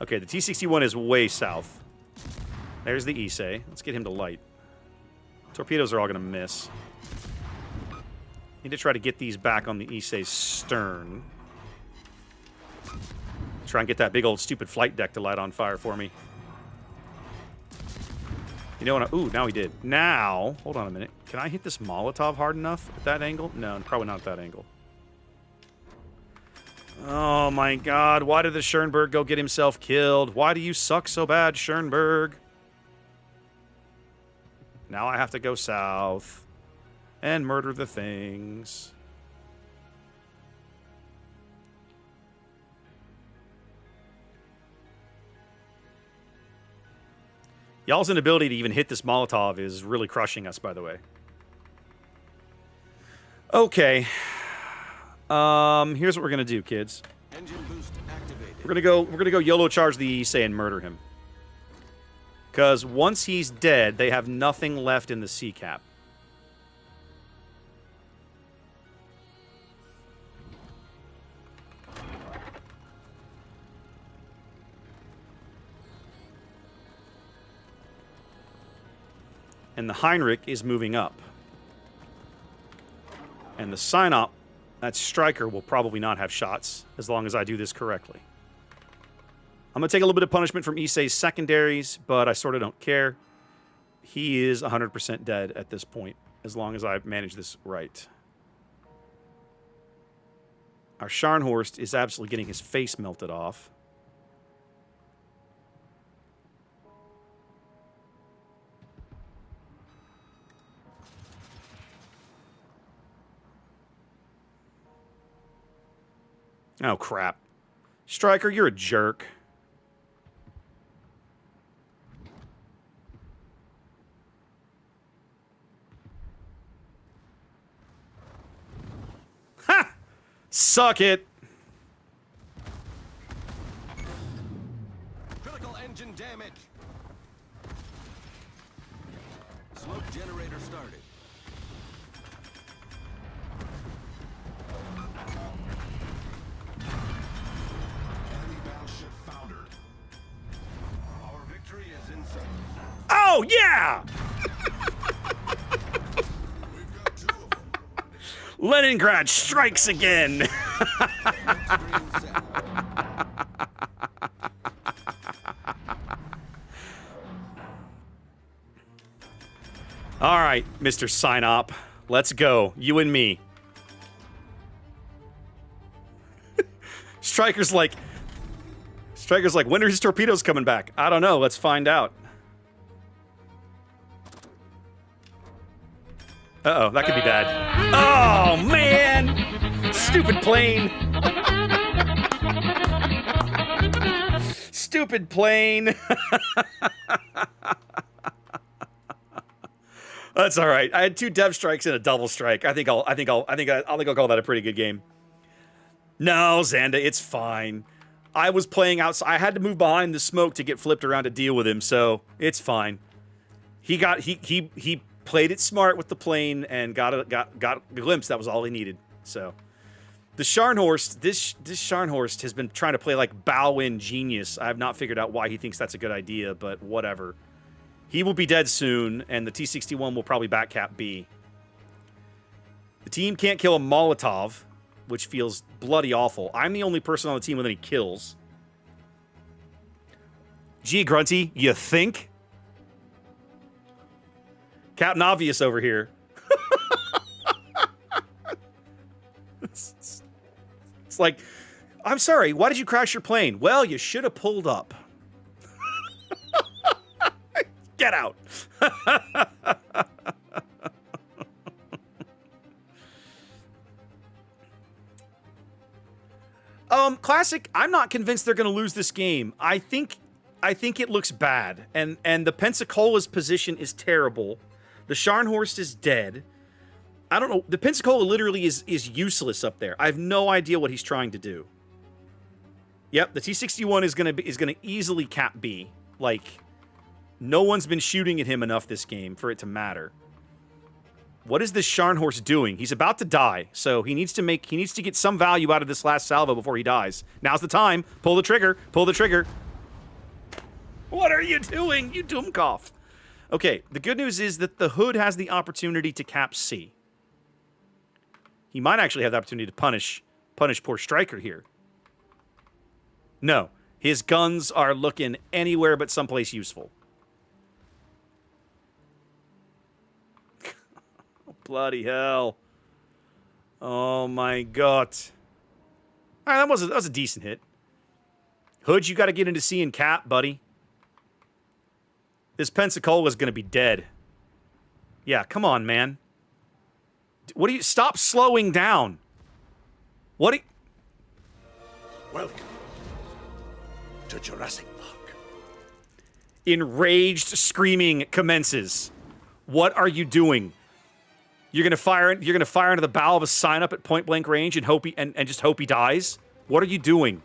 Okay, the T-61 is way south. There's the Issei. Let's get him to light. Torpedoes are all going to miss. Need to try to get these back on the Issei's stern. Try and get that big old stupid flight deck to light on fire for me. You know what? Ooh, now he did. Now, hold on a minute. Can I hit this Molotov hard enough at that angle? No, probably not at that angle. Oh my god, why did the Schoenberg go get himself killed? Why do you suck so bad, Schoenberg? Now I have to go south and murder the things. Y'all's inability to even hit this Molotov is really crushing us, by the way. Okay. Here's what we're gonna do, kids. Engine boost activated. We're gonna go YOLO charge the Issei and murder him. Because once he's dead, they have nothing left in the sea cap. And the Heinrich is moving up. And the Synop, that Striker, will probably not have shots as long as I do this correctly. I'm going to take a little bit of punishment from Issei's secondaries, but I sort of don't care. He is 100% dead at this point, as long as I manage this right. Our Scharnhorst is absolutely getting his face melted off. Oh, crap. Striker, you're a jerk. Ha! Suck it! Critical engine damage. Smoke generator started. Enemy battleship foundered. Our victory is in sight. Oh, yeah! We've got 2 of them. Leningrad strikes again! Screen set. All right, Mr. Synop. Let's go. You and me. Striker's like, when are his torpedoes coming back? I don't know. Let's find out. Uh-oh, that could be bad. Oh, man! Stupid plane! Stupid plane! That's all right. I had 2 dev strikes and a double strike. I think I'll call that a pretty good game. No, Xanda, it's fine. I was playing outside. I had to move behind the smoke to get flipped around to deal with him, so it's fine. He played it smart with the plane and got a glimpse. That was all he needed. So the Scharnhorst, this Scharnhorst has been trying to play like bow-in genius. I have not figured out why he thinks that's a good idea, but whatever. He will be dead soon, and the T-61 will probably backcap B. The team can't kill a Molotov, which feels bloody awful. I'm the only person on the team with any kills. Gee, Grunty, you think? Captain Obvious over here. It's like, I'm sorry, why did you crash your plane? Well, you should have pulled up. Get out. Classic, I'm not convinced they're going to lose this game. I think it looks bad. And the Pensacola's position is terrible. The Scharnhorst is dead. I don't know. The Pensacola literally is useless up there. I have no idea what he's trying to do. Yep, the T-61 is going to easily cap B. Like, no one's been shooting at him enough this game for it to matter. What is this Scharnhorst doing? He's about to die, so he needs to get some value out of this last salvo before he dies. Now's the time. Pull the trigger. Pull the trigger. What are you doing, you Doomkopf? Okay, the good news is that the Hood has the opportunity to cap C. He might actually have the opportunity to punish poor Stryker here. No. His guns are looking anywhere but someplace useful. Bloody hell. Oh my god. All right, that was a decent hit. Hood, you got to get into C and cap, buddy. This Pensacola's going to be dead. Yeah, come on, man. What do you... Stop slowing down. What do you... Welcome to Jurassic Park. Enraged screaming commences. What are you doing? You're gonna fire into the bow of a sign up at point blank range and hope and just hope he dies? What are you doing?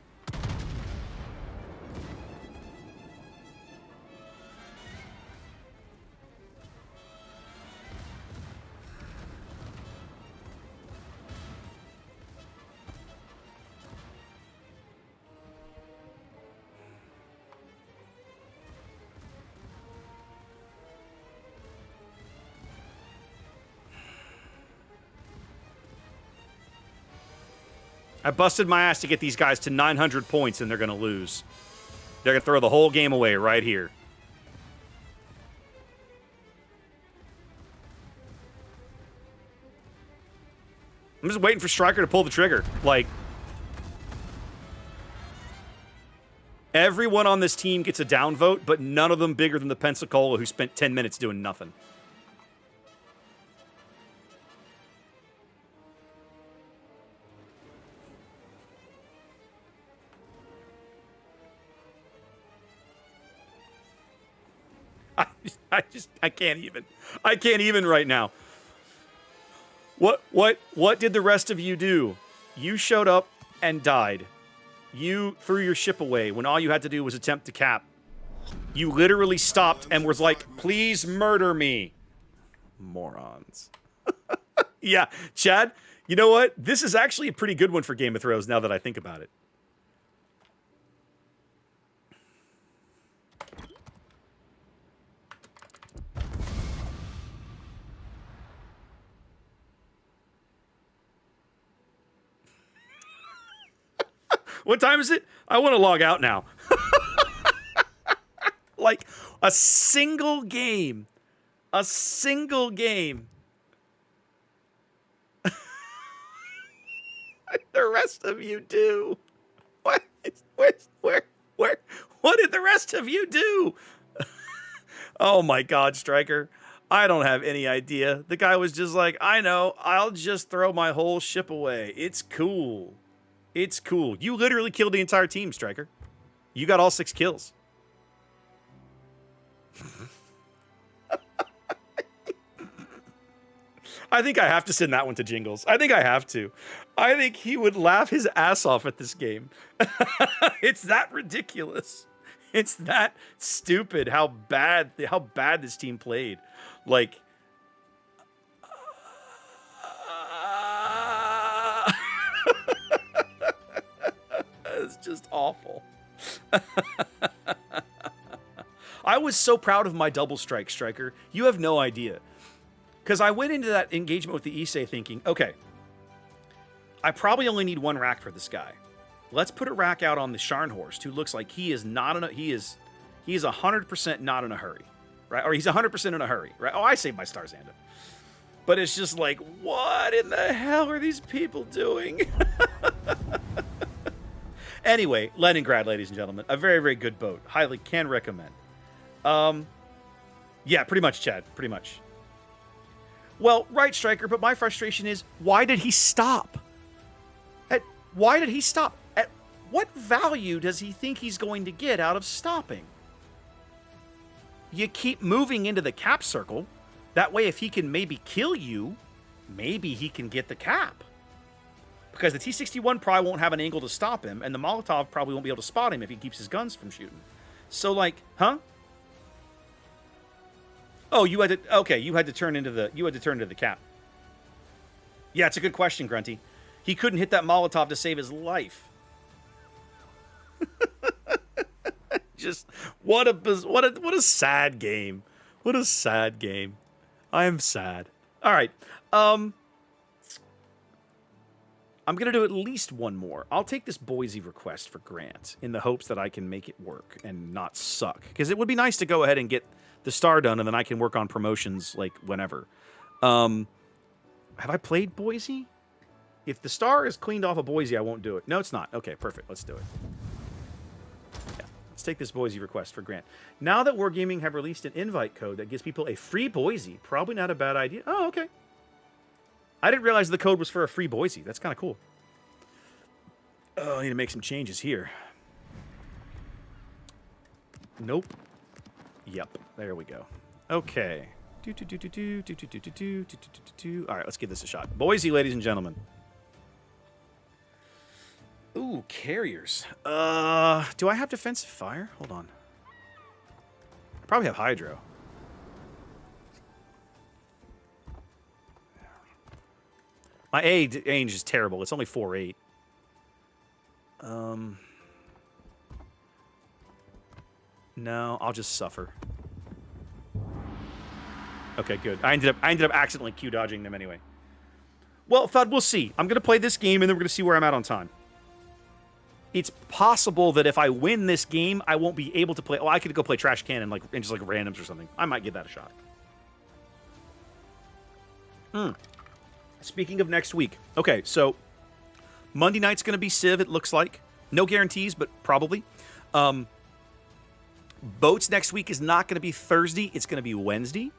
I busted my ass to get these guys to 900 points, and they're going to lose. They're going to throw the whole game away right here. I'm just waiting for Stryker to pull the trigger. Like, everyone on this team gets a downvote, but none of them bigger than the Pensacola who spent 10 minutes doing nothing. I can't even. I can't even right now. What did the rest of you do? You showed up and died. You threw your ship away when all you had to do was attempt to cap. You literally stopped and was like, please murder me. Morons. Yeah, Chad, you know what? This is actually a pretty good one for Game of Thrones now that I think about it. What time is it? I want to log out now. Like, a single game. A single game. The rest of you do. What did the rest of you do? Oh my God, Stryker. I don't have any idea. The guy was just like, I know, I'll just throw my whole ship away. It's cool. It's cool. You literally killed the entire team, Stryker. You got all 6 kills. I think I have to send that one to Jingles. I think I have to. I think he would laugh his ass off at this game. It's that ridiculous. It's that stupid how bad this team played. Like, it's just awful. I was so proud of my double strike, Stryker. You have no idea. Because I went into that engagement with the Issei thinking, okay, I probably only need 1 rack for this guy. Let's put a rack out on the Scharnhorst, who looks like he is 100% not in a hurry, right? Or he's 100% in a hurry, right? Oh, I saved my Starzanda. But it's just like, what in the hell are these people doing? Anyway, Leningrad, ladies and gentlemen, a very, very good boat. Highly can recommend. Yeah, pretty much, Chad. Pretty much. Well, right, Stryker, but my frustration is, why did he stop? Why did he stop? At what value does he think he's going to get out of stopping? You keep moving into the cap circle. That way, if he can maybe kill you, maybe he can get the cap. Because the T-61 probably won't have an angle to stop him, and the Molotov probably won't be able to spot him if he keeps his guns from shooting. So, like, huh? Oh, you had to turn into the cap. Yeah, it's a good question, Grunty. He couldn't hit that Molotov to save his life. Just what a sad game. What a sad game. I am sad. All right. I'm going to do at least one more. I'll take this Boise request for Grant in the hopes that I can make it work and not suck. Because it would be nice to go ahead and get the star done, and then I can work on promotions, like, whenever. Have I played Boise? If the star is cleaned off of Boise, I won't do it. No, it's not. Okay, perfect. Let's do it. Yeah, let's take this Boise request for Grant. Now that Wargaming have released an invite code that gives people a free Boise, probably not a bad idea. Oh, okay. I didn't realize the code was for a free Boise. That's kind of cool. Oh, I need to make some changes here. Nope. Yep. There we go. Okay. All right, let's give this a shot. Boise, ladies and gentlemen. Ooh, carriers. Do I have defensive fire? Hold on. I probably have hydro. My A range is terrible. It's only 4-8. No, I'll just suffer. Okay, good. I ended up accidentally Q dodging them anyway. Well, Thud, we'll see. I'm gonna play this game and then we're gonna see where I'm at on time. It's possible that if I win this game, I won't be able to play. Oh, I could go play Trash Cannon and just like randoms or something. I might give that a shot. Speaking of next week. Okay, so Monday night's going to be Civ, it looks like. No guarantees, but probably. Boats next week is not going to be Thursday. It's going to be Wednesday.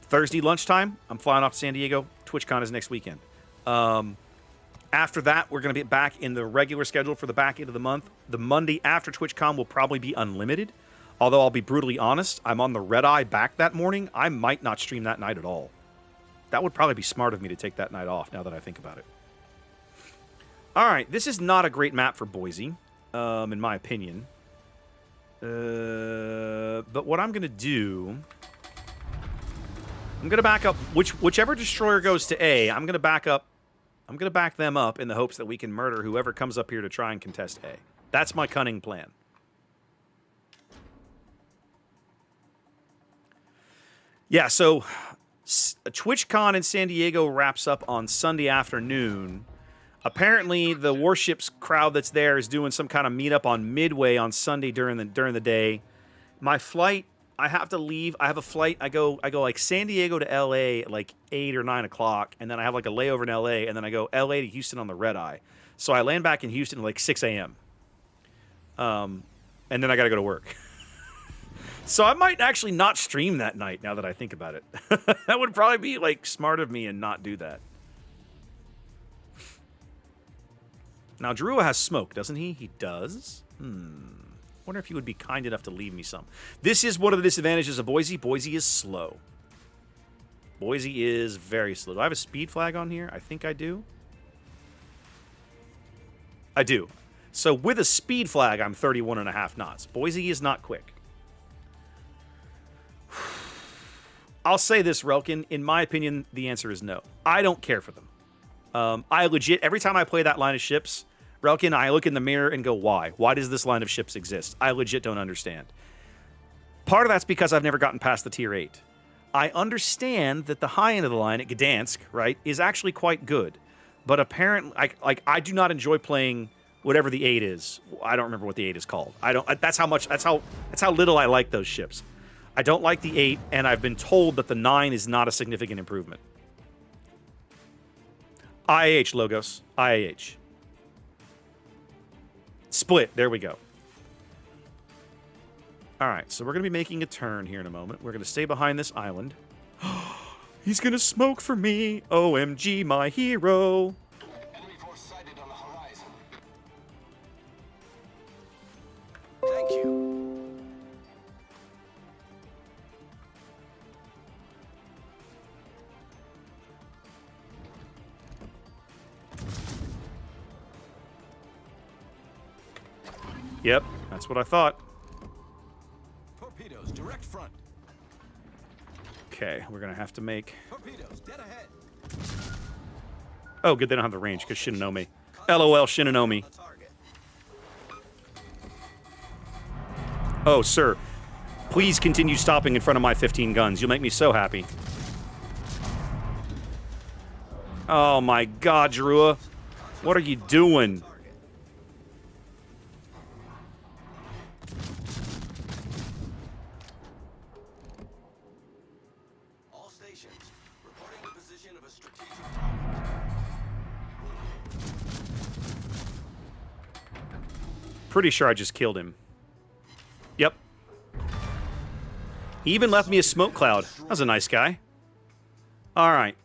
Thursday lunchtime, I'm flying off to San Diego. TwitchCon is next weekend. After that, we're going to be back in the regular schedule for the back end of the month. The Monday after TwitchCon will probably be unlimited. Although I'll be brutally honest, I'm on the red eye back that morning. I might not stream that night at all. That would probably be smart of me to take that night off, now that I think about it. All right, this is not a great map for Boise, in my opinion. But what I'm going to do... I'm going to back up... Whichever destroyer goes to A, I'm going to back up... I'm going to back them up in the hopes that we can murder whoever comes up here to try and contest A. That's my cunning plan. Yeah, so... TwitchCon in San Diego wraps up on Sunday afternoon. Apparently, the Warships crowd that's there is doing some kind of meetup on Midway on Sunday during the day. My flight, I have to leave. I have a flight. I go like San Diego to LA at like 8 or 9 o'clock, and then I have like a layover in LA, and then I go LA to Houston on the red eye. So I land back in Houston at like 6 a.m. And then I got to go to work. So I might actually not stream that night, now that I think about it. That would probably be, like, smart of me and not do that. Now, Drua has smoke, doesn't he? He does? Wonder if he would be kind enough to leave me some. This is one of the disadvantages of Boise. Boise is slow. Boise is very slow. Do I have a speed flag on here? I think I do. I do. So with a speed flag, I'm 31.5 knots. Boise is not quick. I'll say this, Relkin. In my opinion, the answer is no. I don't care for them. I legit, every time I play that line of ships, Relkin, I look in the mirror and go, why? Why does this line of ships exist? I legit don't understand. Part of that's because I've never gotten past the tier 8. I understand that the high end of the line at Gdansk, right, is actually quite good. But apparently, I do not enjoy playing whatever the 8 is. I don't remember what the 8 is called. That's how little I like those ships. I don't like the 8, and I've been told that the 9 is not a significant improvement. IAH, Logos. IAH. Split. There we go. All right, so we're going to be making a turn here in a moment. We're going to stay behind this island. He's going to smoke for me. OMG, my hero. Enemy force sighted on the horizon. Thank you. Yep, that's what I thought. Torpedoes, direct front. Okay, we're going to have to make... Torpedoes, dead ahead. Oh, good, they don't have the range, because Shinanomi. LOL, Shinanomi. Oh, sir. Please continue stopping in front of my 15 guns. You'll make me so happy. Oh, my God, Drua. What are you doing? All stations, reporting the position of a strategic Pretty sure I just killed him. Yep. He even left me a smoke cloud. That was a nice guy. All right.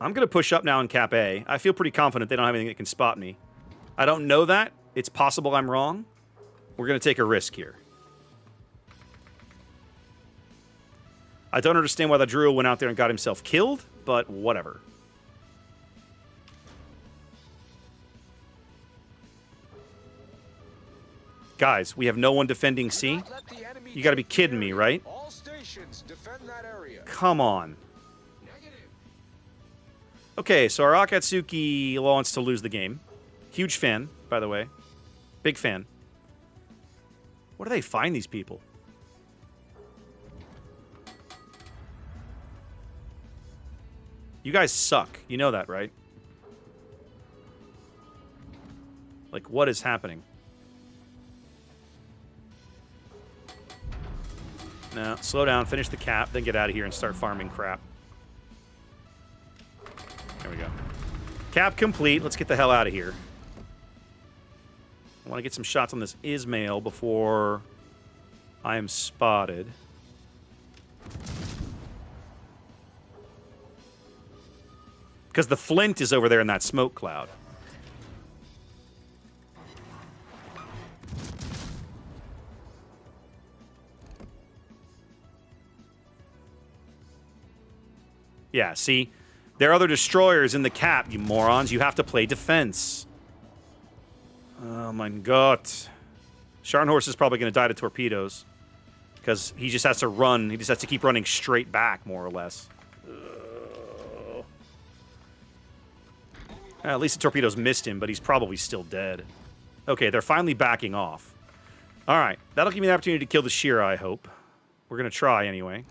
I'm going to push up now in Cap A. I feel pretty confident they don't have anything that can spot me. I don't know that. It's possible I'm wrong. We're going to take a risk here. I don't understand why the Druid went out there and got himself killed, but whatever. Guys, we have no one defending C. You got to be kidding me, right? All stations, defend that area. Come on. Okay, so our Akatsuki wants to lose the game. Huge fan, by the way. Big fan. Where do they find these people? You guys suck. You know that, right? Like, what is happening? No, slow down, finish the cap, then get out of here and start farming crap. There we go. Cap complete. Let's get the hell out of here. I want to get some shots on this Ismail before I am spotted. Because the Flint is over there in that smoke cloud. Yeah, see? There are other destroyers in the cap, you morons. You have to play defense. Oh my god. Scharnhorst is probably going to die to torpedoes. Because he just has to run. He just has to keep running straight back, more or less. At least the torpedoes missed him, but he's probably still dead. Okay, they're finally backing off. Alright, that'll give me the opportunity to kill the Shira, I hope. We're going to try, anyway.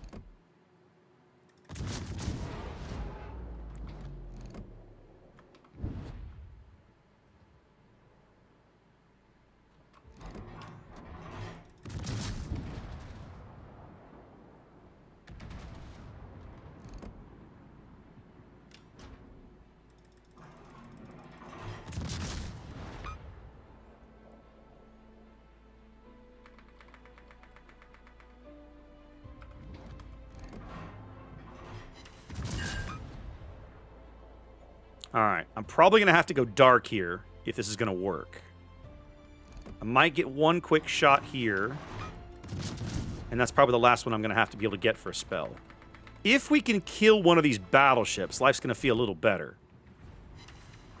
Alright, I'm probably going to have to go dark here if this is going to work. I might get one quick shot here. And that's probably the last one I'm going to have to be able to get for a spell. If we can kill one of these battleships, life's going to feel a little better.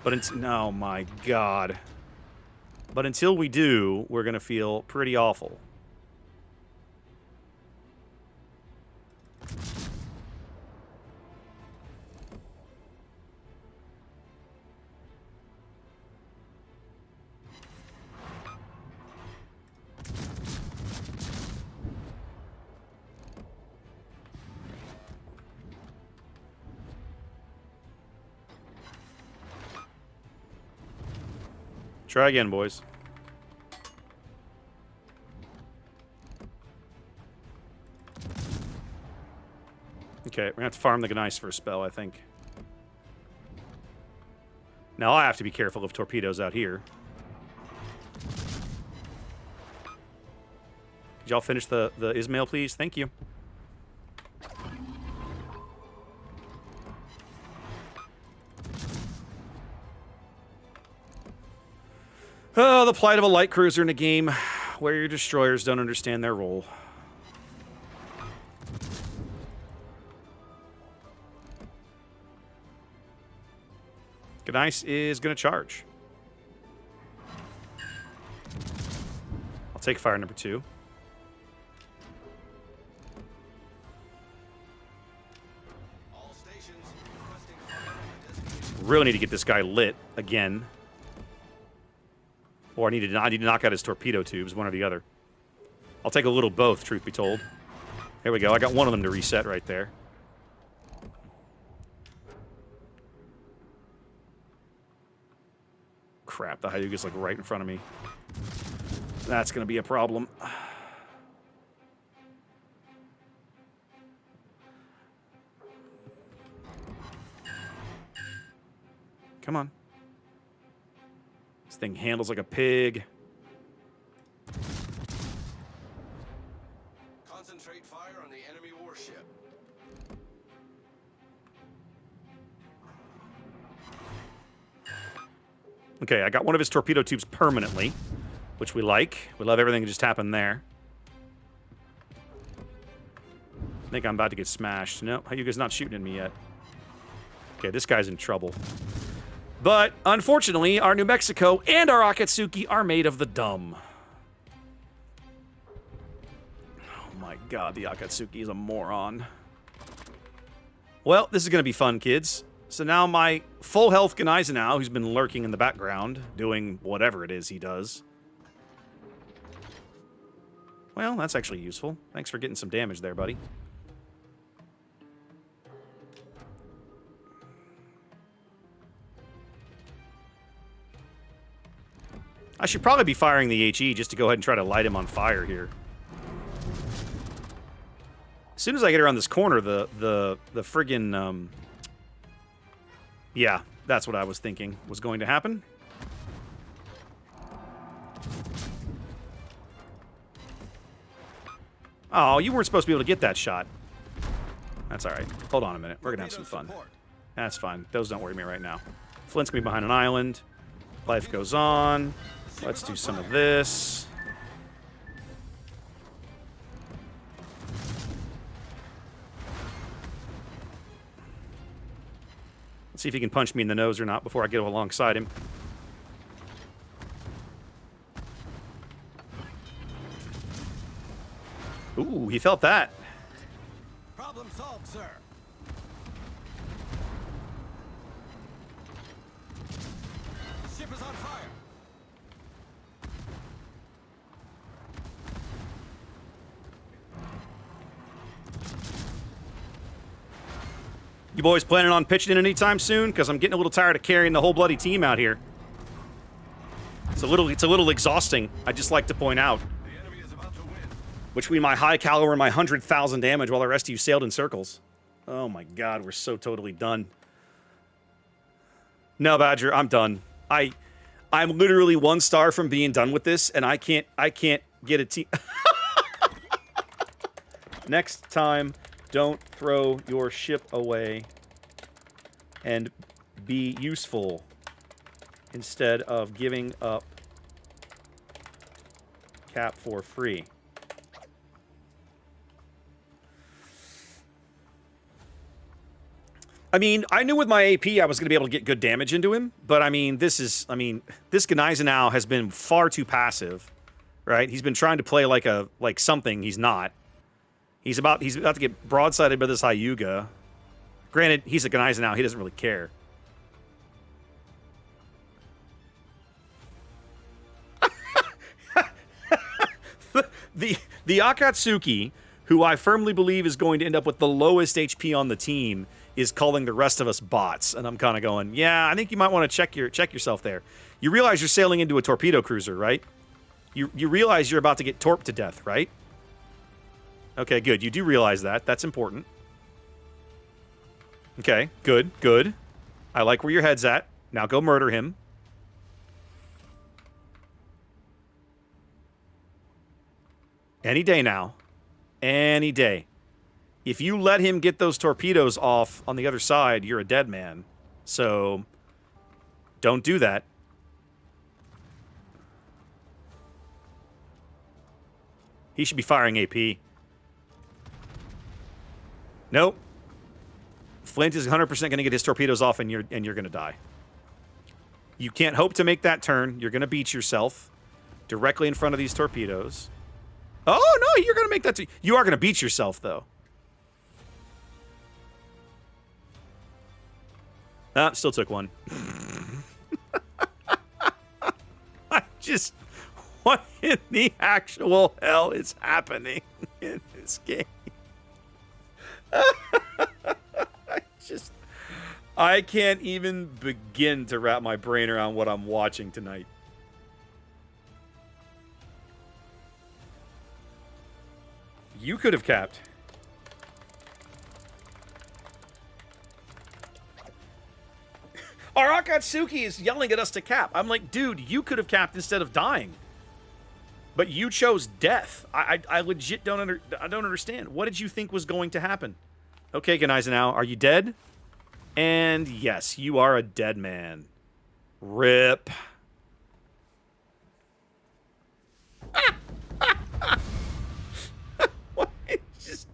But it's... Oh my god. But until we do, we're going to feel pretty awful. Try again, boys. Okay, we're gonna have to farm the Gneiss for a spell, I think. Now I have to be careful of torpedoes out here. Did y'all finish the Ismail, please? Thank you. Oh, the plight of a light cruiser in a game where your destroyers don't understand their role. Gneiss is going to charge. I'll take fire number 2. All stations requesting fire on the designated Really need to get this guy lit again. Or I need to knock out his torpedo tubes, one or the other. I'll take a little both, truth be told. There we go. I got one of them to reset right there. crap. The Hyuga's like right in front of me. That's going to be a problem. Come on. This thing handles like a pig. Concentrate fire on the enemy warship. Okay, I got one of his torpedo tubes permanently, which we like. We love everything that just happened there. I think I'm about to get smashed. No, Hyuga's not shooting at me yet. Okay, this guy's in trouble. But, unfortunately, our New Mexico and our Akatsuki are made of the dumb. Oh my god, the Akatsuki is a moron. Well, this is going to be fun, kids. So now my full health Gneisenau, who's been lurking in the background, doing whatever it is he does. Well, that's actually useful. Thanks for getting some damage there, buddy. I should probably be firing the HE just to go ahead and try to light him on fire here. As soon as I get around this corner, the friggin', yeah, that's what I was thinking was going to happen. Oh, you weren't supposed to be able to get that shot. That's all right. Hold on a minute. We're going to have some fun. That's fine. Those don't worry me right now. Flint's going to be behind an island. Life goes on. Let's do some of this. Let's see if he can punch me in the nose or not before I get alongside him. Ooh, he felt that. Problem solved, sir. Ship is on fire. You boys planning on pitching in anytime soon? Because I'm getting a little tired of carrying the whole bloody team out here. It's a little exhausting, I'd just like to point out. The enemy is about to win. Between my high caliber and my 100,000 damage while the rest of you sailed in circles. Oh my god, we're so totally done. No, Badger, I'm done. I'm literally 1 star from being done with this, and I can't get a team. Next time, don't throw your ship away and be useful instead of giving up cap for free. I mean, I knew with my AP I was going to be able to get good damage into him, but I mean, this Gneisenau has been far too passive, right? He's been trying to play like something he's not. He's about to get broadsided by this Hyuga. Granted, he's a Gneisenau, he doesn't really care. The Akatsuki, who I firmly believe is going to end up with the lowest HP on the team, is calling the rest of us bots, and I'm kind of going, yeah, I think you might want to check yourself there. You realize you're sailing into a torpedo cruiser, right? You realize you're about to get torped to death, right? Okay, good. You do realize that. That's important. Okay, good, good. I like where your head's at. Now go murder him. Any day now. Any day. If you let him get those torpedoes off on the other side, you're a dead man. So, don't do that. He should be firing AP. Nope. Flint is 100% going to get his torpedoes off, and you're going to die. You can't hope to make that turn. You're going to beat yourself directly in front of these torpedoes. Oh, no, you're going to make that... You are going to beat yourself, though. Ah, still took one. I just... What in the actual hell is happening in this game? I can't even begin to wrap my brain around what I'm watching tonight. You could have capped. Our Akatsuki is yelling at us to cap. I'm like, dude, you could have capped instead of dying. But you chose death. I legit don't understand. What did you think was going to happen? Okay, Ganaizenau, are you dead? And yes, you are a dead man. Rip. Just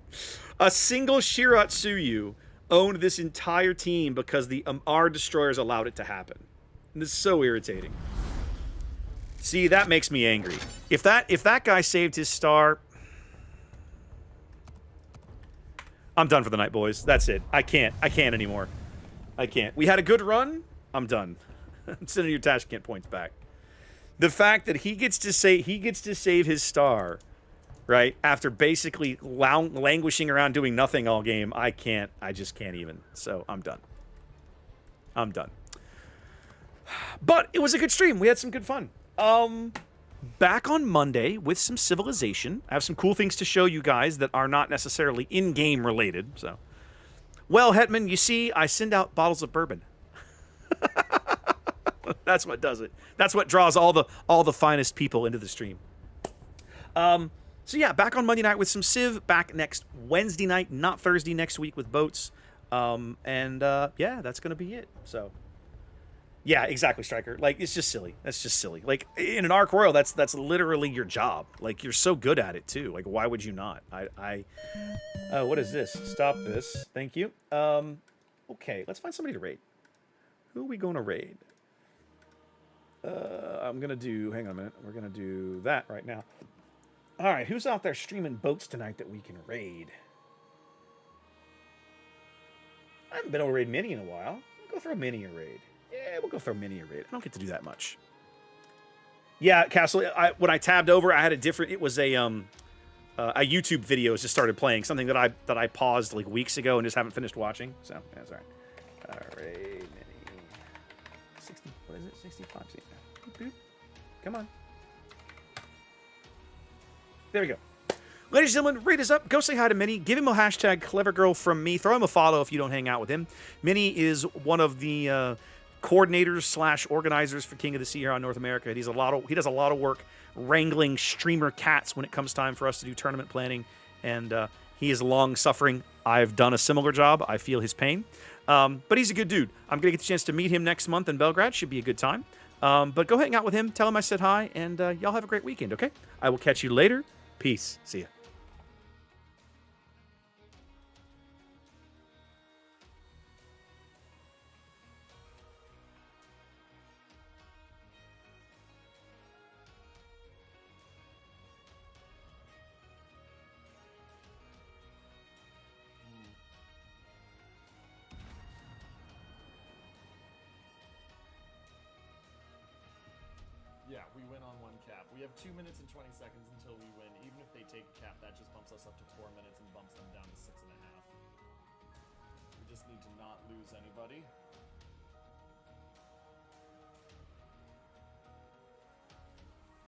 a single Shiratsuyu owned this entire team because the our destroyers allowed it to happen. And this is so irritating. See, that makes me angry. If that guy saved his star, I'm done for the night, boys. That's it. I can't anymore. I can't. We had a good run. I'm done. Sending your Tashkent points back. The fact that he gets to save his star, right, after basically languishing around doing nothing all game, I just can't even. So I'm done. I'm done. But it was a good stream. We had some good fun. Back on Monday with some Civilization. I have some cool things to show you guys that are not necessarily in-game related. So, well, Hetman, you see, I send out bottles of bourbon. That's what does it. That's what draws all the finest people into the stream. So yeah, back on Monday night with some Civ. Back next Wednesday night, not Thursday next week with boats. Yeah, that's gonna be it. So. Yeah, exactly, Striker. Like, it's just silly. That's just silly. Like, in an Ark Royal, that's literally your job. Like, you're so good at it, too. Like, why would you not? What is this? Stop this. Thank you. Okay, let's find somebody to raid. Who are we going to raid? I'm going to do... Hang on a minute. We're going to do that right now. All right, who's out there streaming boats tonight that we can raid? I haven't been able to raid Mini in a while. We'll go throw Mini a raid. Yeah, we'll go throw Mini a raid. I don't get to do that much. Yeah, Castle, when I tabbed over, I had a different... It was a YouTube video just started playing. Something that I paused like weeks ago and just haven't finished watching. So, yeah, that's all right. All right, Mini. 60... What is it? 65. Boop, boop. Come on. There we go. Ladies and gentlemen, rate us up. Go say hi to Minnie. Give him a hashtag clevergirl from me. Throw him a follow if you don't hang out with him. Minnie is one of the coordinators / organizers for King of the Sea here on North America. He does a lot of work wrangling streamer cats when it comes time for us to do tournament planning. And he is long suffering. I've done a similar job. I feel his pain. But he's a good dude. I'm going to get the chance to meet him next month in Belgrade. Should be a good time. But go hang out with him. Tell him I said hi. And y'all have a great weekend, okay? I will catch you later. Peace. See ya. Yeah, we win on one cap. We have 2 minutes and 20 seconds until we win. Even if they take a cap, that just bumps us up to 4 minutes and bumps them down to 6.5. We just need to not lose anybody.